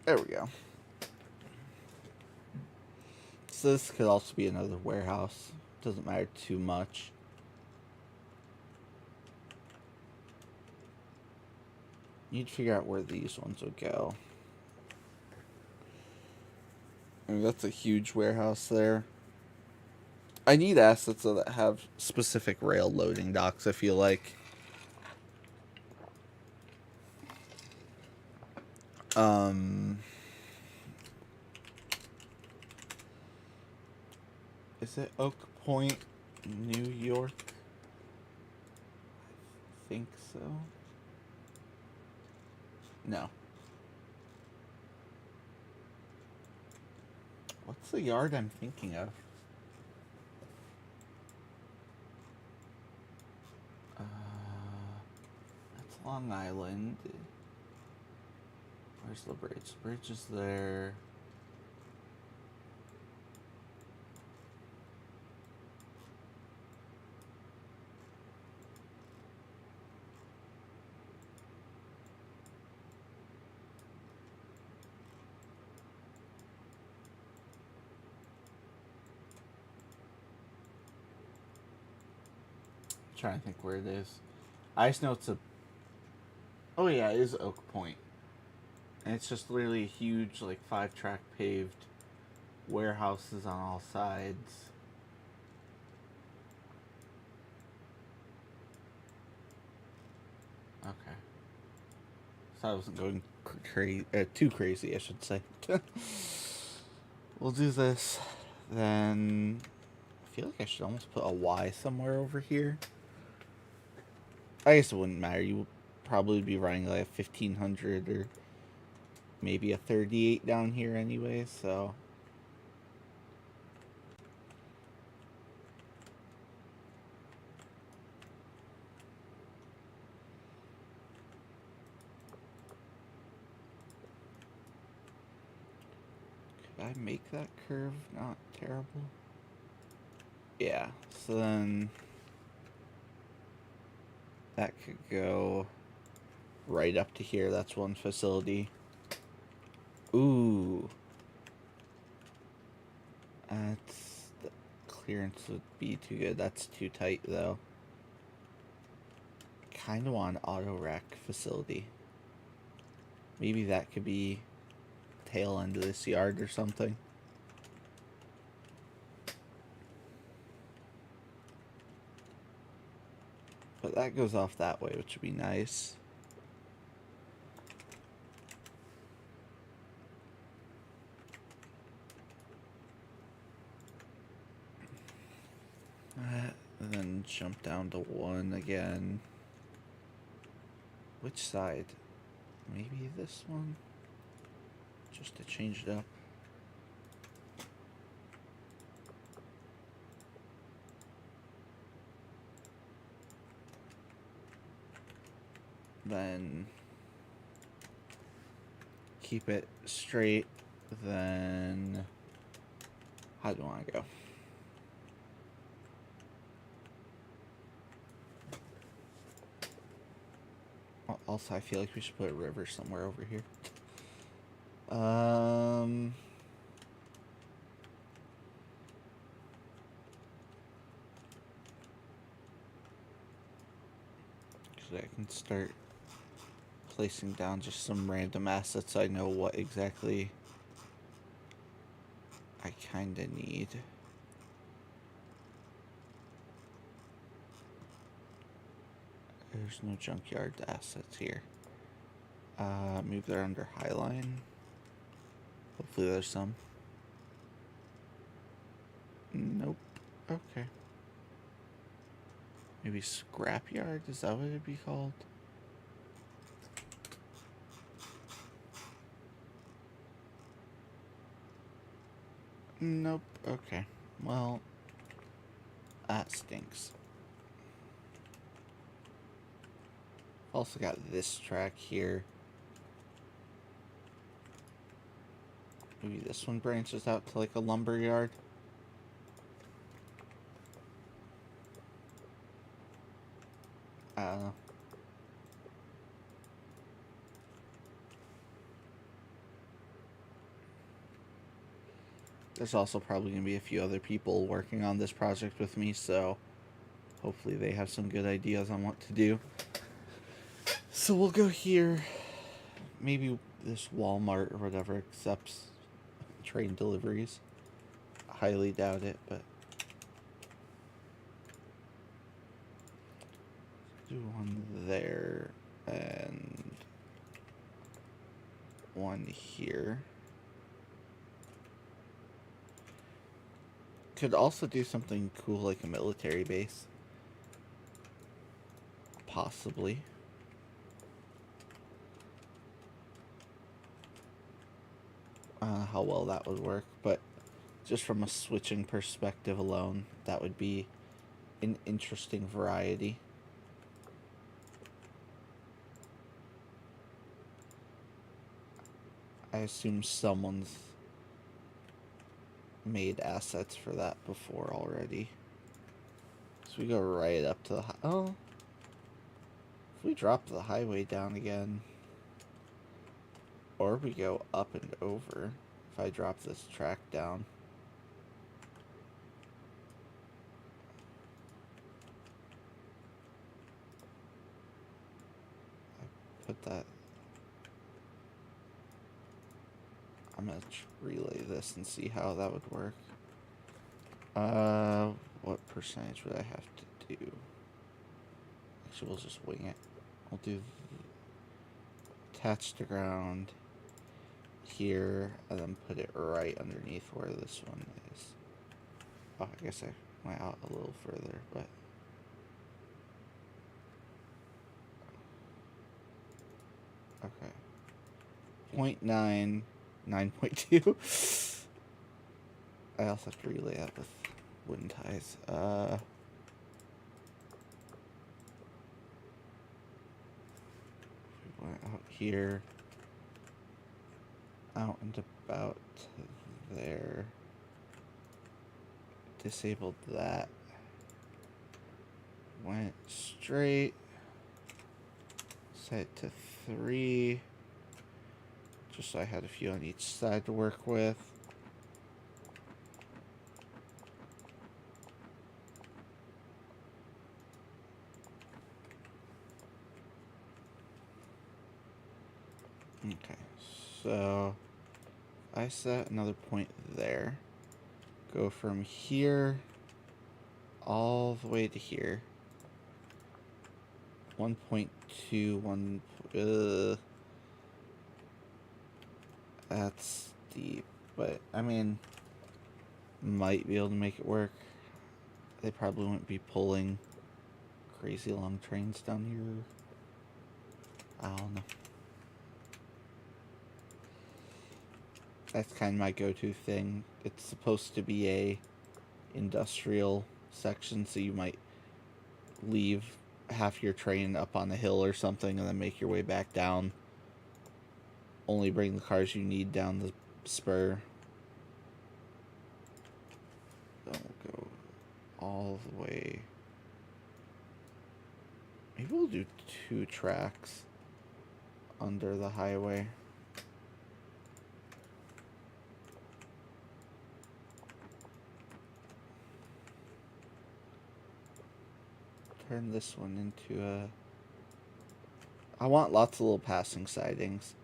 There we go. So this could also be another warehouse. Doesn't matter too much. Need to figure out where these ones will go. I mean, that's a huge warehouse there. I need assets that have specific rail loading docks, I feel like. Is it Oak Point, New York? I think so. No. What's the yard I'm thinking of? That's Long Island. Where's the bridge? The bridge is there. Trying to think where it is. I just know it's a. Oh yeah, it is Oak Point, and it's just literally a huge, like 5-track paved warehouses on all sides. Okay, so I wasn't going too crazy, I should say. We'll do this, then. I feel like I should almost put a Y somewhere over here. I guess it wouldn't matter. You would probably be running like a 1500 or maybe a 38 down here anyway, so Did I make that curve not terrible? Yeah, so then that could go right up to here. That's one facility. Ooh. That's... the clearance would be too good. That's too tight, though. Kind of want an auto rack facility. Maybe that could be tail end of this yard or something. But that goes off that way, which would be nice. And then jump down to 1 again. Which side? Maybe this one? Just to change it up. Then keep it straight. Then how do I want to go? Also, I feel like we should put a river somewhere over here. So I can start placing down just some random assets. I know what exactly I kind of need. There's no junkyard assets here. Move that under Highline. Hopefully there's some. Nope. Okay. Maybe scrapyard? Is that what it'd be called? Nope. Okay. Well, that stinks. Also got this track here. Maybe this one branches out to like a lumber yard. I don't know. There's also probably going to be a few other people working on this project with me, so hopefully they have some good ideas on what to do. So we'll go here. Maybe this Walmart or whatever accepts train deliveries. Highly doubt it, but do one there and one here. Could also do something cool like a military base. Possibly. How well that would work, but just from a switching perspective alone, that would be an interesting variety. I assume someone's made assets for that before already. So we go right up to the oh. If we drop the highway down again, or we go up and over, if I drop this track down. I put that. I'm gonna relay this and see how that would work. What percentage would I have to do? Actually, we'll just wing it. We'll do attach to ground here, and then put it right underneath where this one is. Oh, I guess I went out a little further, but okay. 0.9, 9.2. I also have to relay that with wooden ties. We went out here, out and about there. Disabled that. Went straight. Set it to 3. Just so I had a few on each side to work with. Okay, so I set another point there. Go from here all the way to here. 1.21. That's deep, but I mean, might be able to make it work. They probably wouldn't be pulling crazy long trains down here. I don't know. That's kind of my go-to thing. It's supposed to be a industrial section, so you might leave half your train up on the hill or something and then make your way back down. Only bring the cars you need down the spur. Don't go all the way. Maybe we'll do 2 tracks under the highway. Turn this one into a... I want lots of little passing sidings,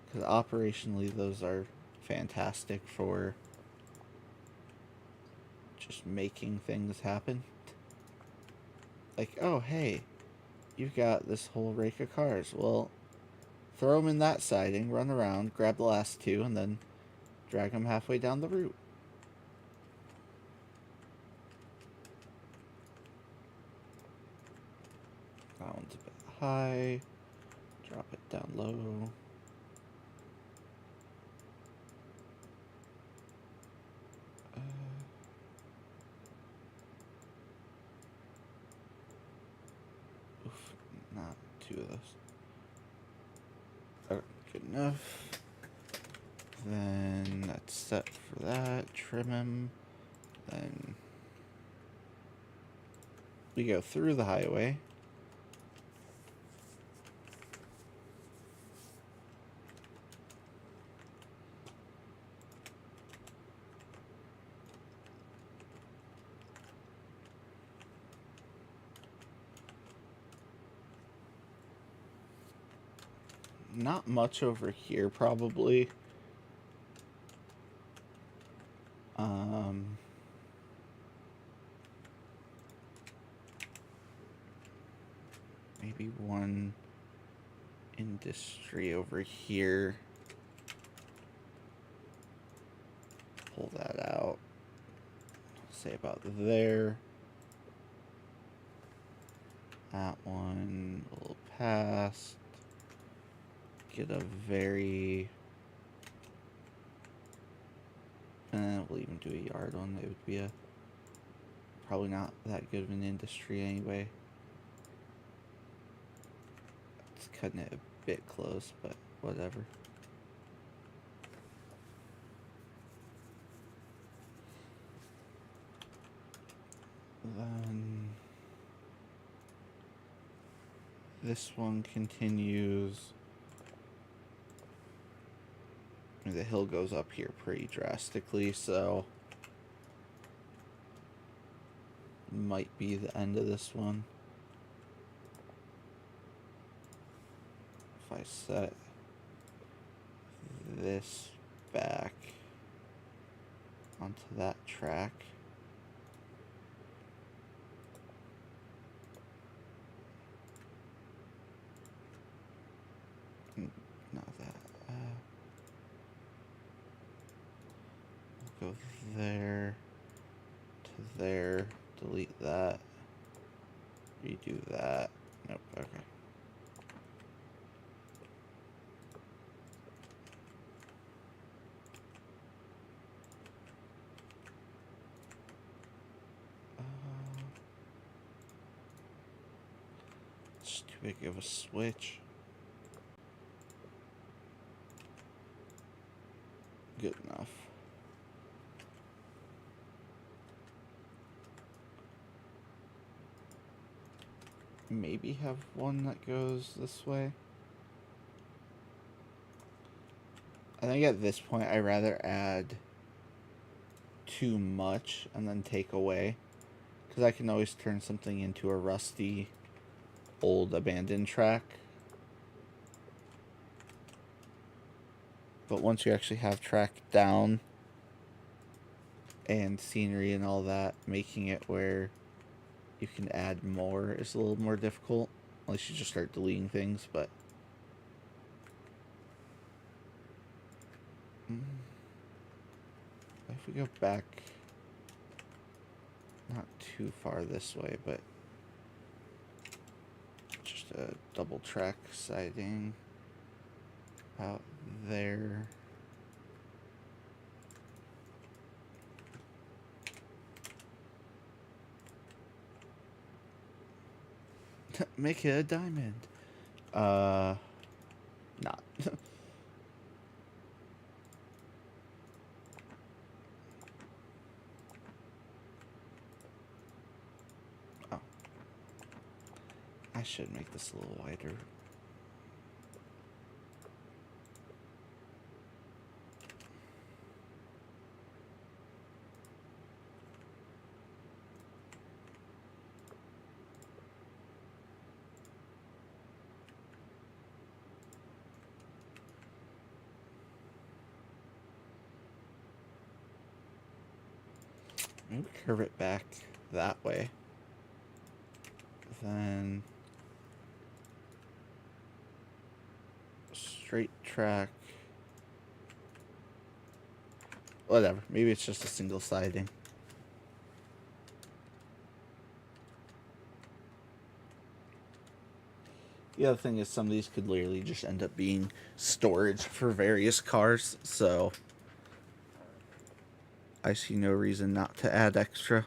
because operationally those are fantastic for just making things happen. Like, oh hey, you've got this whole rake of cars. Well, throw them in that siding, run around, grab the last 2, and then drag them halfway down the route. That one's a bit high. Drop it down low. Oof, not 2 of those. Okay, good enough. Then that's set for that. Trim him. Then we go through the highway. Not much over here, probably. Maybe one industry over here. Pull that out. Say about there. That one a little past. Get a very... we'll even do a yard one. It would be a... probably not that good of an industry anyway. It's cutting it a bit close, but whatever. Then this one continues. The hill goes up here pretty drastically, so might be the end of this one. If I set this back onto that track, not that. Go there to there, delete that, redo that. Nope, okay. It's too big of a switch. Good enough. maybe have one that goes this way. I think at this point I'd rather add too much and then take away, because I can always turn something into a rusty, old, abandoned track. But once you actually have track down and scenery and all that, making it where you can add more is a little more difficult, unless you just start deleting things. But if we go back, not too far this way, but just a double track siding out there. Make it a diamond. Not. Oh. I should make this a little wider. Maybe curve it back that way. Then straight track. Whatever. Maybe it's just a single siding. The other thing is some of these could literally just end up being storage for various cars, so I see no reason not to add extra.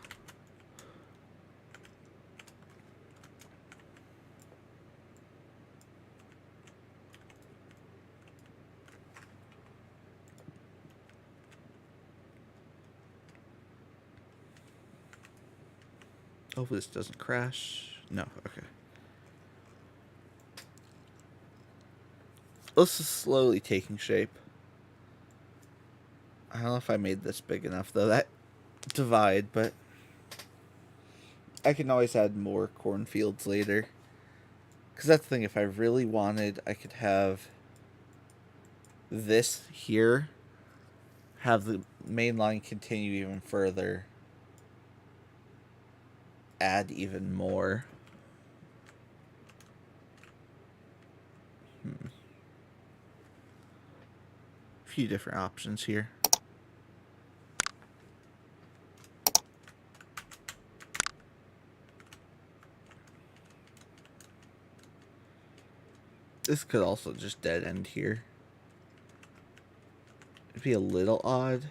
Hopefully this doesn't crash. No, okay. This is slowly taking shape. I don't know if I made this big enough, though, that divide, but I can always add more cornfields later. Because that's the thing, if I really wanted, I could have this here, have the main line continue even further, add even more. A few different options here. This could also just dead end here. It'd be a little odd,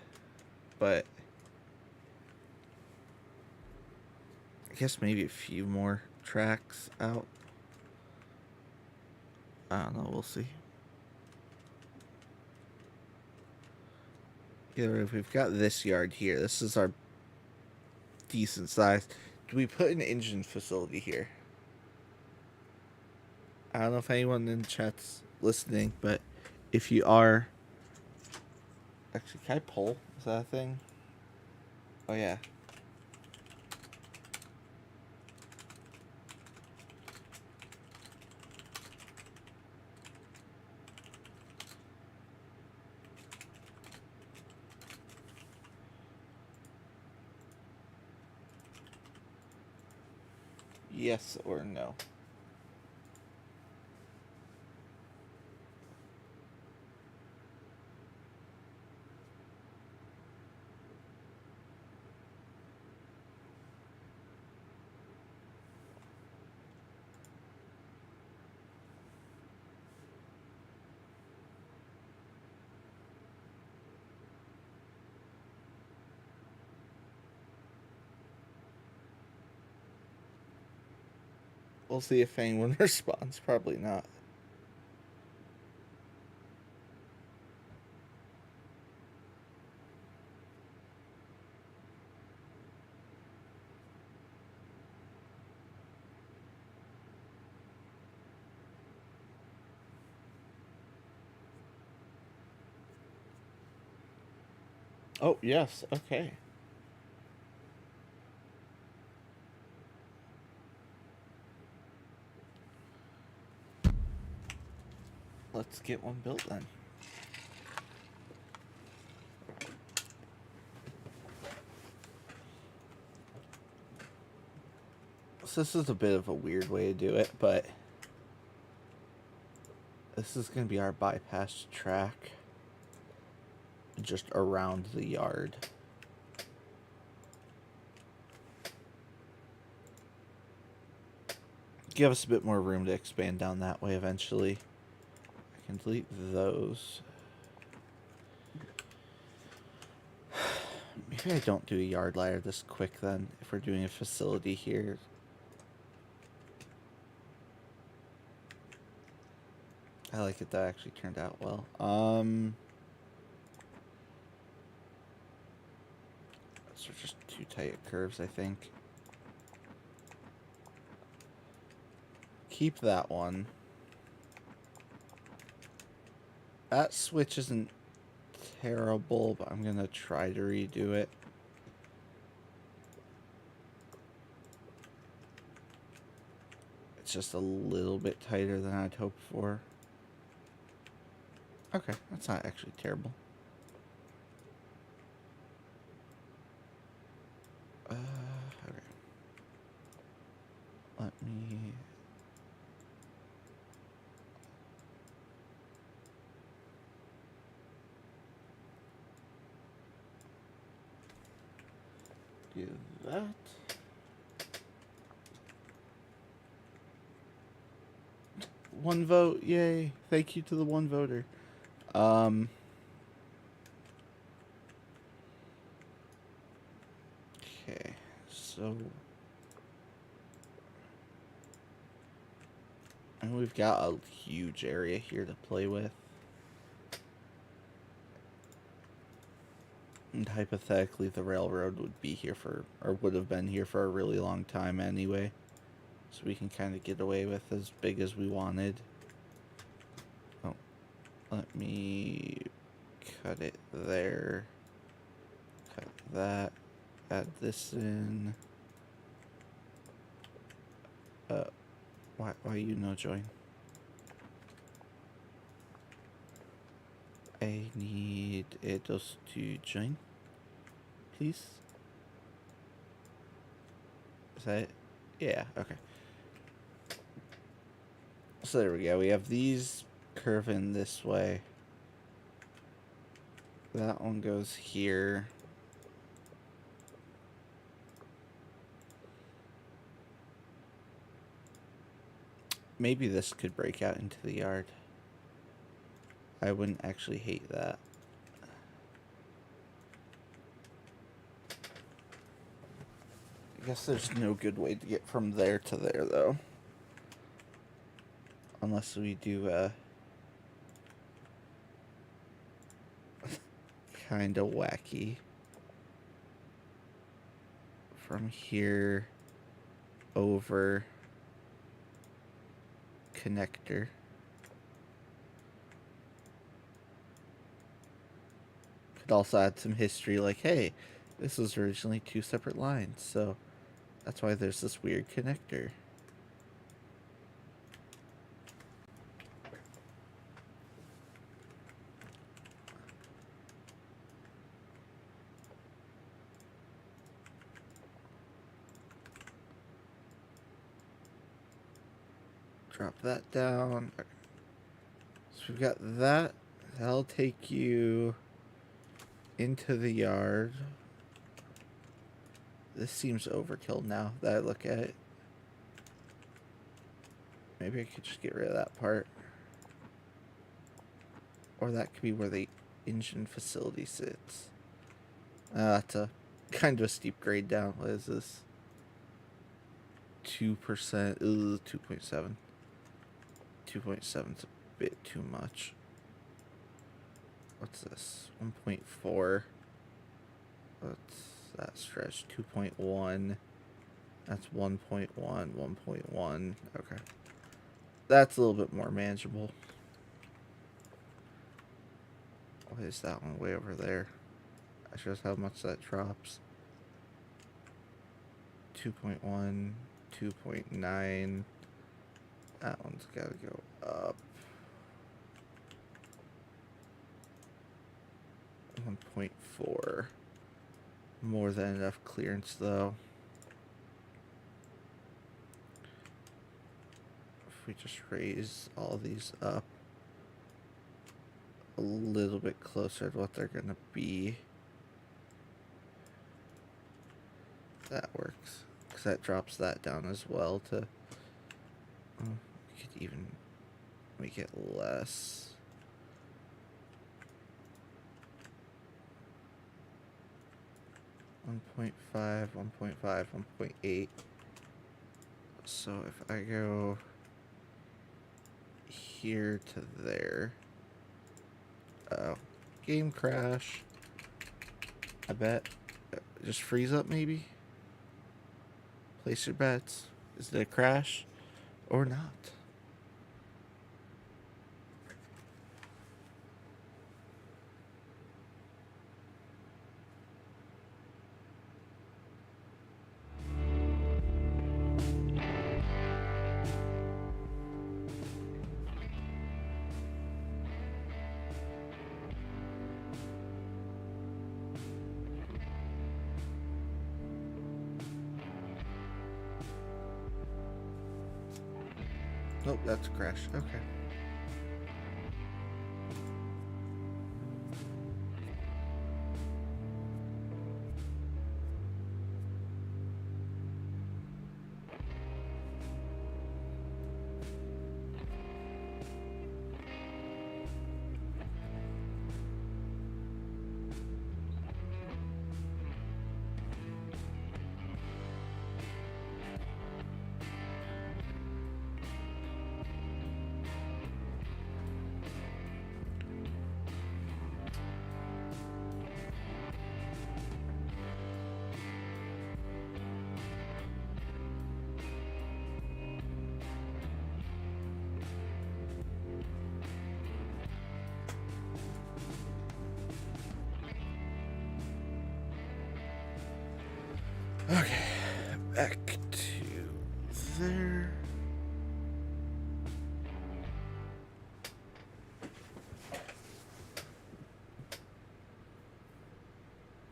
but I guess maybe a few more tracks out. I don't know, we'll see. Either we've got this yard here. This is our decent size. Do we put an engine facility here? I don't know if anyone in the chat's listening, but if you are... Actually, can I pull? Is that a thing? Oh, yeah. Yes or no? We'll see if anyone responds. Probably not. Oh, yes. Okay. Let's get one built then. So this is a bit of a weird way to do it, but this is going to be our bypass track just around the yard. Give us a bit more room to expand down that way eventually. I can delete those. Maybe I don't do a yard ladder this quick then, if we're doing a facility here. I like it, that actually turned out well. Those are just too tight curves, I think. Keep that one. That switch isn't terrible, but I'm gonna try to redo it. It's just a little bit tighter than I'd hoped for. Okay, that's not actually terrible. Okay. Let me... do that. One vote, yay. Thank you to the one voter. Okay, so... and we've got a huge area here to play with. And hypothetically, the railroad would be here for, or would have been here for a really long time anyway. So we can kind of get away with as big as we wanted. Oh, let me cut it there. Cut that. Add this in. Why you no join? I need those to join, please. Is that it? Yeah, okay. So there we go. We have these curving this way. That one goes here. Maybe this could break out into the yard. I wouldn't actually hate that. I guess there's no good way to get from there to there, though. Unless we do kind of wacky. From here over connector. Could also add some history, like, hey, this was originally two separate lines, so that's why there's this weird connector. Drop that down. So we've got that. That'll take you into the yard. This seems overkill now that I look at it. Maybe I could just get rid of that part. Or that could be where the engine facility sits. That's a kind of a steep grade down. What is this? 2%. 2.7. 2.7 is a bit too much. What's this? 1.4. What's that stretch? 2.1. That's 1.1. 1.1. Okay. That's a little bit more manageable. What is that one way over there? That shows how much that drops. 2.1, 2.9. That one's got to go up. 1.4. More than enough clearance, though. If we just raise all these up a little bit closer to what they're going to be, that works. Because that drops that down as well to... we could even make it less. .5, 1.5, 1.8. So if I go here to there... Oh, game crash. I bet. Just freeze up, maybe? Place your bets. Is it a crash or not? Nope, that's a crash. Okay. Okay, back to there.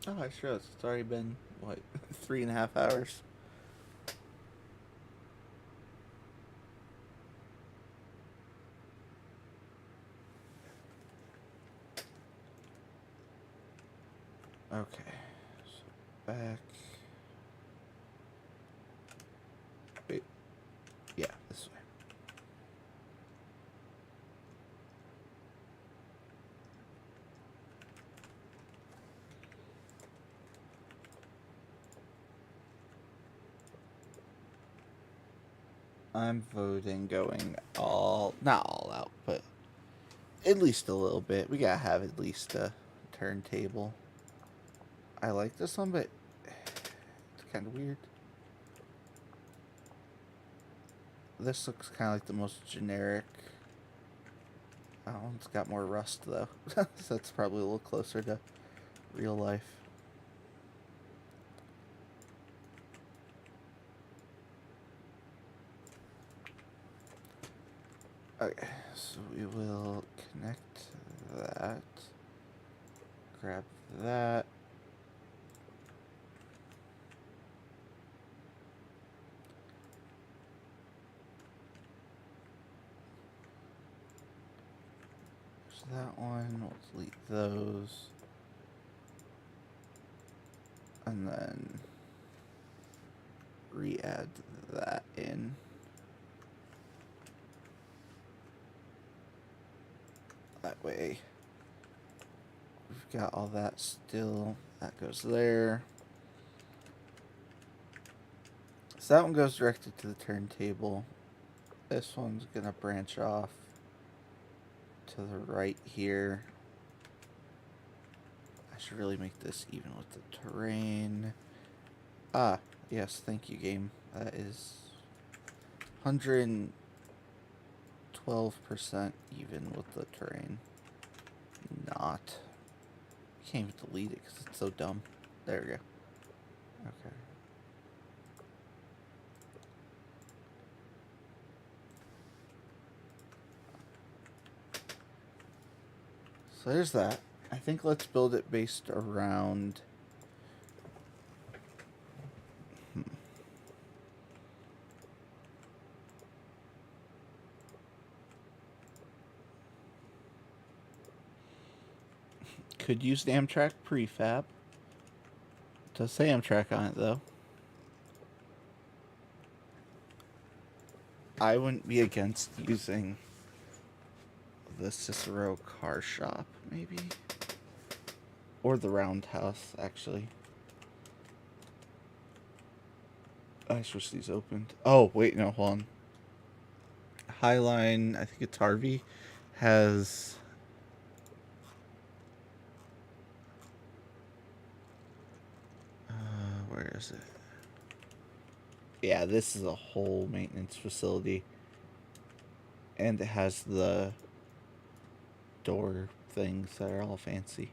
Oh, I sure it's already been, what, 3.5 hours? Okay, so back. Wait, yeah, this way. I'm voting going not all out, but at least a little bit. We gotta have at least a turntable. I like this one, but it's kind of weird. This looks kind of like the most generic. That one's got more rust, though. So that's probably a little closer to real life. Okay, so we will connect that. Grab that. So that one, we'll delete those. And then re-add that in. That way we've got all that still. That goes there. So that one goes directed to the turntable. This one's gonna branch off to the right here. I should really make this even with the terrain. Ah, yes, thank you, game. That is 112% even with the terrain. Not. can't even delete it because it's so dumb. There we go. Okay. So there's that. I think let's build it based around... Could use the Amtrak prefab. It does say Amtrak on it, though. I wouldn't be against using the Cicero car shop, maybe. Or the Roundhouse, actually. I just wish these opened. Oh, wait, no, hold on. Highline, I think it's Harvey, has... where is it? Yeah, this is a whole maintenance facility. And it has the door things that are all fancy.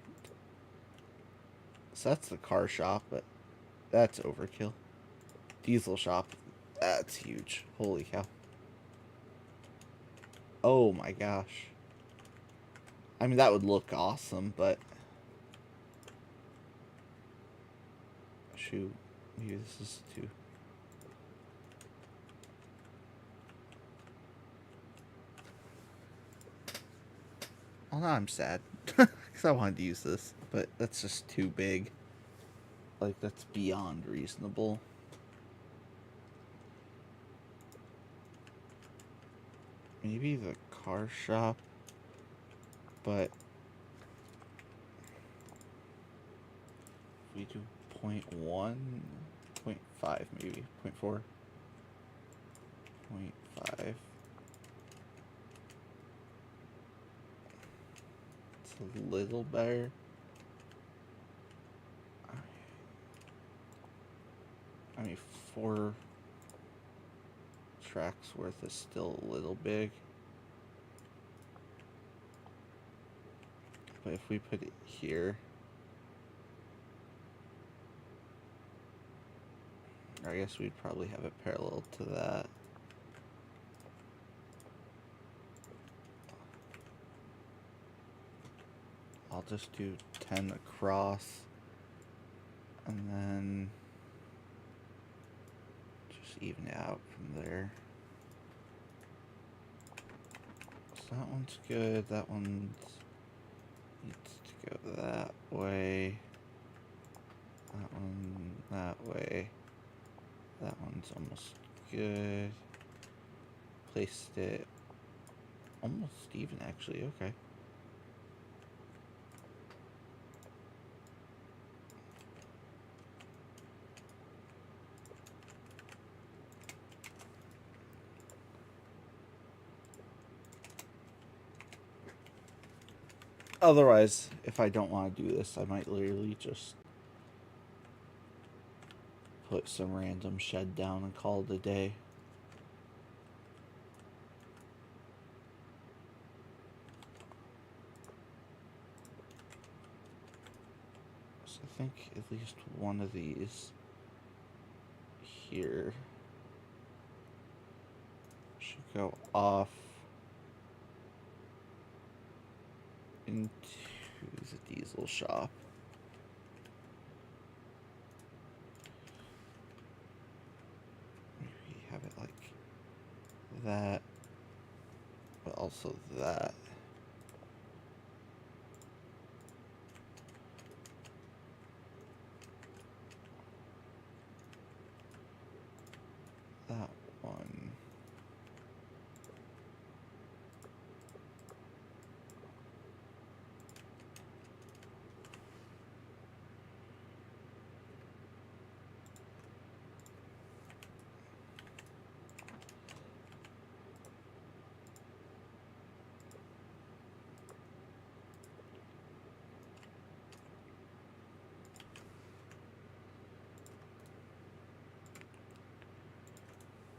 So that's the car shop, but that's overkill. Diesel shop, that's huge. Holy cow. Oh my gosh. I mean, that would look awesome, but... Shoot. Maybe this is too... Oh, now I'm sad. Because I wanted to use this, but that's just too big. Like, that's beyond reasonable. Maybe the car shop, but... we do 0.1, 0.5 maybe, 0.4, 0.5. It's a little better. I mean, 4 tracks worth is still a little big. But if we put it here... I guess we'd probably have it parallel to that. I'll just do 10 across. And then just even it out from there. So that one's good. That one needs to go that way. That one that way. That one's almost good. Placed it almost even, actually. Okay. Otherwise, if I don't want to do this, I might literally just put some random shed down and call it a day. So I think at least one of these here should go off into the diesel shop. Maybe have it like that, but also that. That one.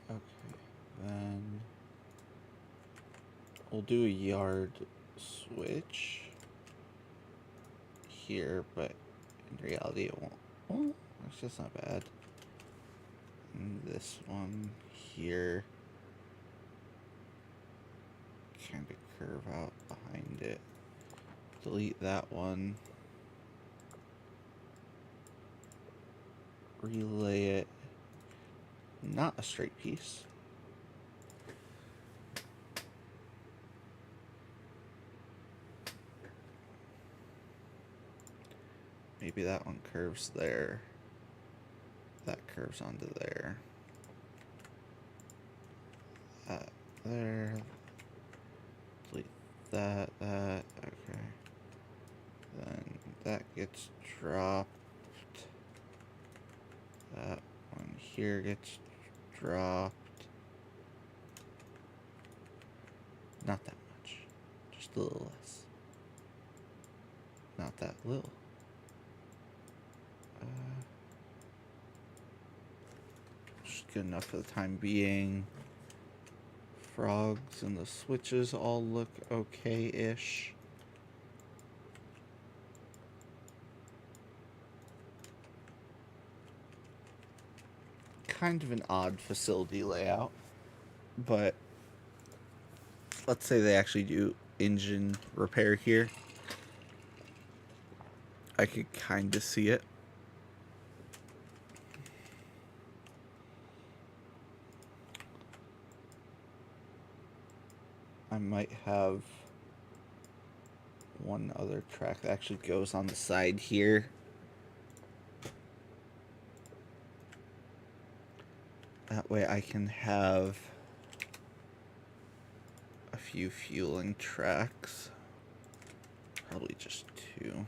Okay, then we'll do a yard switch here, but in reality it won't. Oh, that's just not bad. And this one here kind of curve out behind it. Delete that one. Relay it. Not a straight piece. Maybe that one curves there. That curves onto there. That there. Delete that, okay. Then that gets dropped. That one here gets dropped. Not that much. Just a little less. Not that little. Just good enough for the time being. Frogs and the switches all look okay-ish. Kind of an odd facility layout, but let's say they actually do engine repair here. I could kind of see it. I might have one other track that actually goes on the side here. That way I can have a few fueling tracks. Probably just 2.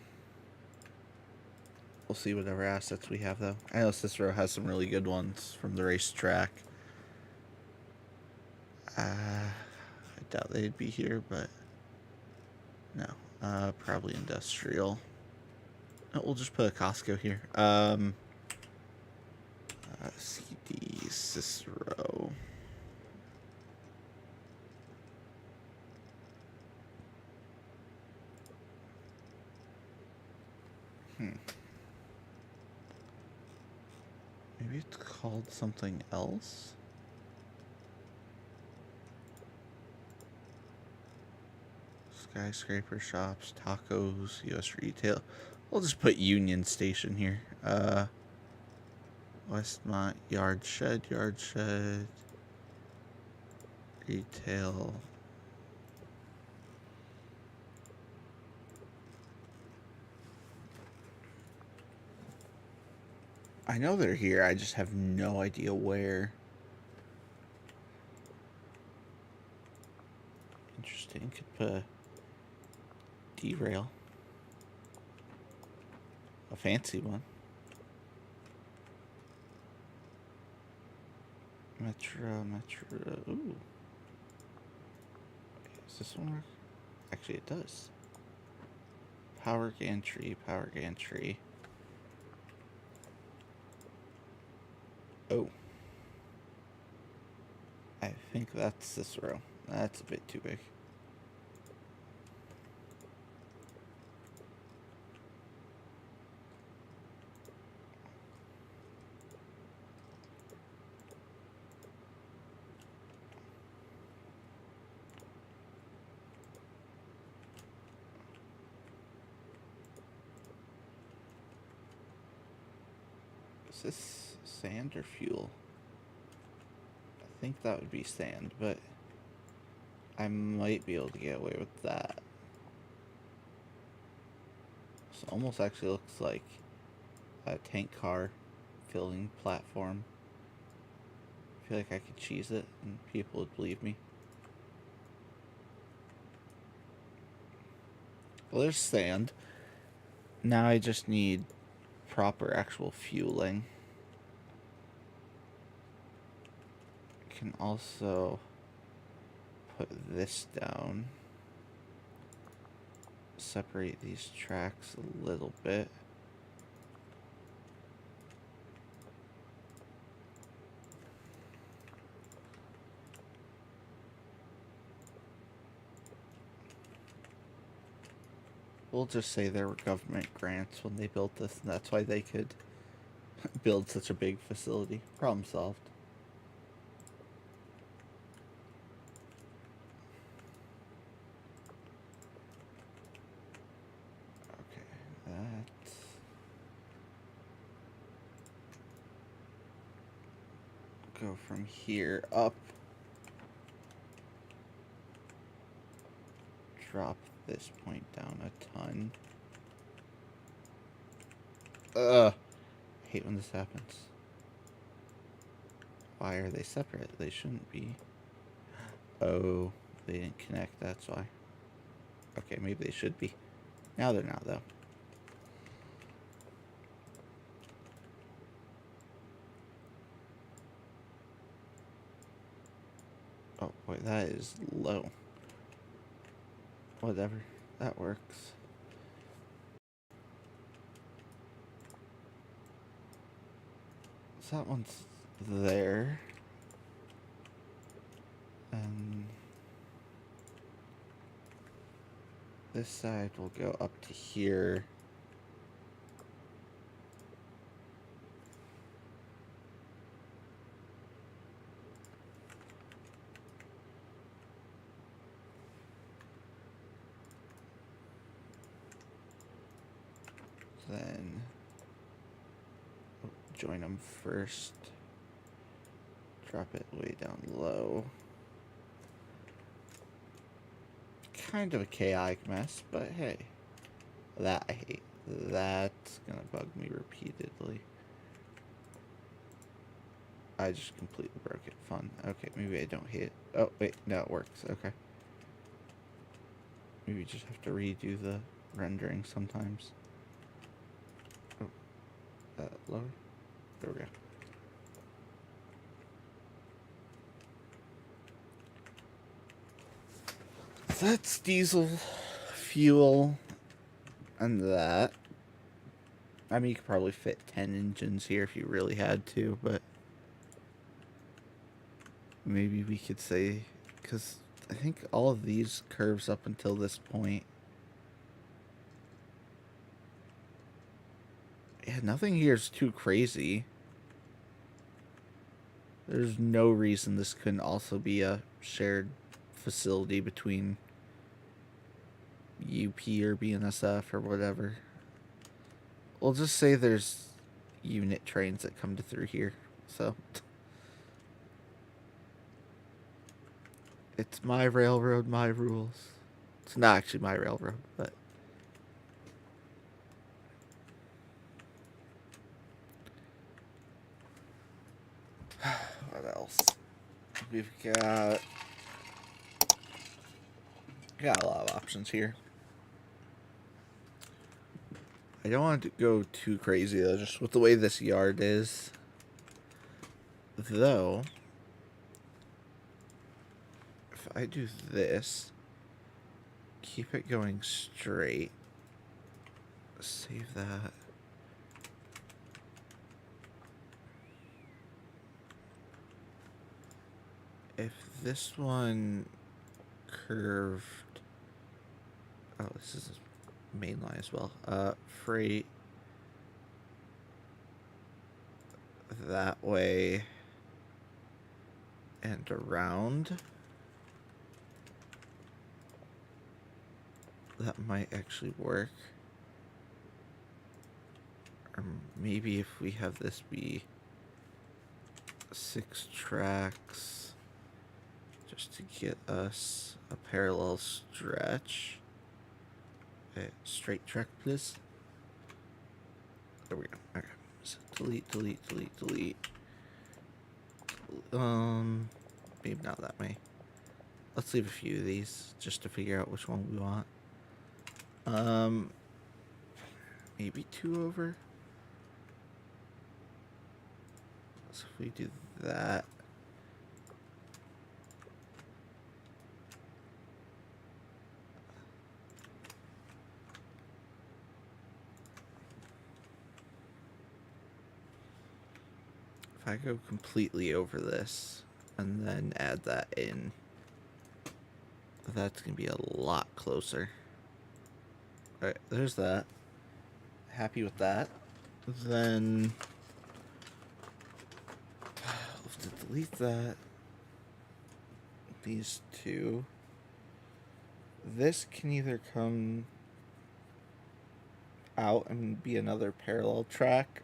We'll see whatever assets we have, though. I know Cicero has some really good ones from the racetrack. I doubt they'd be here, but no. Probably industrial. Oh, we'll just put a Costco here. CD Cicero. Maybe it's called something else. Skyscraper shops, tacos, US retail. We'll just put Union Station here. Westmont, yard shed, retail. I know they're here, I just have no idea where. Interesting, could put a derail. A fancy one. Metro. Ooh. Does this one work? Actually, it does. Power gantry. Oh. I think that's Cicero. That's a bit too big. Is this sand or fuel? I think that would be sand, but I might be able to get away with that. This almost actually looks like a tank car filling platform. I feel like I could cheese it and people would believe me. Well, there's sand. Now I just need proper actual fueling. I can also put this down. Separate these tracks a little bit. We'll just say there were government grants when they built this, and that's why they could build such a big facility. Problem solved. Okay, that's... Go from here up. Drop this point down a ton. I hate when this happens. Why are they separate? They shouldn't be. Oh, they didn't connect, that's why. Okay, maybe they should be. Now they're not, though. Oh, boy, that is low. Whatever, that works. So that one's there. And this side will go up to here. Then join them first. Drop it way down low. Kind of a chaotic mess, but hey. That I hate. That's gonna bug me repeatedly. I just completely broke it. Fun. Okay, maybe I don't hate it. Oh, wait, no, it works. Okay. Maybe you just have to redo the rendering sometimes. Oh, lower? There we go. That's diesel fuel and that. I mean, you could probably fit 10 engines here if you really had to, but maybe we could say, because I think all of these curves up until this point. Yeah, nothing here is too crazy. There's no reason this couldn't also be a shared facility between UP or BNSF or whatever. We'll just say there's unit trains that come to through here, so it's my railroad, my rules. It's not actually my railroad, but what else? We've got a lot of options here. I don't want to go too crazy though, just with the way this yard is. Though, if I do this, keep it going straight, save that. If this one curved, oh, this is a main line as well. Freight that way and around. That might actually work. Or maybe if we have this be 6 tracks just to get us a parallel stretch. Okay, straight track, please. There we go. Okay. So delete. Maybe not that many. Let's leave a few of these just to figure out which one we want. Maybe 2 over. So if we do that. If I go completely over this and then add that in, that's going to be a lot closer. Alright, there's that. Happy with that. Then I'll have to delete that. These two. This can either come out and be another parallel track.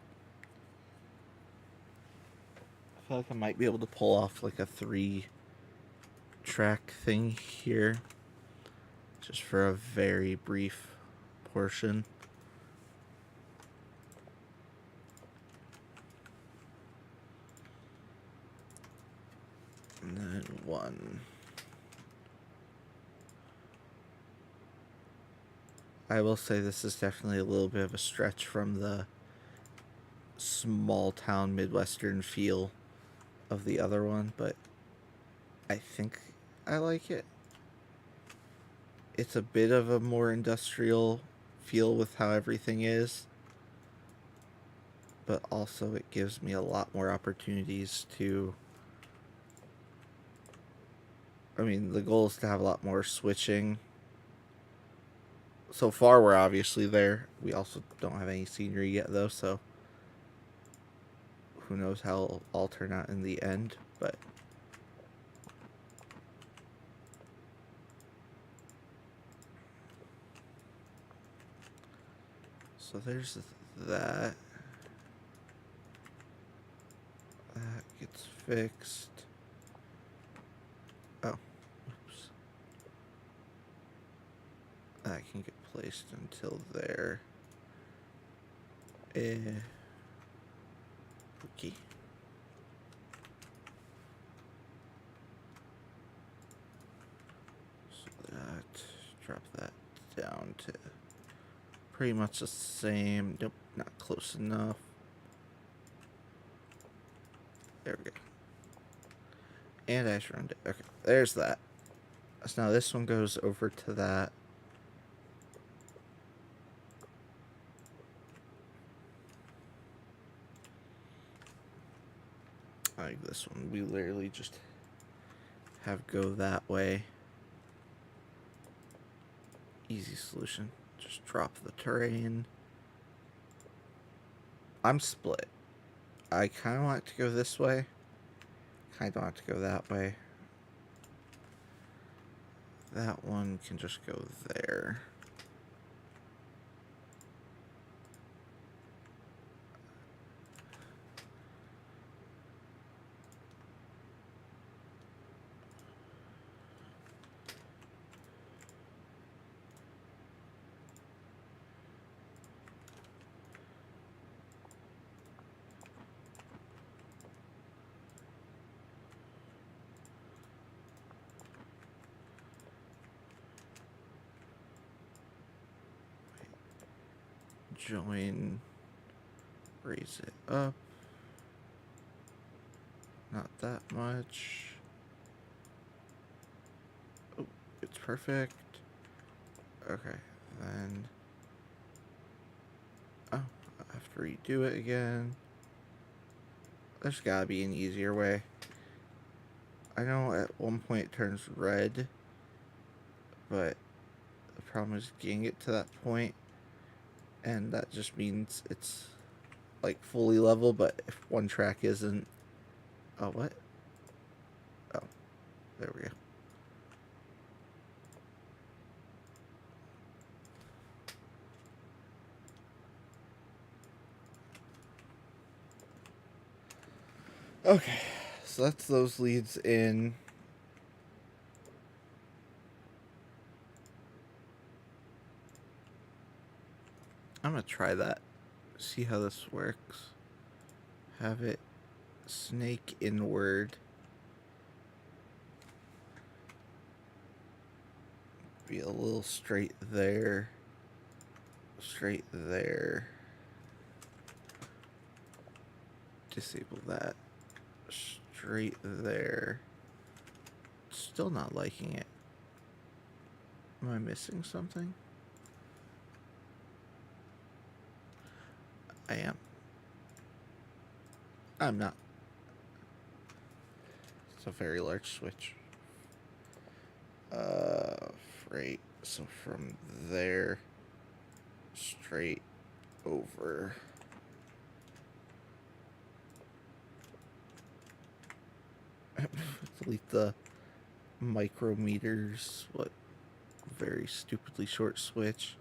I feel like I might be able to pull off like a 3-track thing here, just for a very brief portion. And then 1. I will say this is definitely a little bit of a stretch from the small town Midwestern feel of the other one, but I think I like it. It's a bit of a more industrial feel with how everything is, but also it gives me a lot more opportunities to... I mean, the goal is to have a lot more switching. So far, we're obviously there. We also don't have any scenery yet, though, so who knows how it'll all turn out in the end, but... So there's that. That gets fixed. Oh, oops. That can get placed until there. Okay. So that, drop that down to pretty much the same. Nope, not close enough. There we go. And I just ruined it. Okay, there's that. So now this one goes over to that. Like this one, we literally just have go that way. Easy solution. Just drop the terrain. I'm split. I kind of want it to go this way. Kind of want it to go that way. That one can just go there. Join, raise it up, not that much. Oh, it's perfect. Okay, then, oh, I have to redo it again. There's gotta be an easier way. I know at one point it turns red, but the problem is getting it to that point. And that just means it's like fully level, but if one track isn't... Oh, what? Oh, there we go. Okay, so that's those leads in. I'm gonna try that. See how this works. Have it snake inward. Be a little straight there. Straight there. Disable that. Straight there. Still not liking it. Am I missing something? I am. I'm not. It's a very large switch. Freight. So from there. straight over. Delete the micrometers. What? Very stupidly short switch.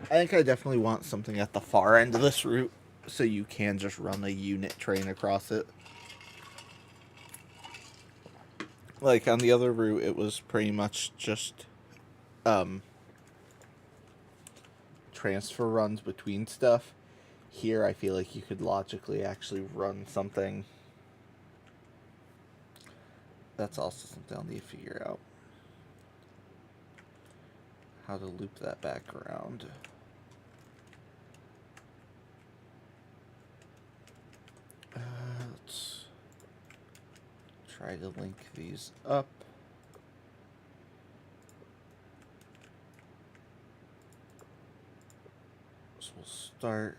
I think I definitely want something at the far end of this route so you can just run a unit train across it. Like on the other route, it was pretty much just transfer runs between stuff. Here, I feel like you could logically actually run something. That's also something I'll need to figure out. How to loop that back around. Let's try to link these up. So we'll start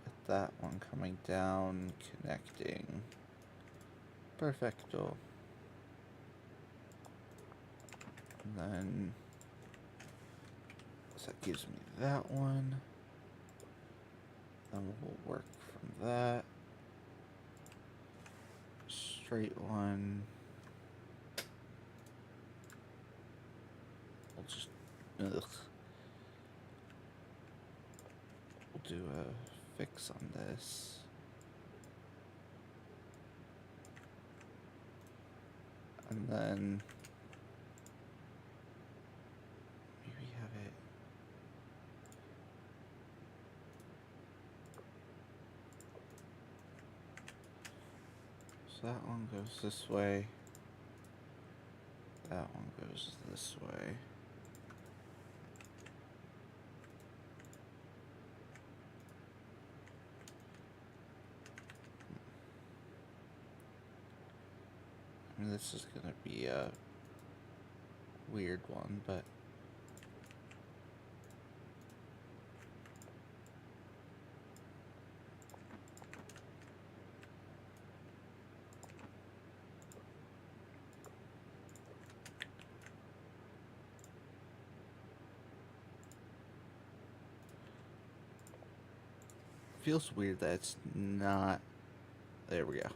with that one coming down, connecting. Perfecto. And then so that gives me that one. Then we'll work from that. Straight one. We'll just we'll do a fix on this. And then maybe have it so that one goes this way. That one goes this way. And this is gonna be a weird one, but feels weird that it's not. There we go.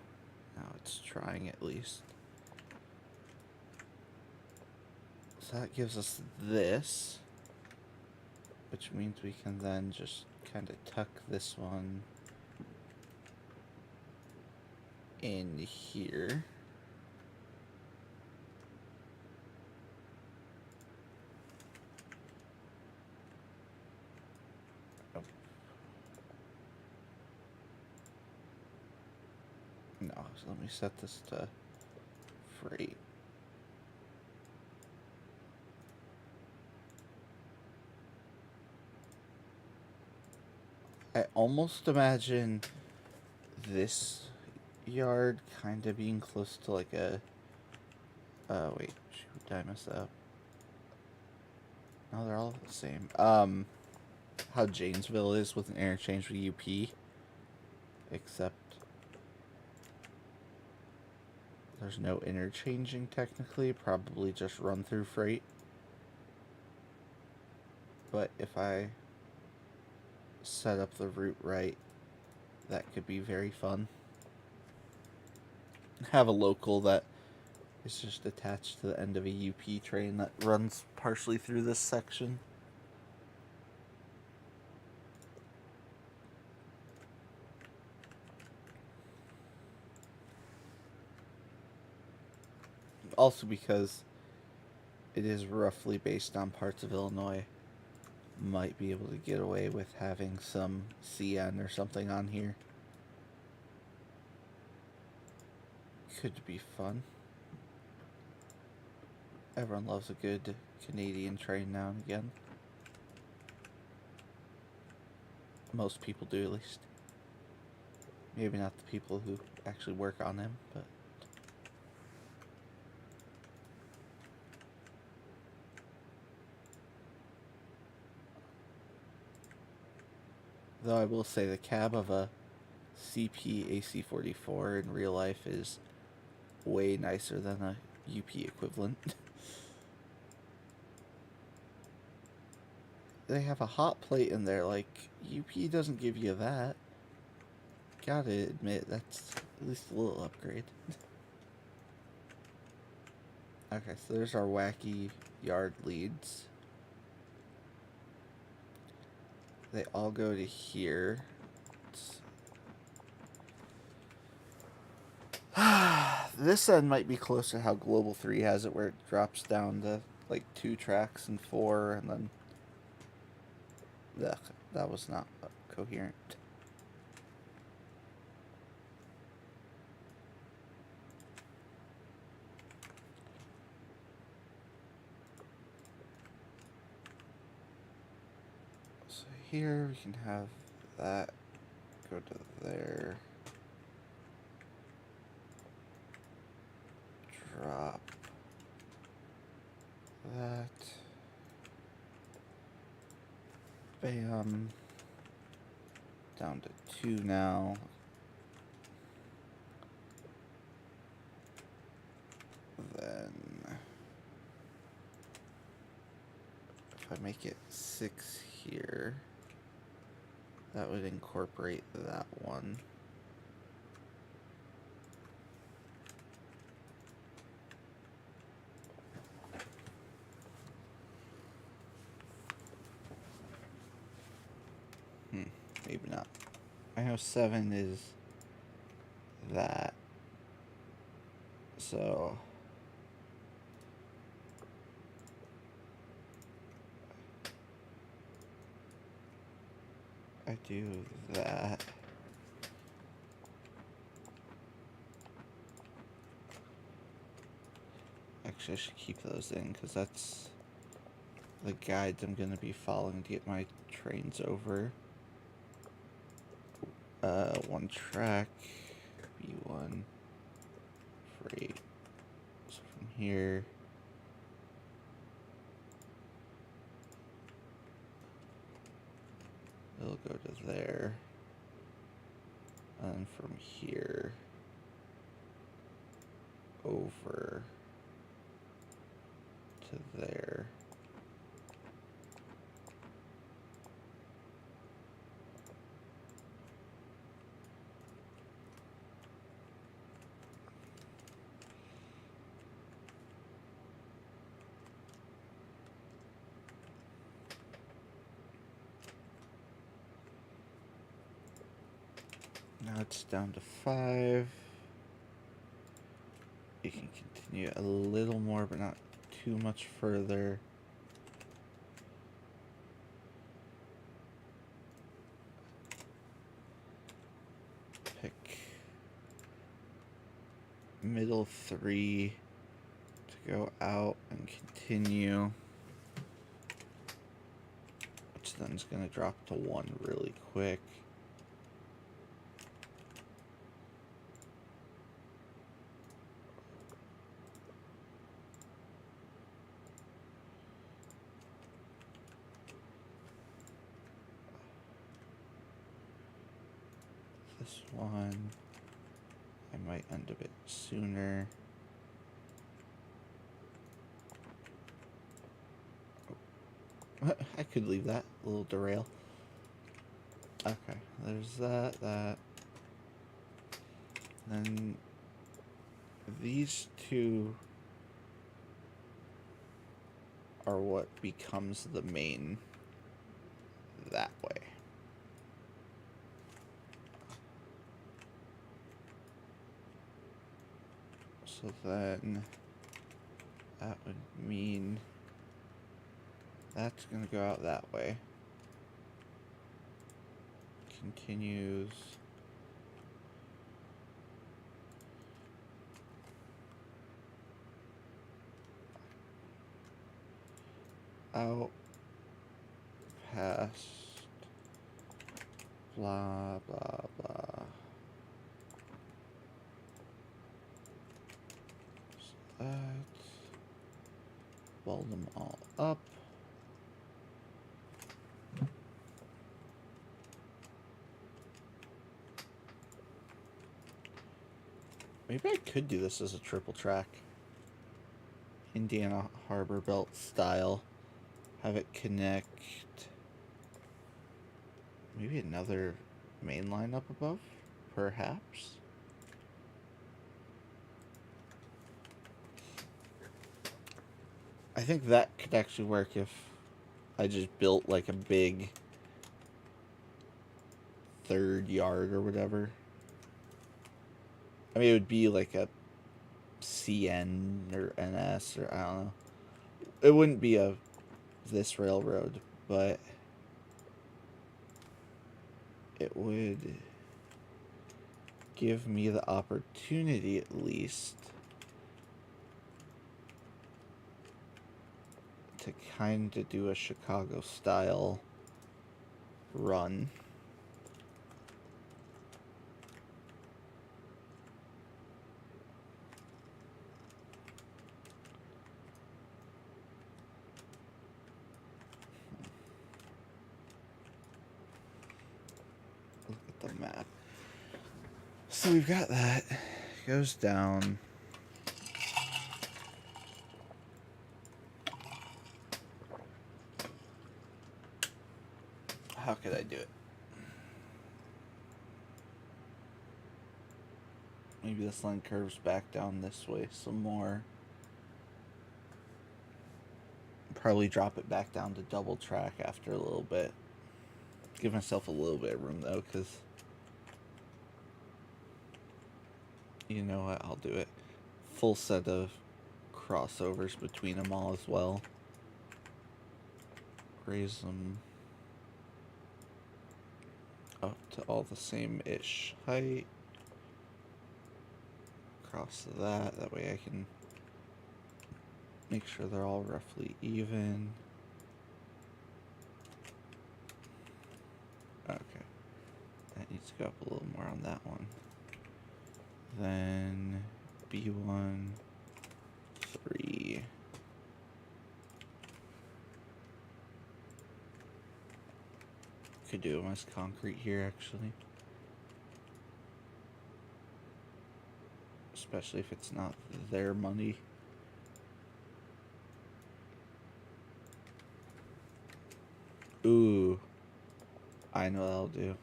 Now it's trying at least. So that gives us this, which means we can then just kind of tuck this one in here. Oh. No, so let me set this to freight. I almost imagine this yard kind of being close to like a... wait, shoot, did I mess that up? No, they're all the same. How Janesville is with an interchange with UP. Except there's no interchanging technically, probably just run through freight. But if I set up the route right, that could be very fun. Have a local that is just attached to the end of a UP train that runs partially through this section. Also because it is roughly based on parts of Illinois, might be able to get away with having some CN or something on here. Could be fun. Everyone loves a good Canadian train now and again. Most people do, at least. Maybe not the people who actually work on them, but... Though I will say the cab of a CP AC44 in real life is way nicer than a UP equivalent. They have a hot plate in there, like, UP doesn't give you that. Gotta admit, that's at least a little upgrade. Okay, so there's our wacky yard leads. They all go to here. This end might be closer to how Global 3 has it, where it drops down to like 2 tracks and 4, and then... Ugh, that was not coherent. So here we can have that go to there. Drop that. Bam. Down to 2 now. Then if I make it 6 here, that would incorporate that one. Maybe not. I know 7 is that. So I do that. Actually, I should keep those in, because that's the guides I'm going to be following to get my trains over. 1 track, B1, freight. So from here, it'll go to there. And from here, over to there. Now it's down to 5. You can continue a little more, but not too much further. Pick middle 3 to go out and continue, which then is going to drop to 1 really quick. This one, I might end a bit sooner. Oh. I could leave that, a little derail. Okay, there's that. Then these 2 are what becomes the main that way. So then that would mean that's going to go out that way. Continues. Out. Past. Blah, blah, blah. So that. Weld them all up. Maybe I could do this as a triple track. Indiana Harbor Belt style. Have it connect. Maybe another main line up above? Perhaps? I think that could actually work if I just built like a big third yard or whatever. I mean, it would be like a CN or NS or I don't know. It wouldn't be this railroad, but it would give me the opportunity at least to kind of do a Chicago style run. Look at the map. So we've got that. Goes down. How could I do it? Maybe this line curves back down this way some more. Probably drop it back down to double track after a little bit. Give myself a little bit of room though, because you know what, I'll do it. Full set of crossovers between them all as well. Raise them up to all the same-ish height. Cross that way I can make sure they're all roughly even. Okay. That needs to go up a little more on that one. Then B1, 3. Could do it as concrete here actually. Especially if it's not their money. Ooh. I know what I'll do.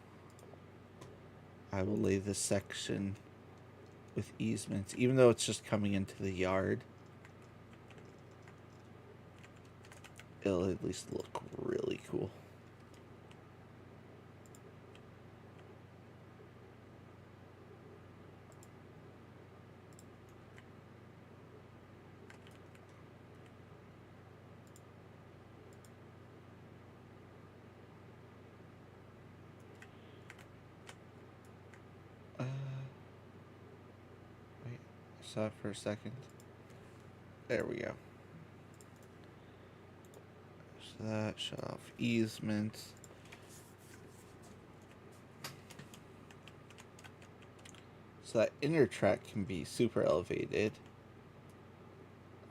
I will lay this section with easements, even though it's just coming into the yard. It'll at least look really cool. Wait, I saw it for a second. There we go. So that, shut off easements. So that inner track can be super elevated.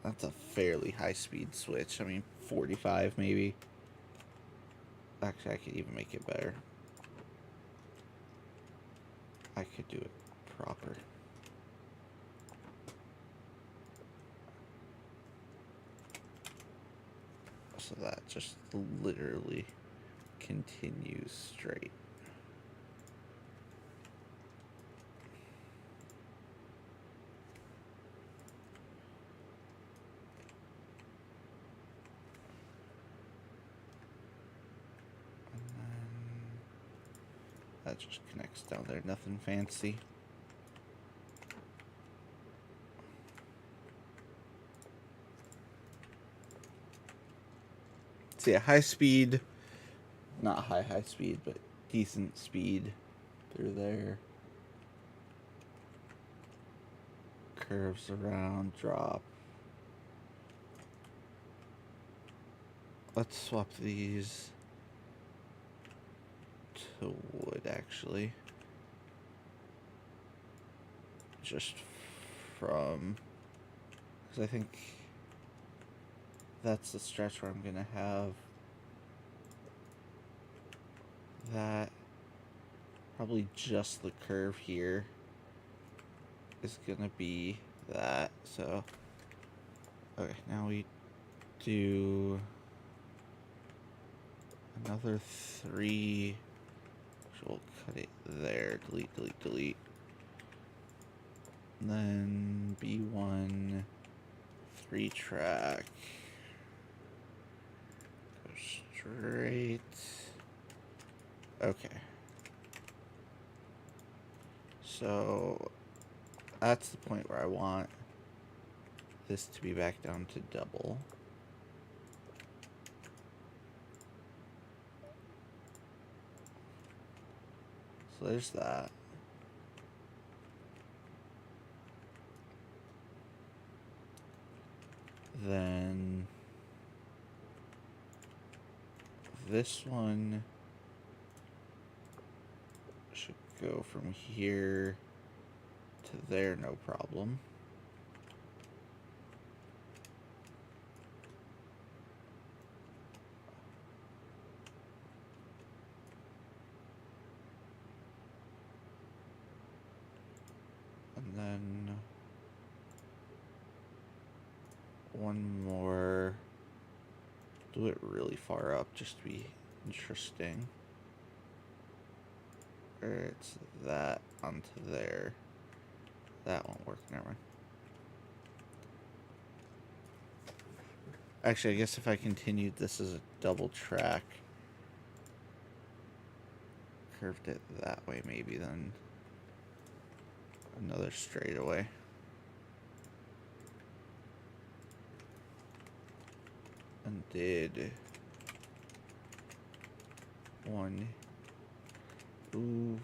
That's a fairly high speed switch. I mean, 45 maybe. Actually, I could even make it better. I could do it proper. So that just literally continues straight. And then that just connects down there, nothing fancy. So yeah, high speed, not high speed, but decent speed through there. Curves around, drop. Let's swap these to wood, actually. Just from, because I think that's the stretch where I'm gonna have that, probably just the curve here, is gonna be that. So, okay, now we do another 3. So we'll cut it there. Delete, delete, delete. And then B1, 3 track. Go straight. Okay. So that's the point where I want this to be back down to double. So there's that. Then this one should go from here to there, no problem. And then one more. Do it really far up just to be interesting. Or it's that onto there. That won't work, never mind. Actually, I guess if I continued this as a double track, curved it that way maybe, then another straightaway. And did one. Ooh,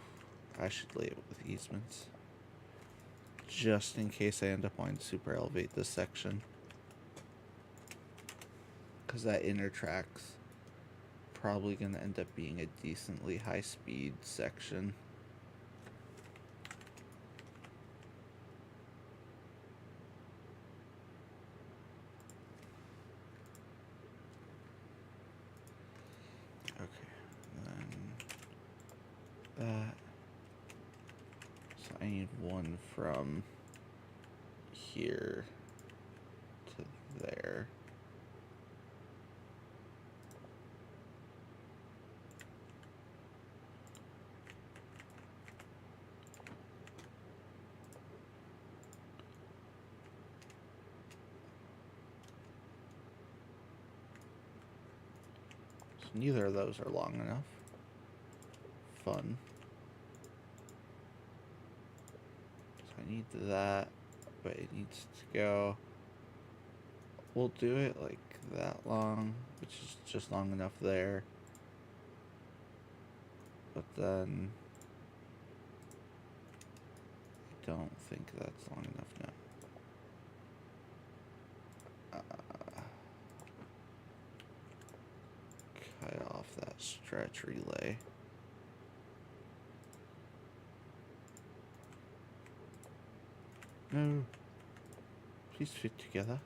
I should lay it with easements. Just in case I end up wanting to super elevate this section. Because that inner track's probably going to end up being a decently high speed section. That. So I need one from here to there. So neither of those are long enough. Fun. So I need that, but it needs to go. We'll do it like that long, which is just long enough there. But then I don't think that's long enough now. Cut off that stretch relay. No. Please fit together.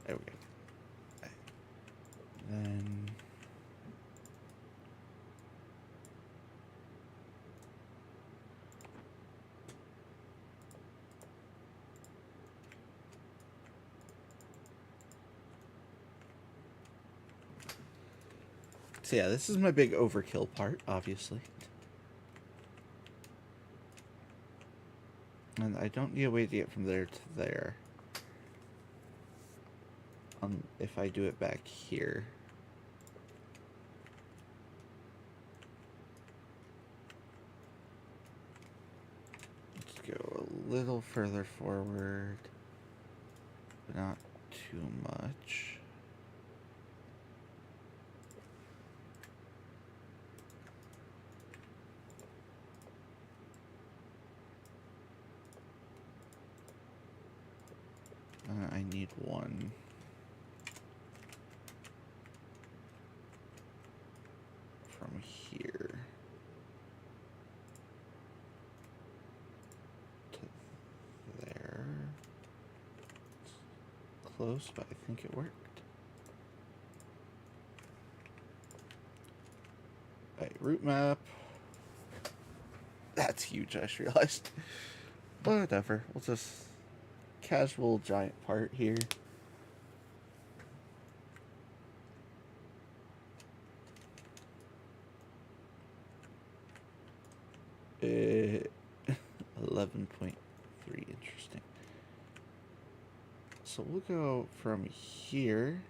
There we go. Okay. Then so yeah, this is my big overkill part, obviously. And I don't need a way to get from there to there. If I do it back here. Let's go a little further forward, but not too much. I need one. From here to there. It's close, but I think it worked. Alright, route map. That's huge, I just realized. Whatever. We'll just casual giant part here. Uh, 11.3. Interesting. So we'll go from here.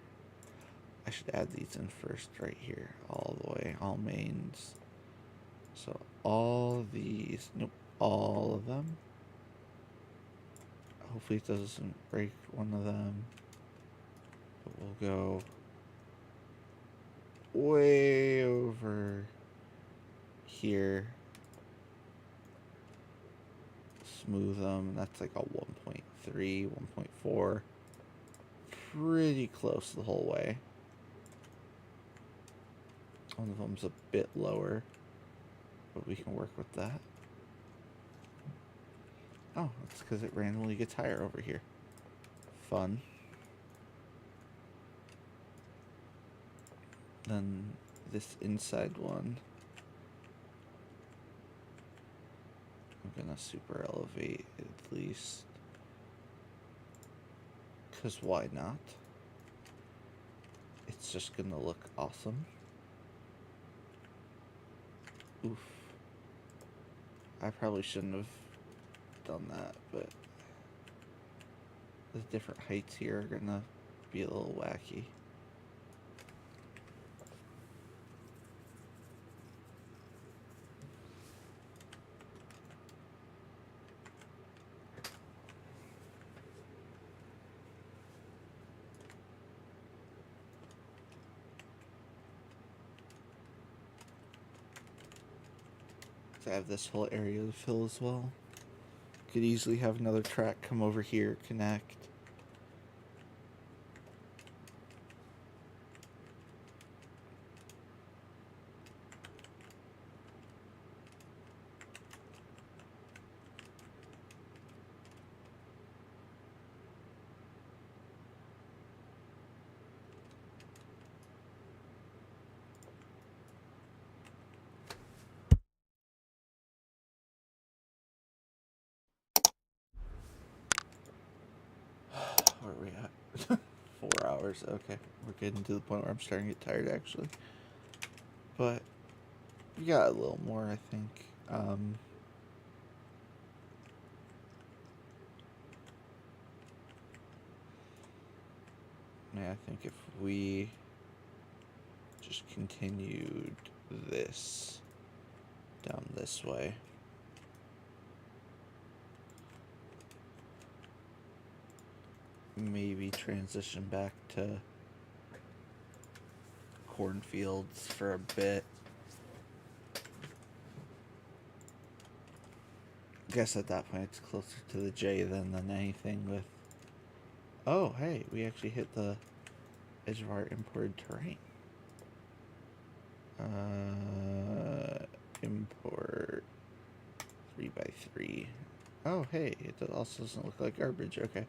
I should add these in first right here. All the way. All mains. So all these. Nope. All of them. Hopefully it doesn't break one of them. But we'll go way over here. Smooth them. That's like a 1.3, 1.4. Pretty close the whole way. One of them's a bit lower, but we can work with that. Oh, that's because it randomly gets higher over here. Fun. Then this inside one, I'm gonna super elevate at least. Because why not? It's just gonna look awesome. Oof. I probably shouldn't have done that, but the different heights here are gonna be a little wacky. I have this whole area to fill as well. Could easily have another track come over here, connect. Where are we at? 4 hours. Okay, we're getting to the point where I'm starting to get tired, actually. But we got a little more, I think. Yeah, I think if we just continued this down this way. Maybe transition back to cornfields for a bit. Guess at that point it's closer to the J than anything with... Oh, hey, we actually hit the edge of our imported terrain. Import 3x3. Oh, hey, it also doesn't look like garbage. Okay.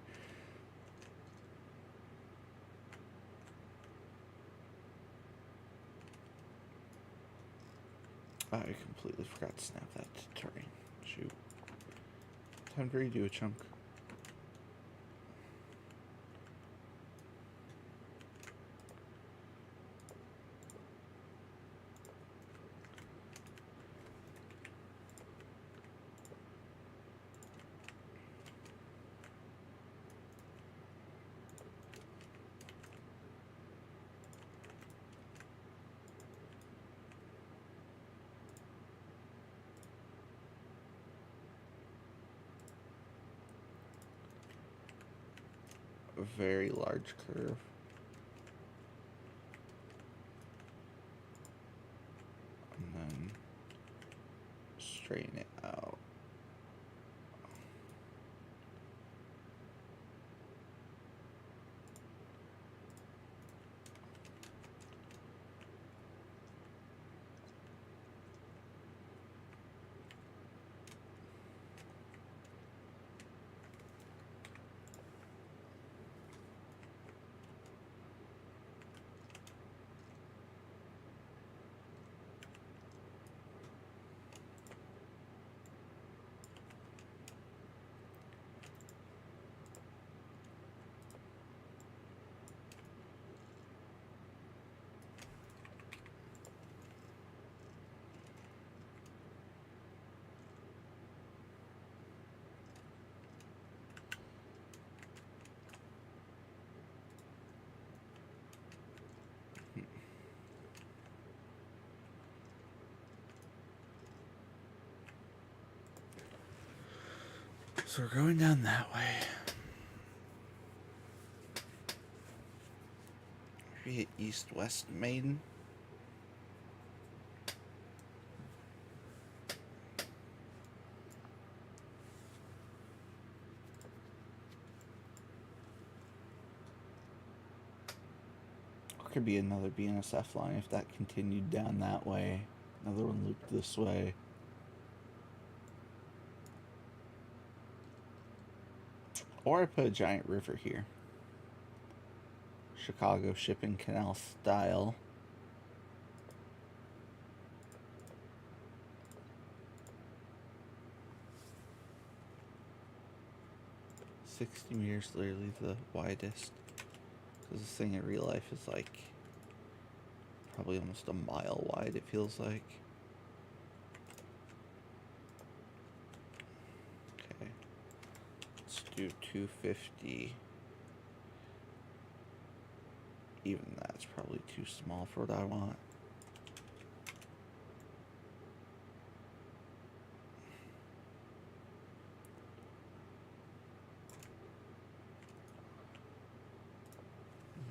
I completely forgot to snap that to terrain. Shoot. Time to redo a chunk. A very large curve. And then straighten it out. So we're going down that way. Maybe hit east-west Maiden. Could be another BNSF line if that continued down that way. Another one looped this way. Or I put a giant river here. Chicago shipping canal style. $60 literally the widest. Because this thing in real life is like probably almost a mile wide, it feels like. Okay. Let's do 250. Even that's probably too small for what I want.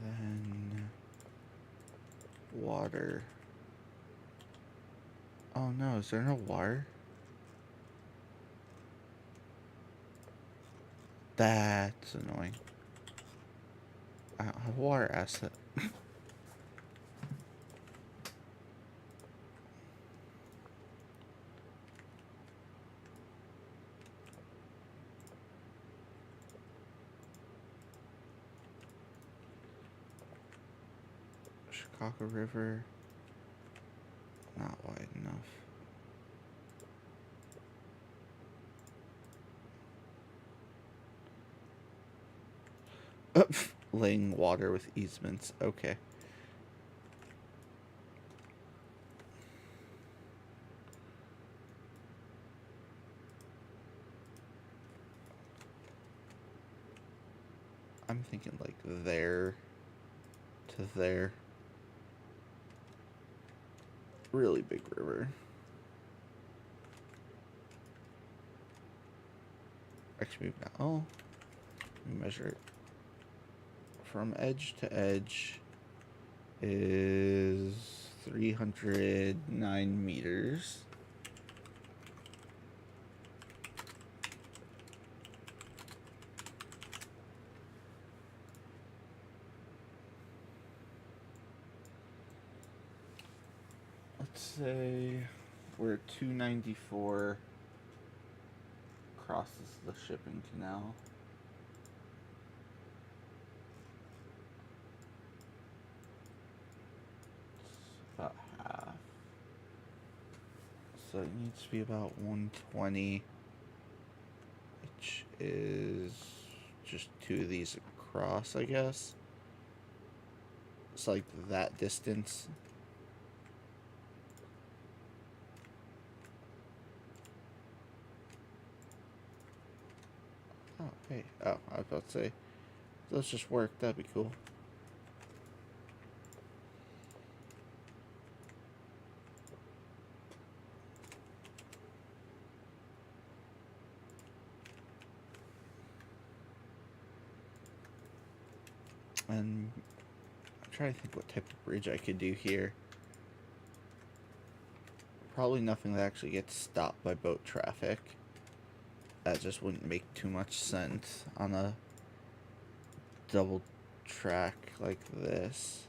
Then water. Oh no, is there no water? That's annoying. I don't have a water asset. Chicago River. Not wide enough. Laying water with easements. Okay. I'm thinking like there to there. Really big river. Actually, oh, let me measure it. From edge to edge is 309 meters. Let's say we're 294 crosses the shipping canal. It's about half. So it needs to be about 120, which is just two of these across, I guess. It's like that distance. Oh, hey. Oh, I was about to say, let's just work. That'd be cool. And I'm trying to think what type of bridge I could do here. Probably nothing that actually gets stopped by boat traffic. That just wouldn't make too much sense on a double track like this.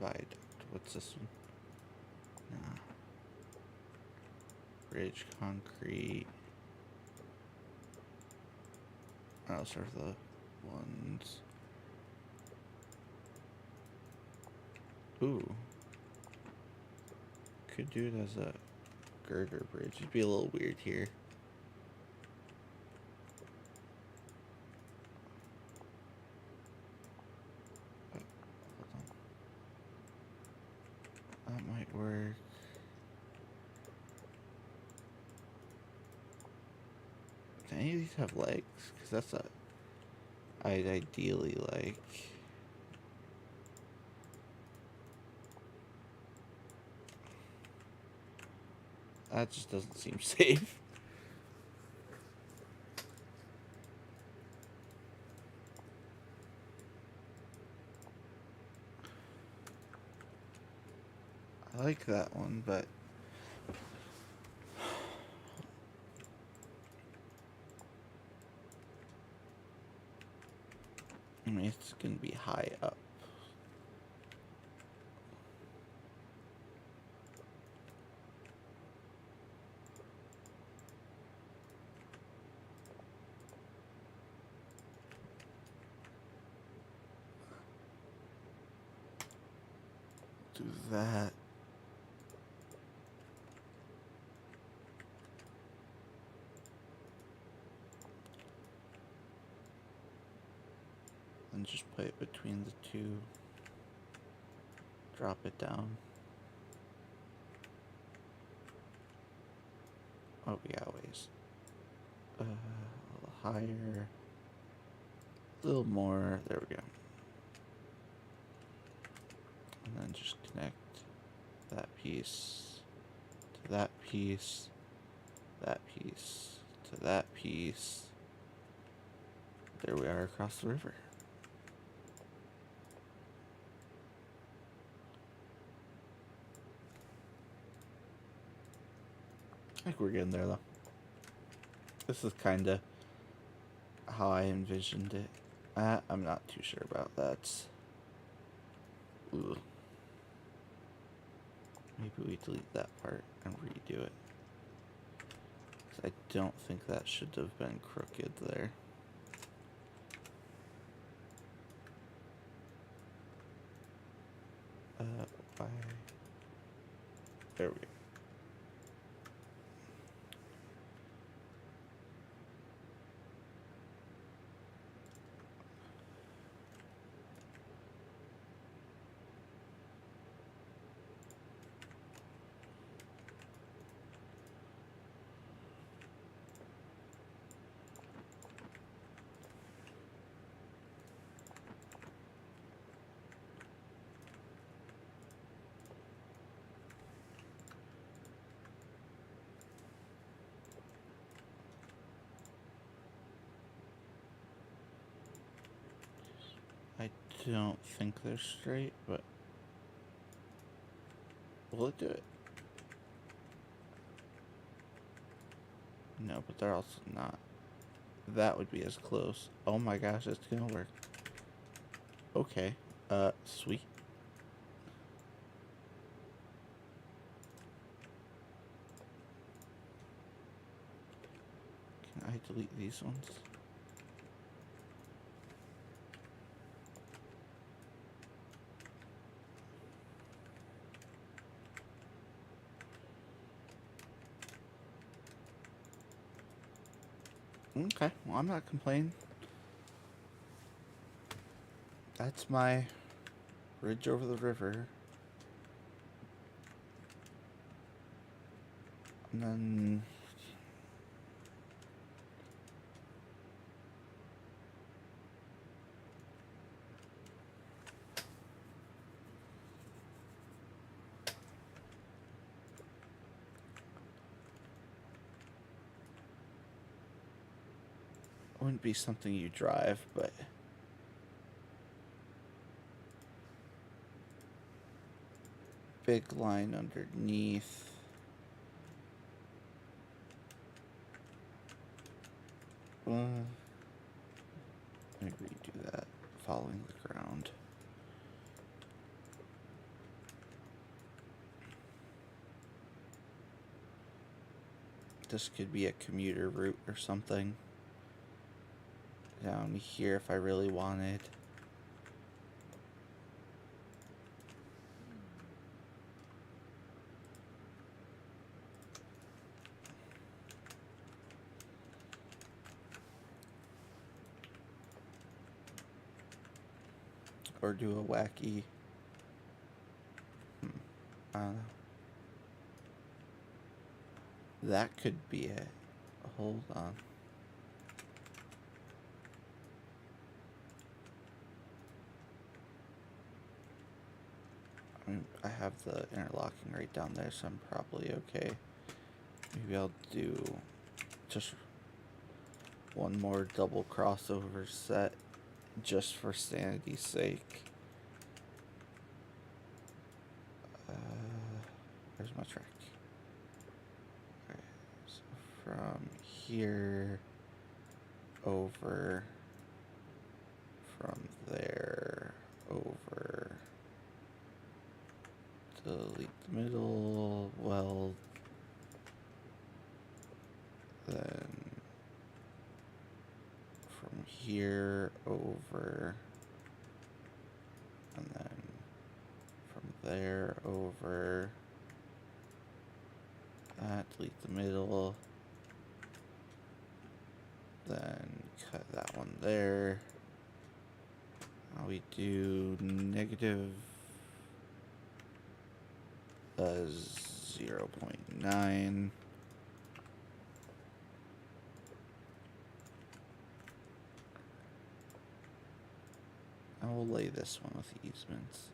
Viaduct. What's this one? Nah. Bridge, concrete. Those are the ones. Ooh. Could do it as a girder bridge. It'd be a little weird here. Hold on. That might work. Do any of these have legs? Because that's a... I'd ideally like... That just doesn't seem safe. I like that one, but... I mean, it's going to be high up. Do that. And just put it between the two. Drop it down. Oh yeah, ways. A little higher. A little more. There we go. And then just connect that piece to that piece, that piece to that piece. There we are across the river. I think we're getting there though. This is kind of how I envisioned it. I'm not too sure about that. Ugh. Maybe we delete that part and redo it. 'Cause I don't think that should have been crooked there. Why? There we go. I don't think they're straight, but will it do it? No, but they're also not. That would be as close. Oh my gosh, it's gonna work. Okay. Sweet. Can I delete these ones? Okay, well, I'm not complaining. That's my bridge over the river. And then... wouldn't be something you drive, but... big line underneath. Let me redo that. Following the ground. This could be a commuter route or something. Down here if I really wanted. or do a wacky. I don't know. That could be it. Hold on. I mean, I have the interlocking right down there, so I'm probably okay. Maybe I'll do just one more double crossover set just for sanity's sake. Where's my track? Okay, so from here over, from there over, delete the middle, weld, then from here over, and then from there over, delete the middle, then cut that one there. Now we do negative 0.9. I will lay this one with easements.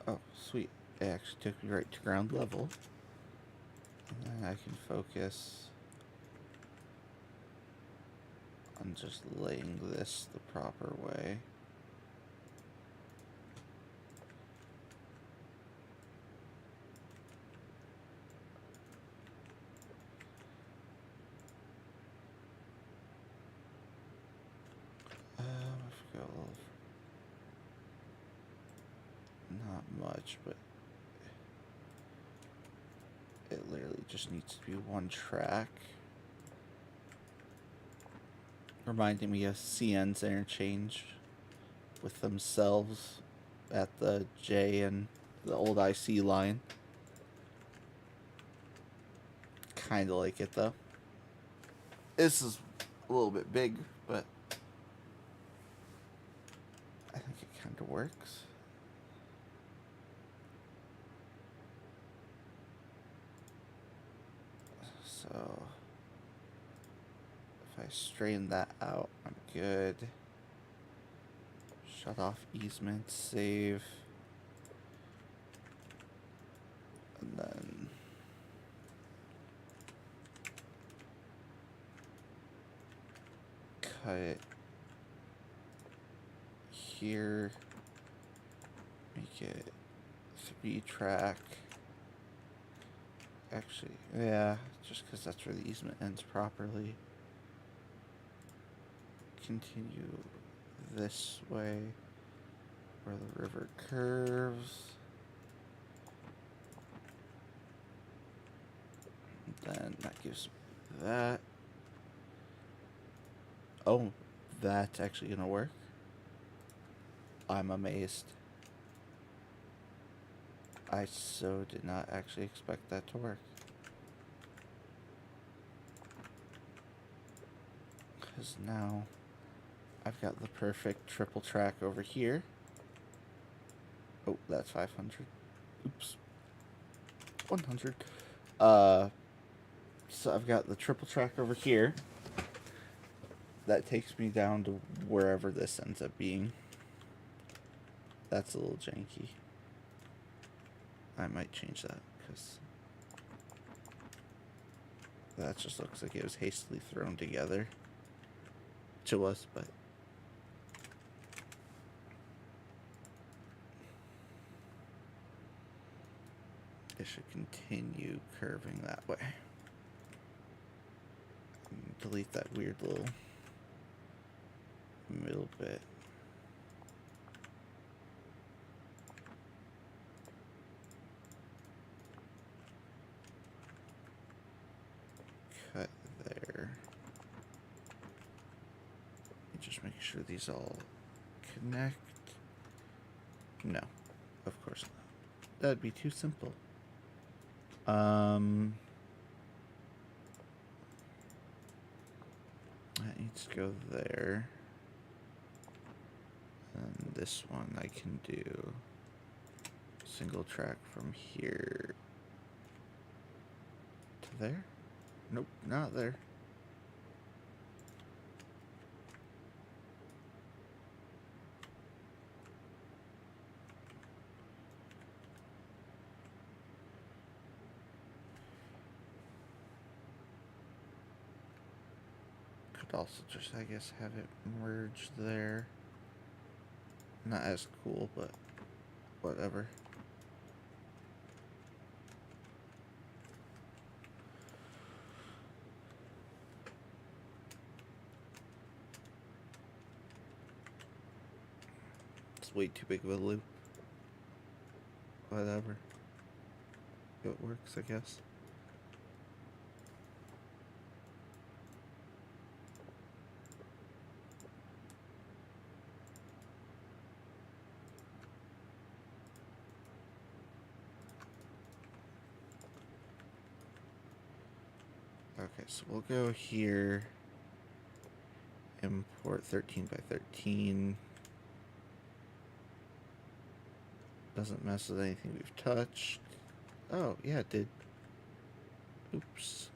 Oh, sweet. It actually took me right to ground level. And then I can focus on just laying this the proper way. I forgot a little. Not much, but it literally just needs to be one track. Reminding me of CN's interchange with themselves at the J and the old IC line. Kinda like it though. This is a little bit big, but I think it kinda works. So if I straighten that out, I'm good. Shut off easement, save. And then cut it here. Make it 3-track. Actually, yeah, just because that's where the easement ends properly. Continue this way where the river curves. Then that gives that. Oh, that's actually gonna work. I'm amazed. I so did not actually expect that to work. Because now I've got the perfect triple track over here. Oh, that's 500. Oops. 100. So I've got the triple track over here. That takes me down to wherever this ends up being. That's a little janky. I might change that because that just looks like it was hastily thrown together to us, but it should continue curving that way. Delete that weird little middle bit. Cut there. sure these all connect. No, of course not. That'd be too simple. That needs to go there. And this one I can do single track from here to there. Nope, not there. Could also just, I guess, have it merge there. Not as cool, but whatever. It's way too big of a loop. Whatever. It works, I guess. Okay, so we'll go here. Import 13 by 13. Doesn't mess with anything we've touched. Oh, yeah, it did. Oops.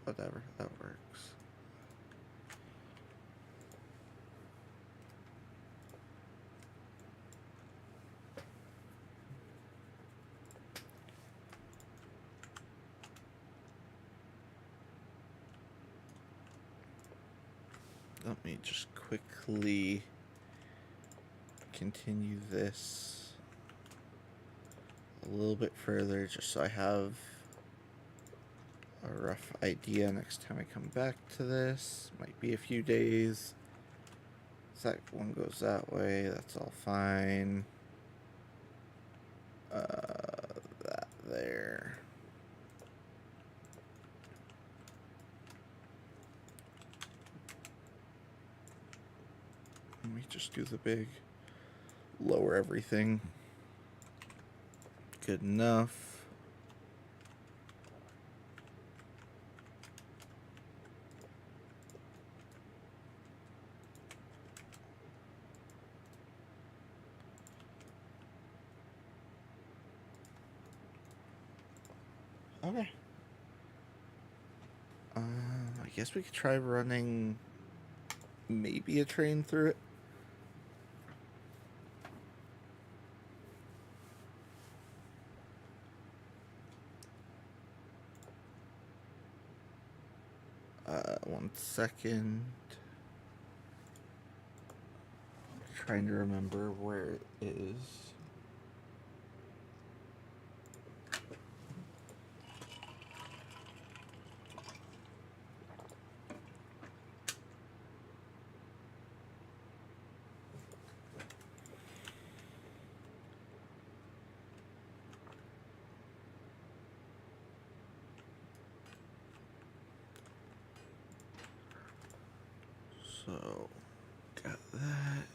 Whatever, that works. Let me just quickly continue this a little bit further just so I have a rough idea next time I come back to this. Might be a few days. That one goes that way, that's all fine. That there. Let me just do the big lower everything. Good enough. Okay. I guess we could try running maybe a train through it. One second. Trying to remember where it is. So, got that.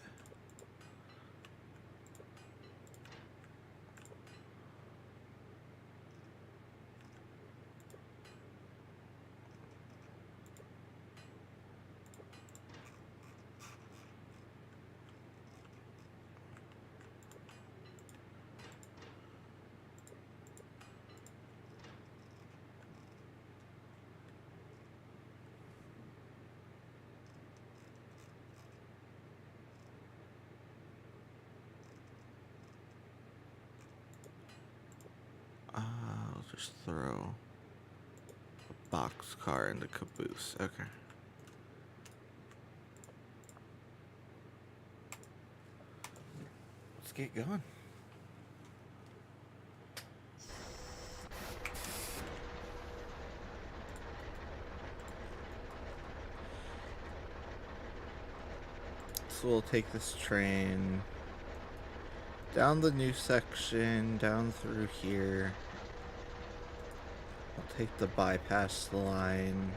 I'll just throw a boxcar in the caboose. Okay. get going. So we'll take this train down the new section, down through here. I'll take the bypass line.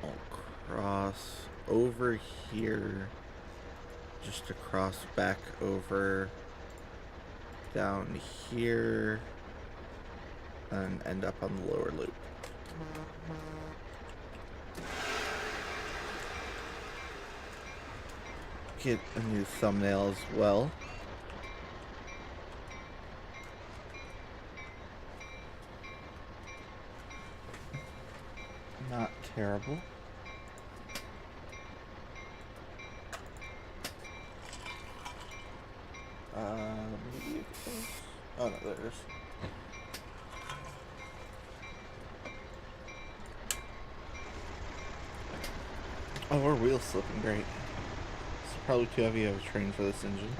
I'll cross over here, just to cross back over down here, and end up on the lower loop. Get a new thumbnail as well. Not terrible. Maybe oh no, there it is. Oh, our wheel's slipping great. It's probably too heavy of a train for this engine.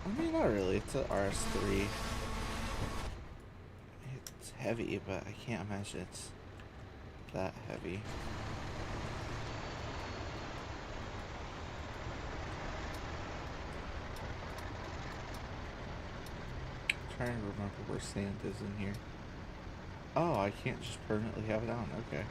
I mean, not really. It's a RS3. It's heavy, but I can't imagine it's that heavy. I'm trying to remember where sand is in here. Oh, I can't just permanently have it on. Okay.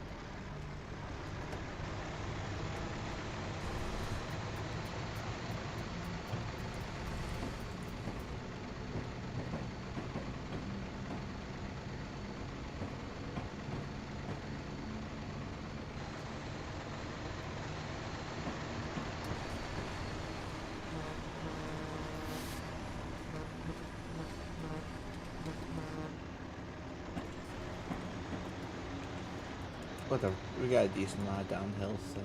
Whatever. We got a decent amount of downhill, so.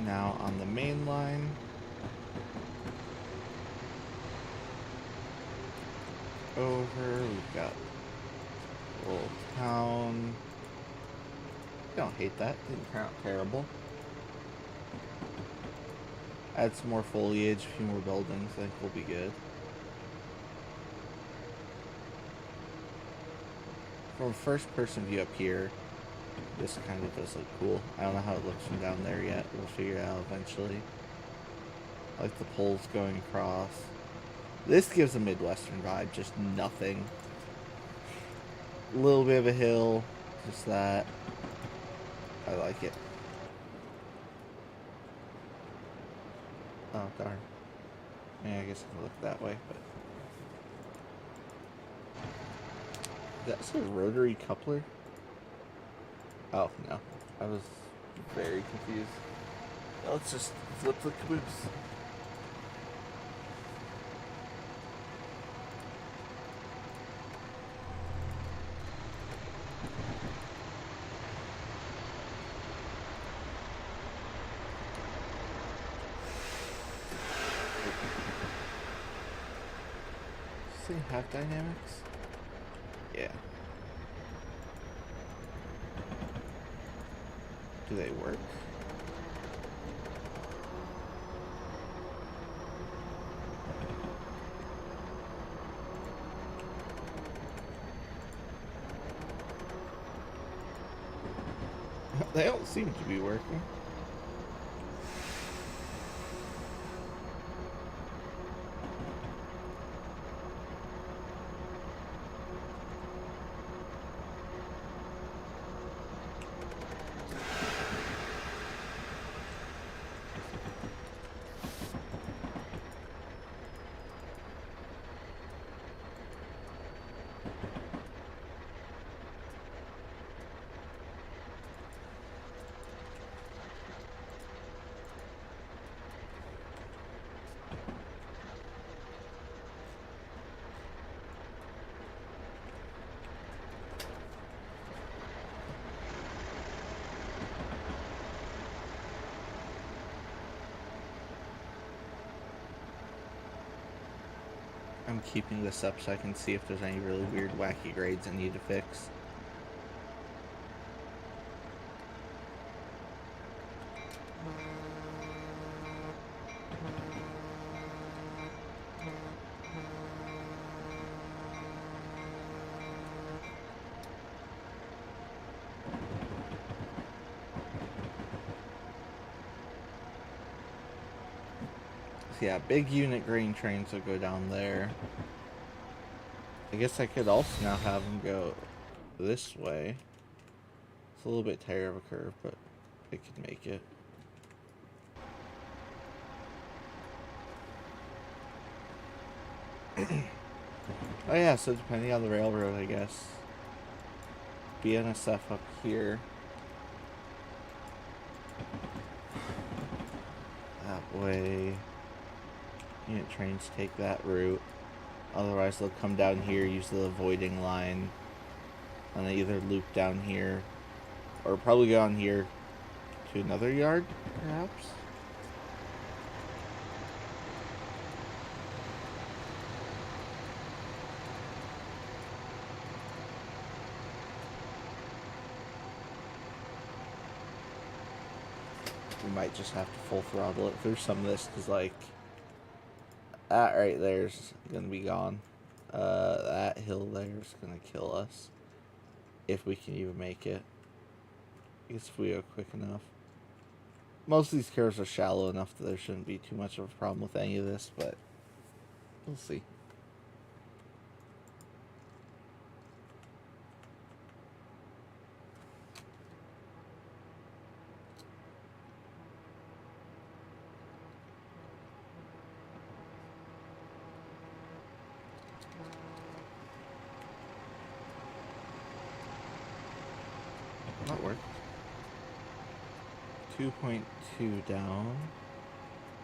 Now on the main line. Over, we've got Old Town. I don't hate that. Didn't turn out terrible. Add some more foliage, a few more buildings, I think we'll be good. From a first person view up here, this kind of does look cool. I don't know how it looks from down there yet. We'll figure it out eventually. I like the poles going across. This gives a Midwestern vibe, just nothing. A little bit of a hill, just that. I like it. Oh, darn. Yeah, I guess I can look that way, but... That's a rotary coupler? Oh, no. I was very confused. Let's just flip the caboose. Does it have dynamics? Yeah. Do they work? They don't seem to be working. keeping this up so I can see if there's any really weird, wacky grades I need to fix. Yeah, big unit grain trains will go down there. I guess I could also now have them go this way. It's a little bit tighter of a curve, but it could make it. Oh yeah, so depending on the railroad, I guess. BNSF up here. That way. Unit trains take that route. Otherwise, they'll come down here, use the avoiding line, and they either loop down here, or probably go on here to another yard, perhaps? We might just have to full throttle it through some of this, because, like, that right there's gonna be gone. That hill there's gonna kill us. If we can even make it. I guess if we go quick enough. Most of these curves are shallow enough that there shouldn't be too much of a problem with any of this, but we'll see. That worked. 2.2 down.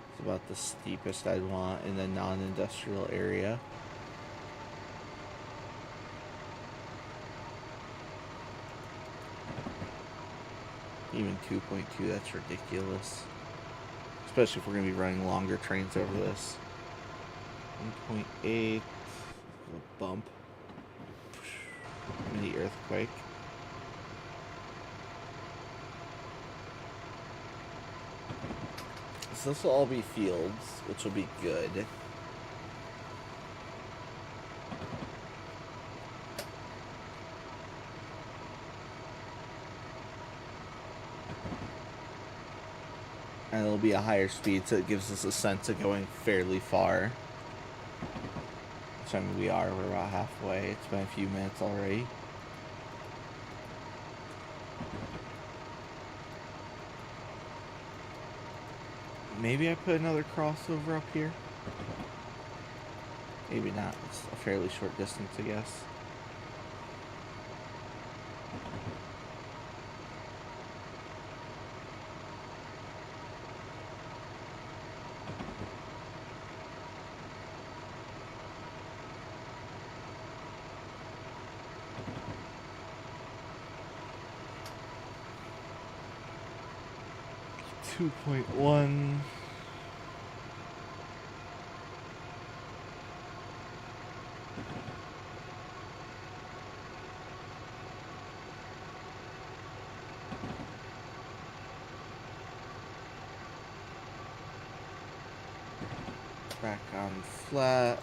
It's about the steepest I'd want in the non-industrial area. Even 2.2, that's ridiculous. Especially if we're going to be running longer trains over this. 1.8, a bump. Mini earthquake. So this will all be fields, which will be good. And it'll be a higher speed, so it gives us a sense of going fairly far. Which, I mean, we're about halfway. It's been a few minutes already. Maybe I put another crossover up here? Maybe not. It's a fairly short distance, I guess. .1. Back on flat.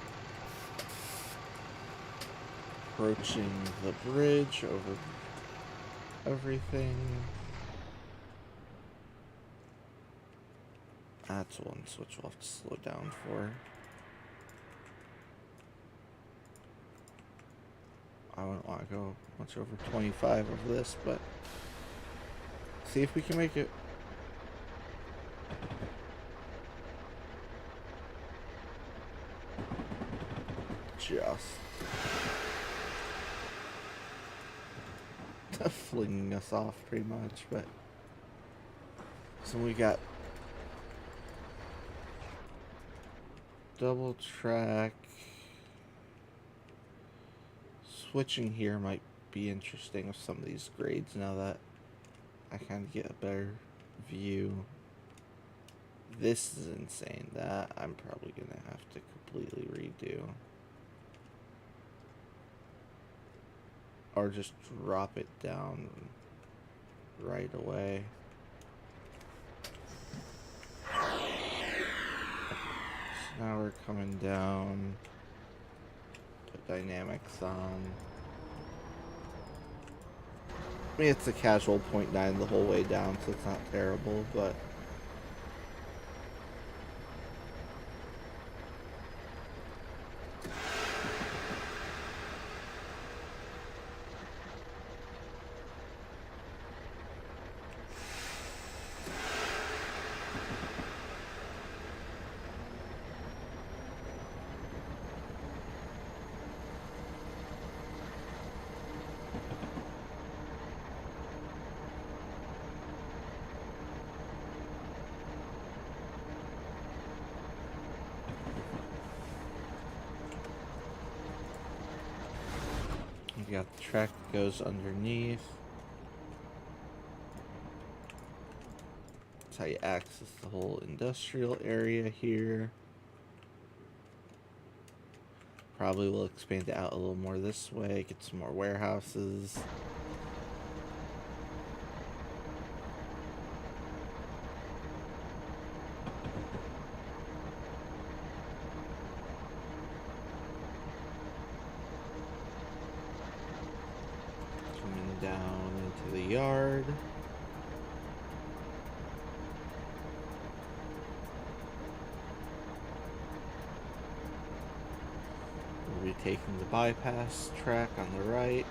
Approaching the bridge over everything. That's one switch we'll have to slow down for. I wouldn't want to go much over 25 over this, but see if we can make it. Just flinging us off pretty much, but so we got double track. Switching here might be interesting with some of these grades now that I kind of get a better view. This is insane. That I'm probably gonna have to completely redo. or just drop it down right away. So now we're coming down, put dynamics on. I mean, it's a casual 0.9 the whole way down, so it's not terrible, but you got the track that goes underneath. That's how you access the whole industrial area here. Probably will expand it out a little more this way, get some more warehouses. Coming down into the yard. We'll be taking the bypass track on the right.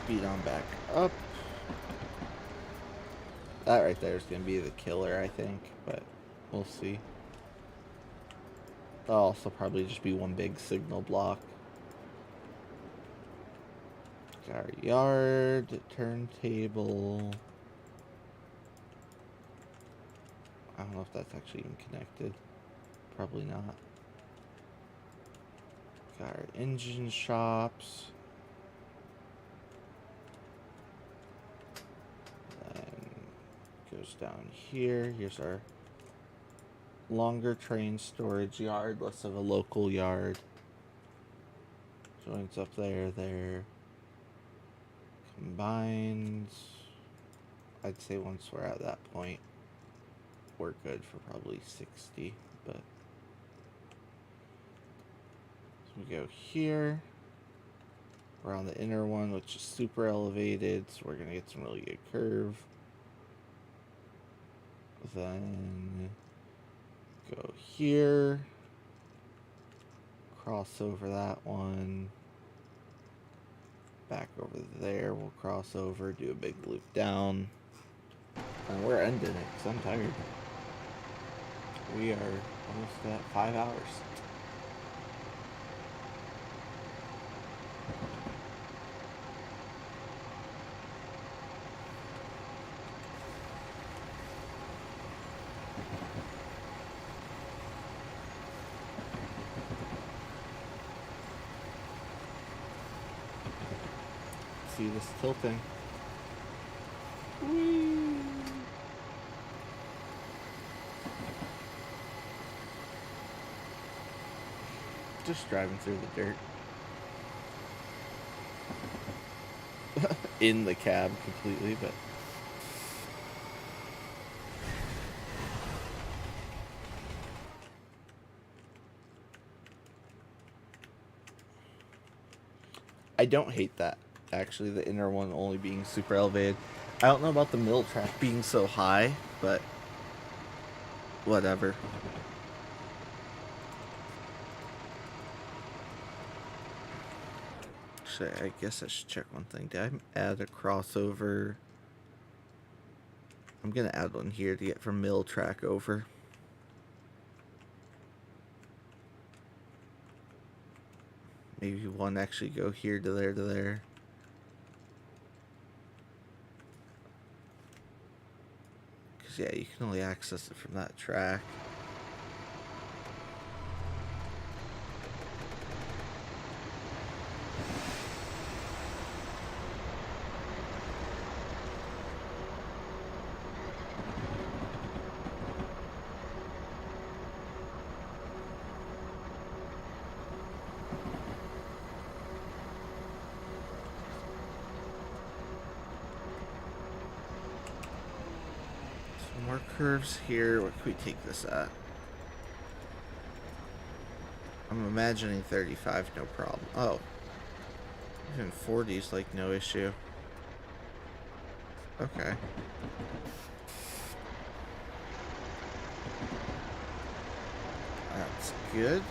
Speed on back up. That right there is going to be the killer, I think, but we'll see. That'll also probably just be one big signal block. Got our yard, turntable. I don't know if that's actually even connected. Probably not. Got our engine shops. Goes down here. Here's our longer train storage yard, less of a local yard. Joins up there. Combines. I'd say once we're at that point, we're good for probably 60, but so we go here. We're on the inner one, which is super elevated, so we're gonna get some really good curve. Then go here, cross over that one, back over there, we'll cross over, do a big loop down, and we're ending it because I'm tired. We are almost at 5 hours. See this tilting. Whee! Just driving through the dirt. In the cab completely, but I don't hate that. Actually, the inner one only being super elevated. I don't know about the middle track being so high, but whatever. Actually, I guess I should check one thing. Did I add a crossover? I'm gonna add one here to get from middle track over. Maybe one actually go here to there to there. Yeah, you can only access it from that track. More curves here. What can we take this at? I'm imagining 35, no problem. Oh. Even 40 is like no issue. Okay. That's good.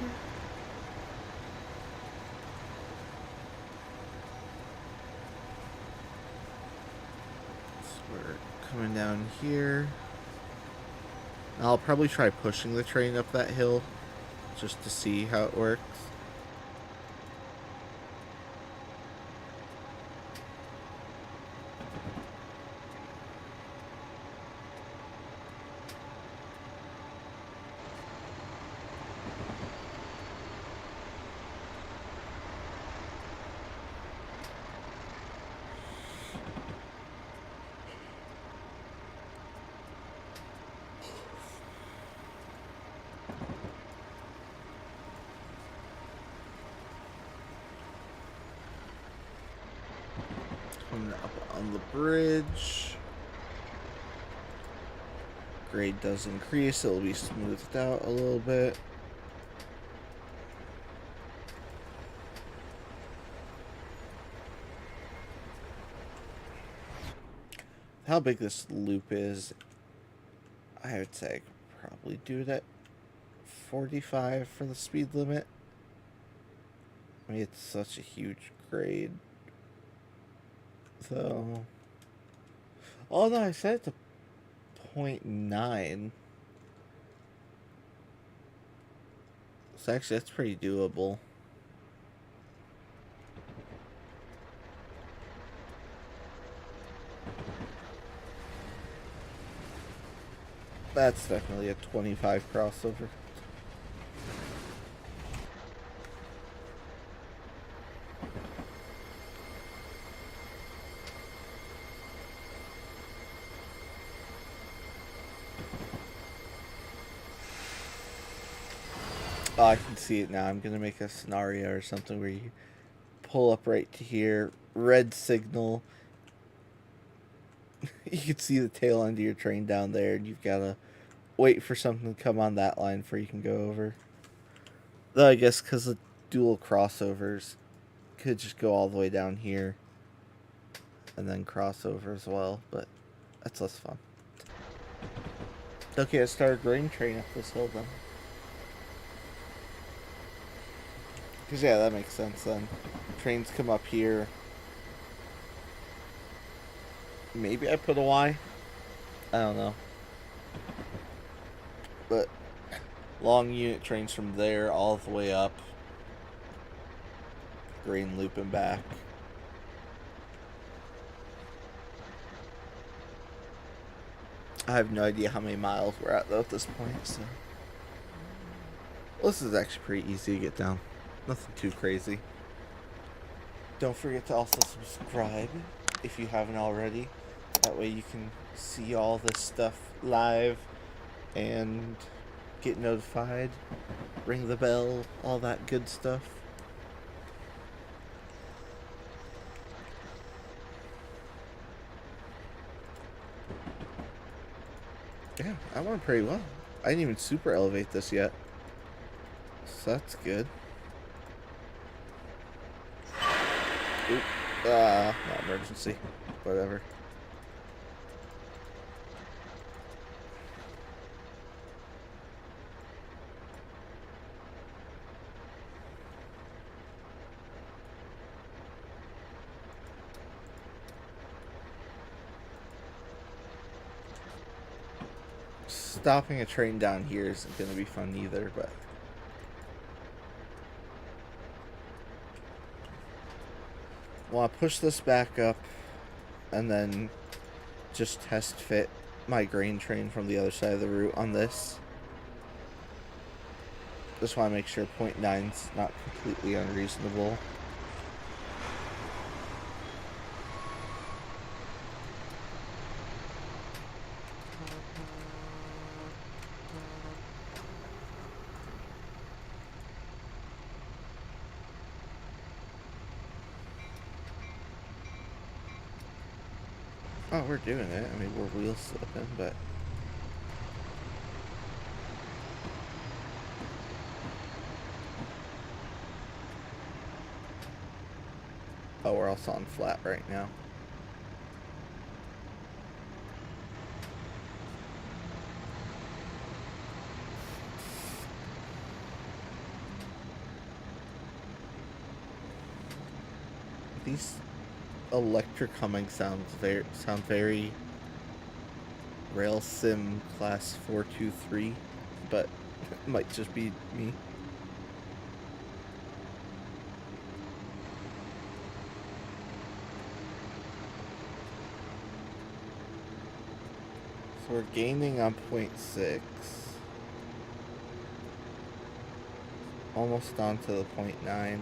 So we're coming down here. I'll probably try pushing the train up that hill just to see how it works. Coming up on the bridge. Grade does increase, it'll be smoothed out a little bit. How big this loop is, I would say I could probably do it at 45 for the speed limit. I mean, it's such a huge grade. So, oh no, I set it to 0.9. So actually, that's pretty doable. That's definitely a 25 crossover. Oh, I can see it now. I'm going to make a scenario or something where you pull up right to here, red signal. You can see the tail end of your train down there, and you've got to wait for something to come on that line before you can go over. Though I guess because the dual crossovers could just go all the way down here and then cross over as well, but that's less fun. Okay, I started grain train up this hill then. Because, yeah, that makes sense then. Trains come up here. Maybe I put a Y. I don't know. But long unit trains from there all the way up. Grain looping back. I have no idea how many miles we're at though at this point, so. Well, this is actually pretty easy to get down. Nothing too crazy. Don't forget to also subscribe if you haven't already. That way you can see all this stuff live and get notified, ring the bell, all that good stuff. Yeah, I went pretty well. I didn't even super elevate this yet. So that's good. Oop. Not emergency. Whatever. Stopping a train down here isn't going to be fun either, but well, I'll push this back up and then just test fit my grain train from the other side of the route on this. Just want to make sure 0.9's not completely unreasonable. Oh, we're doing it. I mean, we're wheel slipping, but else on flat right now. These electric humming sound very Rail Sim Class 423, but it might just be me. So we're gaining on 0.6. Almost on to the 0.9.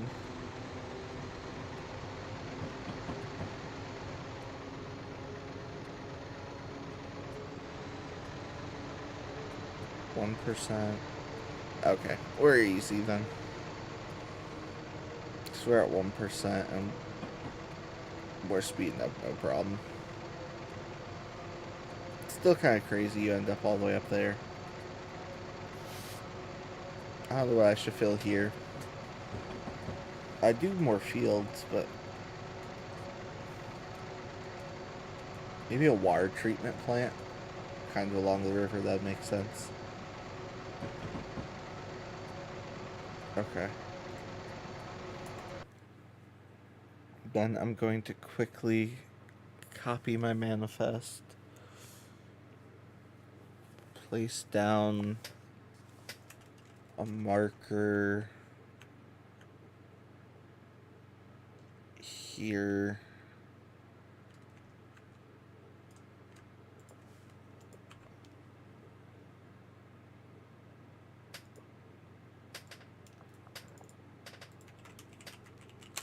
%. Okay, we're easy then. So we're at 1% and we're speeding up, no problem. Still kind of crazy you end up all the way up there. I don't know what I should fill here. I do more fields, but maybe a water treatment plant kind of along the river, that makes sense. Okay. Then I'm going to quickly copy my manifest. Place down a marker here.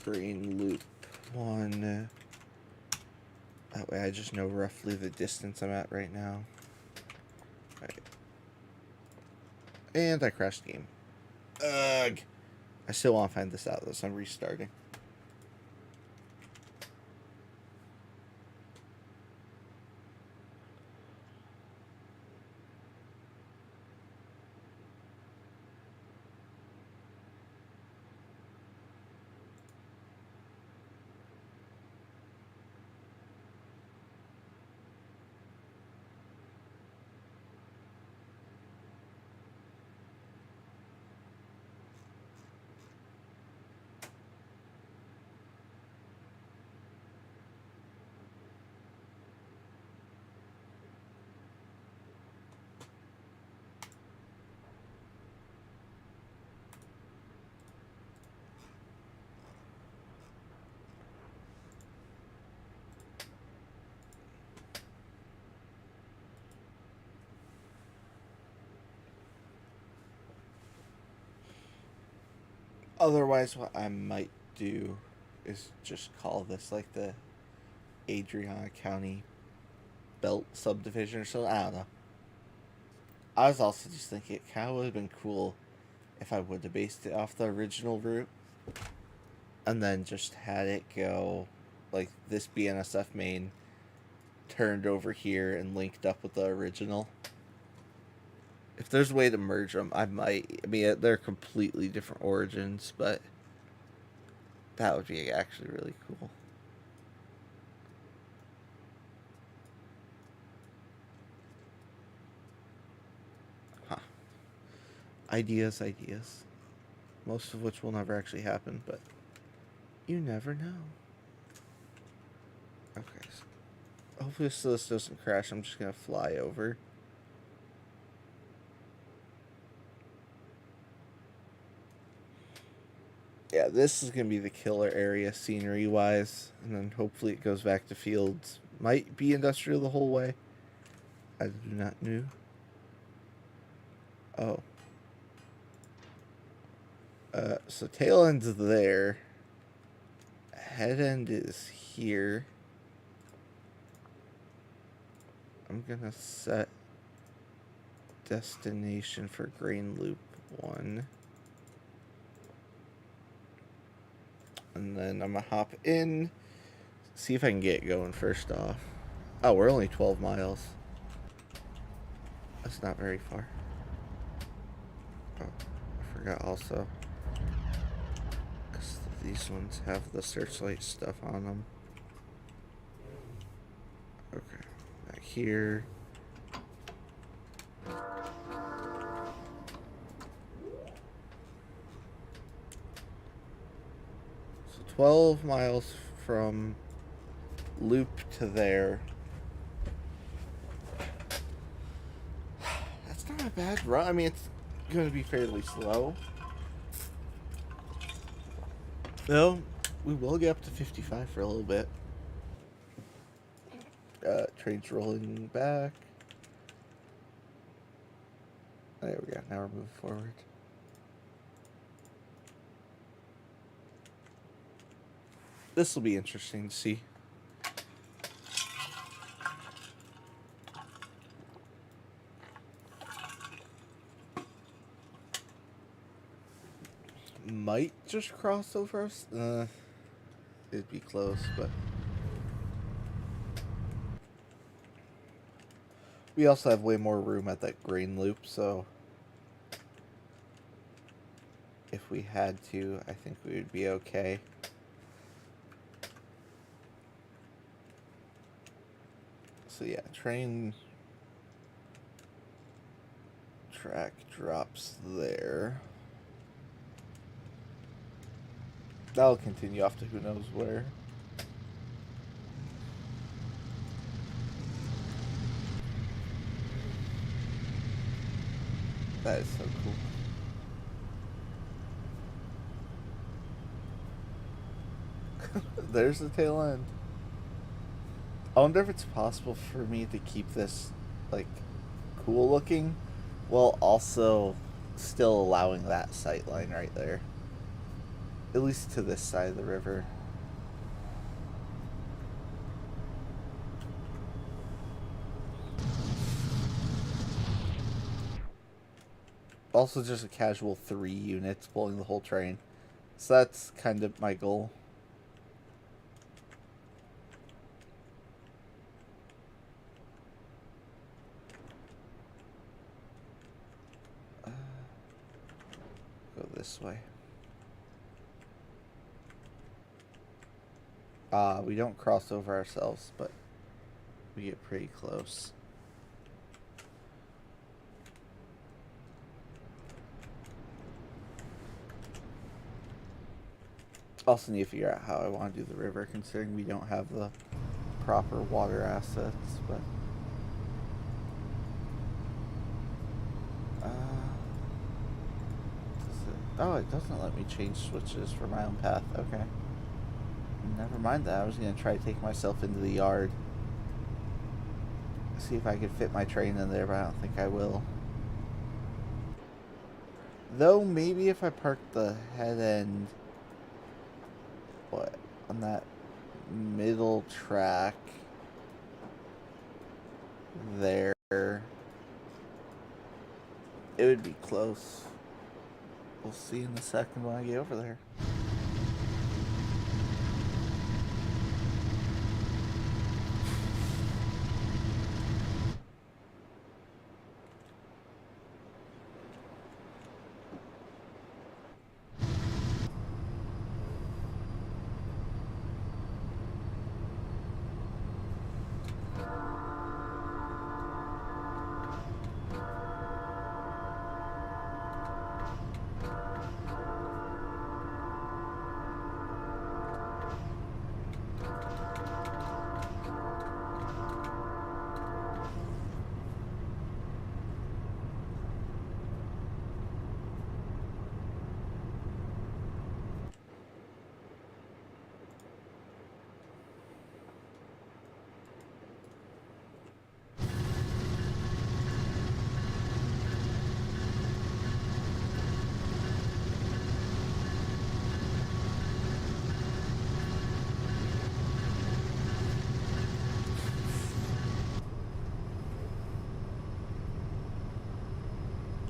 Green loop 1. That way I just know roughly the distance I'm at right now. Right. And I crashed the game. Ugh. I still want to find this out though, so I'm restarting. Otherwise, what I might do is just call this like the Adriana County Belt subdivision or something. I don't know. I was also just thinking it kind of would have been cool if I would have based it off the original route and then just had it go like this BNSF main turned over here and linked up with the original. If there's a way to merge them, I might. I mean, they're completely different origins, but that would be actually really cool. Huh. Ideas. Most of which will never actually happen, but you never know. Okay, so hopefully this doesn't crash. I'm just going to fly over. Yeah, this is going to be the killer area scenery-wise. And then hopefully it goes back to fields. Might be industrial the whole way. I do not know. Oh. So tail end's there. Head end is here. I'm going to set destination for Grain Loop 1. And then I'm going to hop in, see if I can get it going first off. Oh, we're only 12 miles. That's not very far. Oh, I forgot also. 'Cause These ones have the searchlight stuff on them. Okay, back here. So 12 miles from loop to there. That's not a bad run. I mean, it's going to be fairly slow. Though, we will get up to 55 for a little bit. Train's rolling back. There we go. Now we're moving forward. This will be interesting to see. Might just cross over us. It'd be close, but we also have way more room at that green loop, so if we had to, I think we would be okay. So yeah, train track drops there. That'll continue off to who knows where. That is so cool. There's the tail end. I wonder if it's possible for me to keep this, like, cool looking while also still allowing that sight line right there. At least to this side of the river. Also just a casual 3 units pulling the whole train. So that's kind of my goal. Go this way. We don't cross over ourselves, but we get pretty close. Also need to figure out how I want to do the river, considering we don't have the proper water assets, but oh, it doesn't let me change switches for my own path. Okay. Never mind that. I was going to try to take myself into the yard. See if I could fit my train in there, but I don't think I will. Though, maybe if I park the head end... on that middle track... there... it would be close. We'll see in a second when I get over there.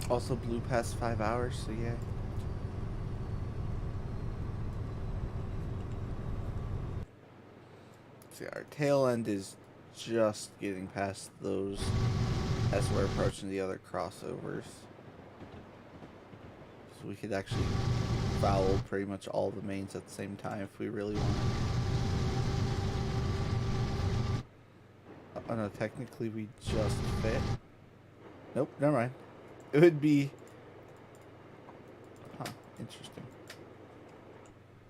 Also blew past 5 hours, so yeah. See, our tail end is just getting past those as we're approaching the other crossovers. So we could actually foul pretty much all the mains at the same time if we really want. Oh no, technically we just fit. Nope, never mind. It would be... Huh, interesting.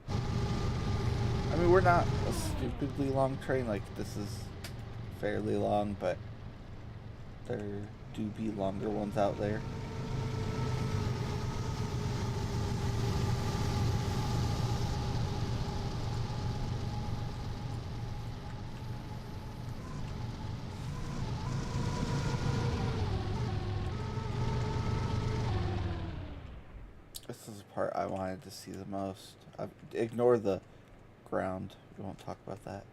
I mean, we're not a stupidly long train. Like, this is fairly long, but there do be longer ones out there. This is the part I wanted to see the most. Ignore the ground. We won't talk about that.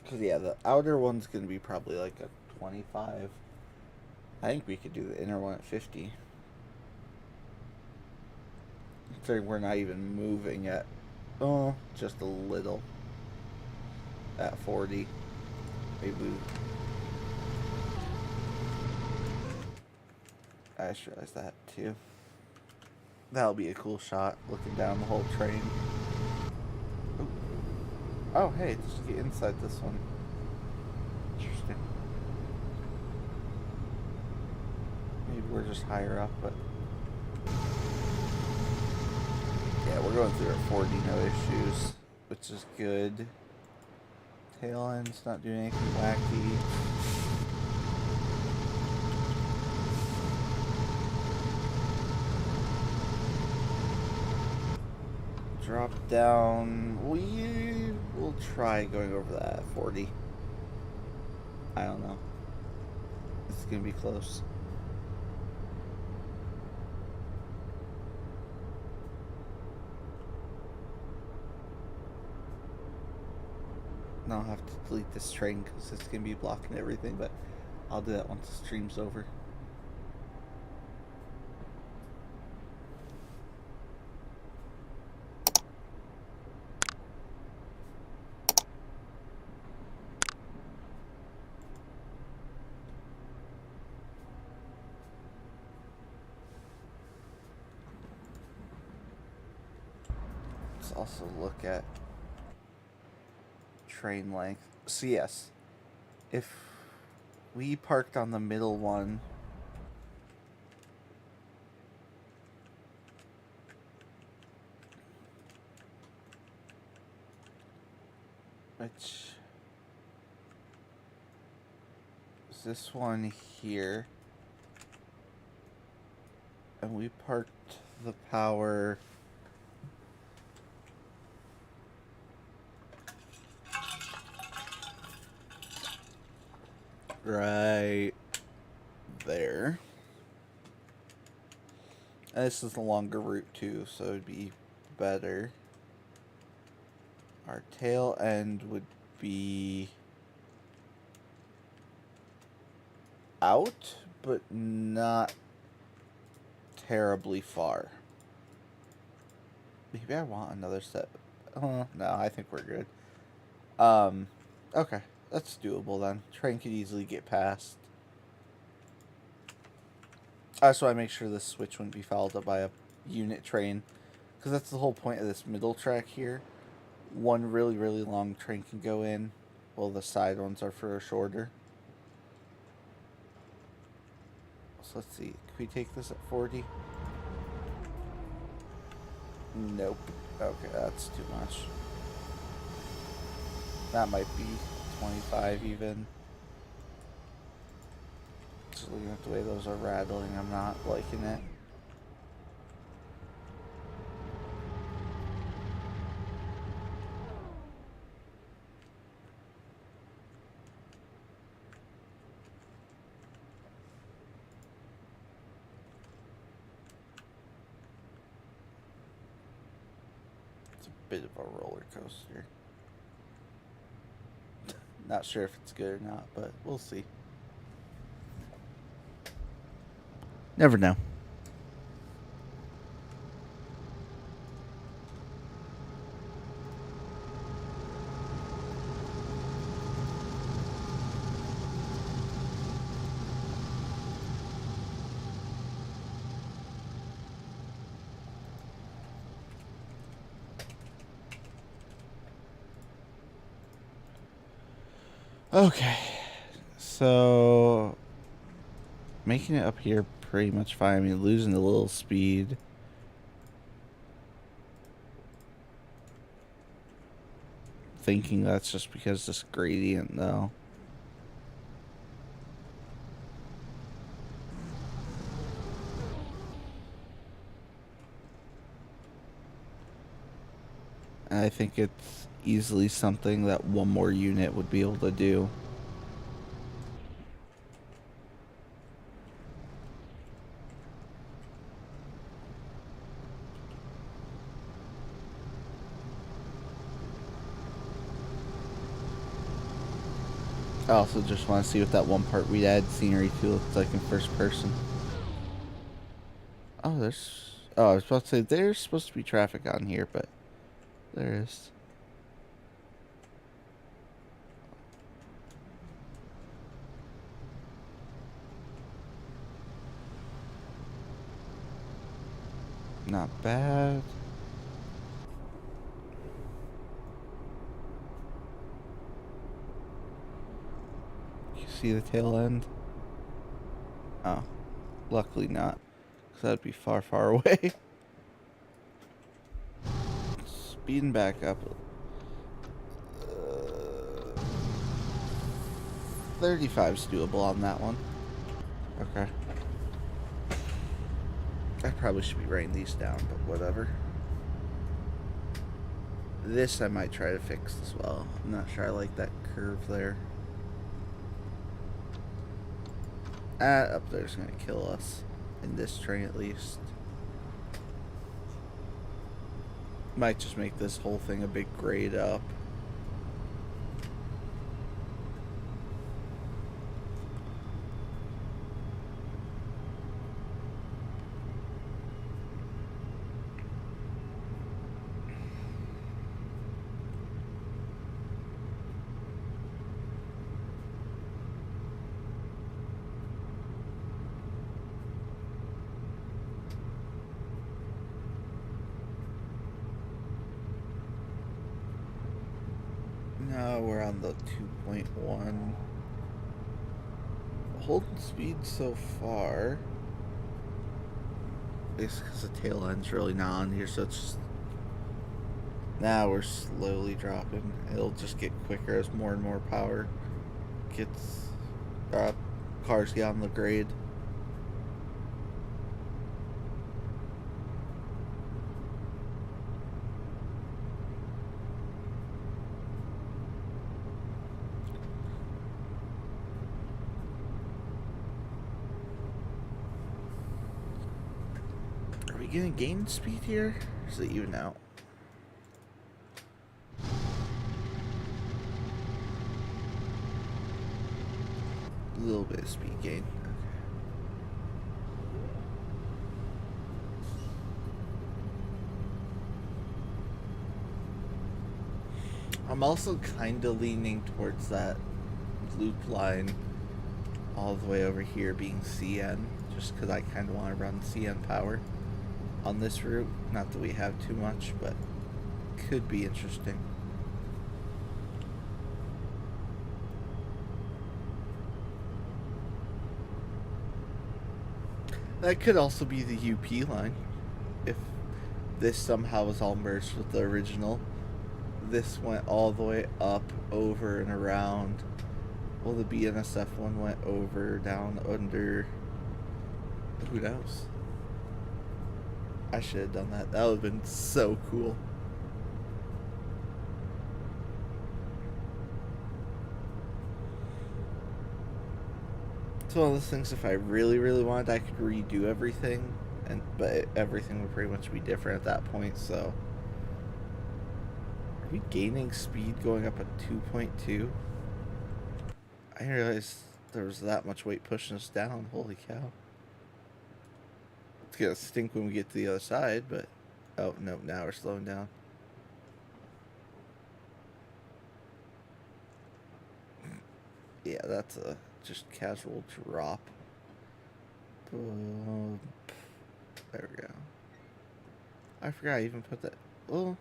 Because, yeah, the outer one's going to be probably like a 25. I think we could do the inner one at 50. Considering we're not even moving at, oh, just a little. At 40. Maybe we... I just realized that too. That'll be a cool shot, looking down the whole train. Ooh. Oh, hey, just get inside this one. Interesting. Maybe we're just higher up, but... Yeah, we're going through at 40, no issues, which is good. Tail end's not doing anything wacky. Drop down. We will try going over that at 40. I don't know. It's gonna be close. Now I'll have to delete this train because it's gonna be blocking everything, but I'll do that once the stream's over. Let's also look at train length. So yes, if we parked on the middle one, which is this one here, and we parked the power right there. And this is a longer route too, so it'd be better. Our tail end would be out, but not terribly far. Maybe I want another set. No, I think we're good. Okay. That's doable then. Train could easily get past. So I make sure this switch wouldn't be followed up by a unit train. Because that's the whole point of this middle track here. One really, really long train can go in. While the side ones are for shorter. So let's see. Can we take this at 40? Nope. Okay, that's too much. That might be 25 even. Just looking at the way those are rattling, I'm not liking it. It's a bit of a roller coaster. Not sure if it's good or not, but we'll see. Never know. Okay. So, making it up here pretty much fine. I mean, losing a little speed. Thinking that's just because this gradient, though. And I think it's easily something that one more unit would be able to do. I also just want to see what that one part we add scenery to looks like in first person. Oh, there's... Oh, I was about to say there's supposed to be traffic on here, but there is. Not bad. You see the tail end? Oh, luckily not, because that'd be far, far away. Speeding back up. 35's doable on that one. Okay. I probably should be writing these down, but whatever. This I might try to fix as well. I'm not sure I like that curve there. Up there's gonna kill us. In this train at least. Might just make this whole thing a big grade up. Now we're on the 2.1. Holding speed so far. It's because the tail end's really not on here, so it's just... Now we're slowly dropping. It'll just get quicker as more and more power gets... cars get on the grade. Are we gonna gain speed here? Or is it even out? A little bit of speed gain. I'm also kind of leaning towards that loop line all the way over here being CN, just because I kind of want to run CN power on this route. Not that we have too much, but could be interesting. That could also be the UP line, if this somehow was all merged with the original. This went all the way up, over, and around. Well, the BNSF one went over, down, under. Who knows? I should have done that. That would have been so cool. It's one of those things, if I really, really wanted, I could redo everything. But everything would pretty much be different at that point, so... Are we gaining speed going up at 2.2? I didn't realize there was that much weight pushing us down. Holy cow. It's gonna stink when we get to the other side, but... Oh, no, now we're slowing down. Yeah, that's a just casual drop. There we go. I forgot I even put that... Oh...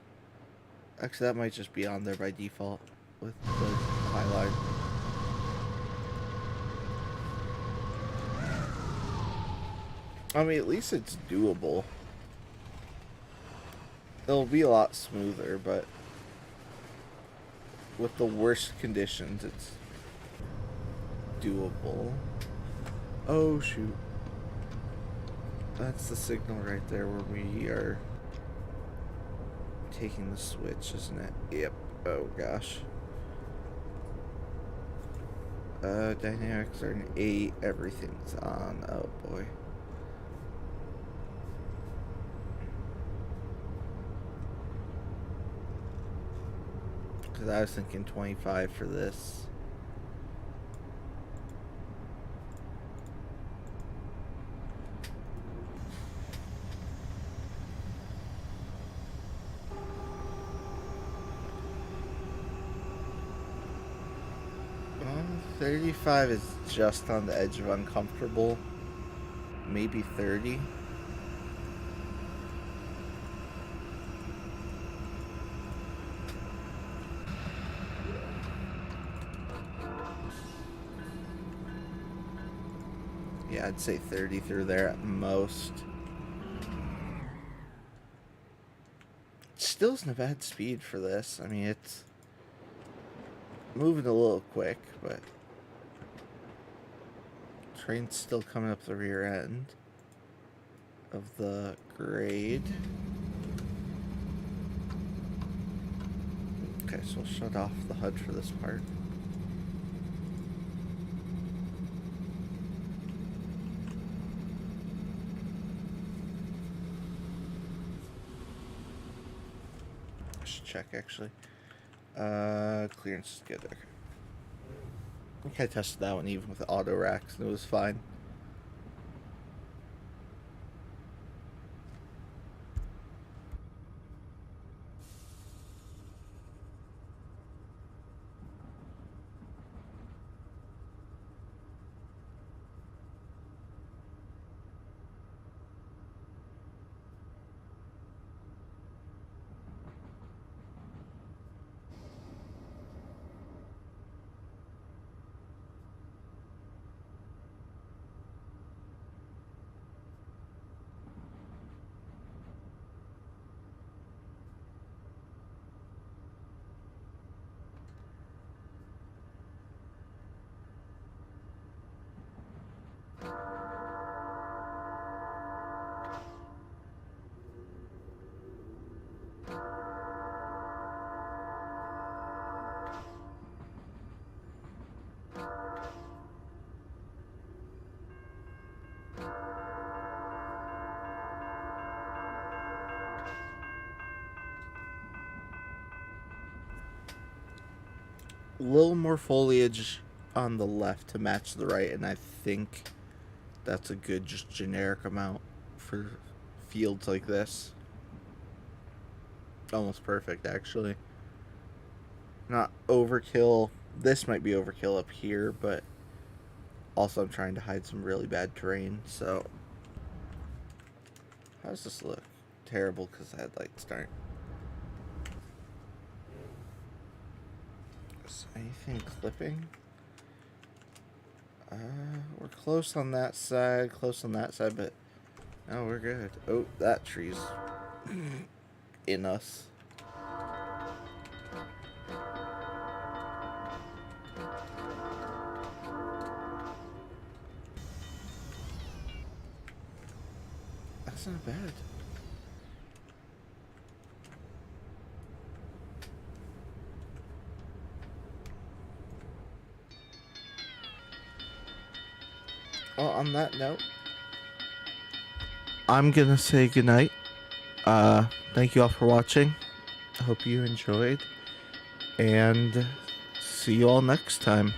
Actually, that might just be on there by default with the high line. I mean, at least it's doable. It'll be a lot smoother, but with the worst conditions, it's doable. Oh, shoot. That's the signal right there where we are taking the switch, isn't it? Yep. Oh, gosh. Dynamics are an 8. Everything's on. Oh, boy. Because I was thinking 25 for this. Well, 35 is just on the edge of uncomfortable. Maybe 30. Yeah, I'd say 30 through there at most. Still isn't a bad speed for this. I mean, it's moving a little quick, but train's still coming up the rear end of the grade. Okay, so we'll shut off the HUD for this part. Check actually. Clearance is good. Okay. I think I tested that one even with auto racks and it was fine. A little more foliage on the left to match the right, and I think that's a good just generic amount for fields like this. Almost perfect, actually. Not overkill. This might be overkill up here, but also I'm trying to hide some really bad terrain, so how does this look? Terrible because the headlights aren't. Is anything clipping? We're close on that side, but no, we're good. Oh, that tree's in us. That's not bad. Well, on that note, I'm gonna say goodnight. Thank you all for watching. I hope you enjoyed, and see you all next time.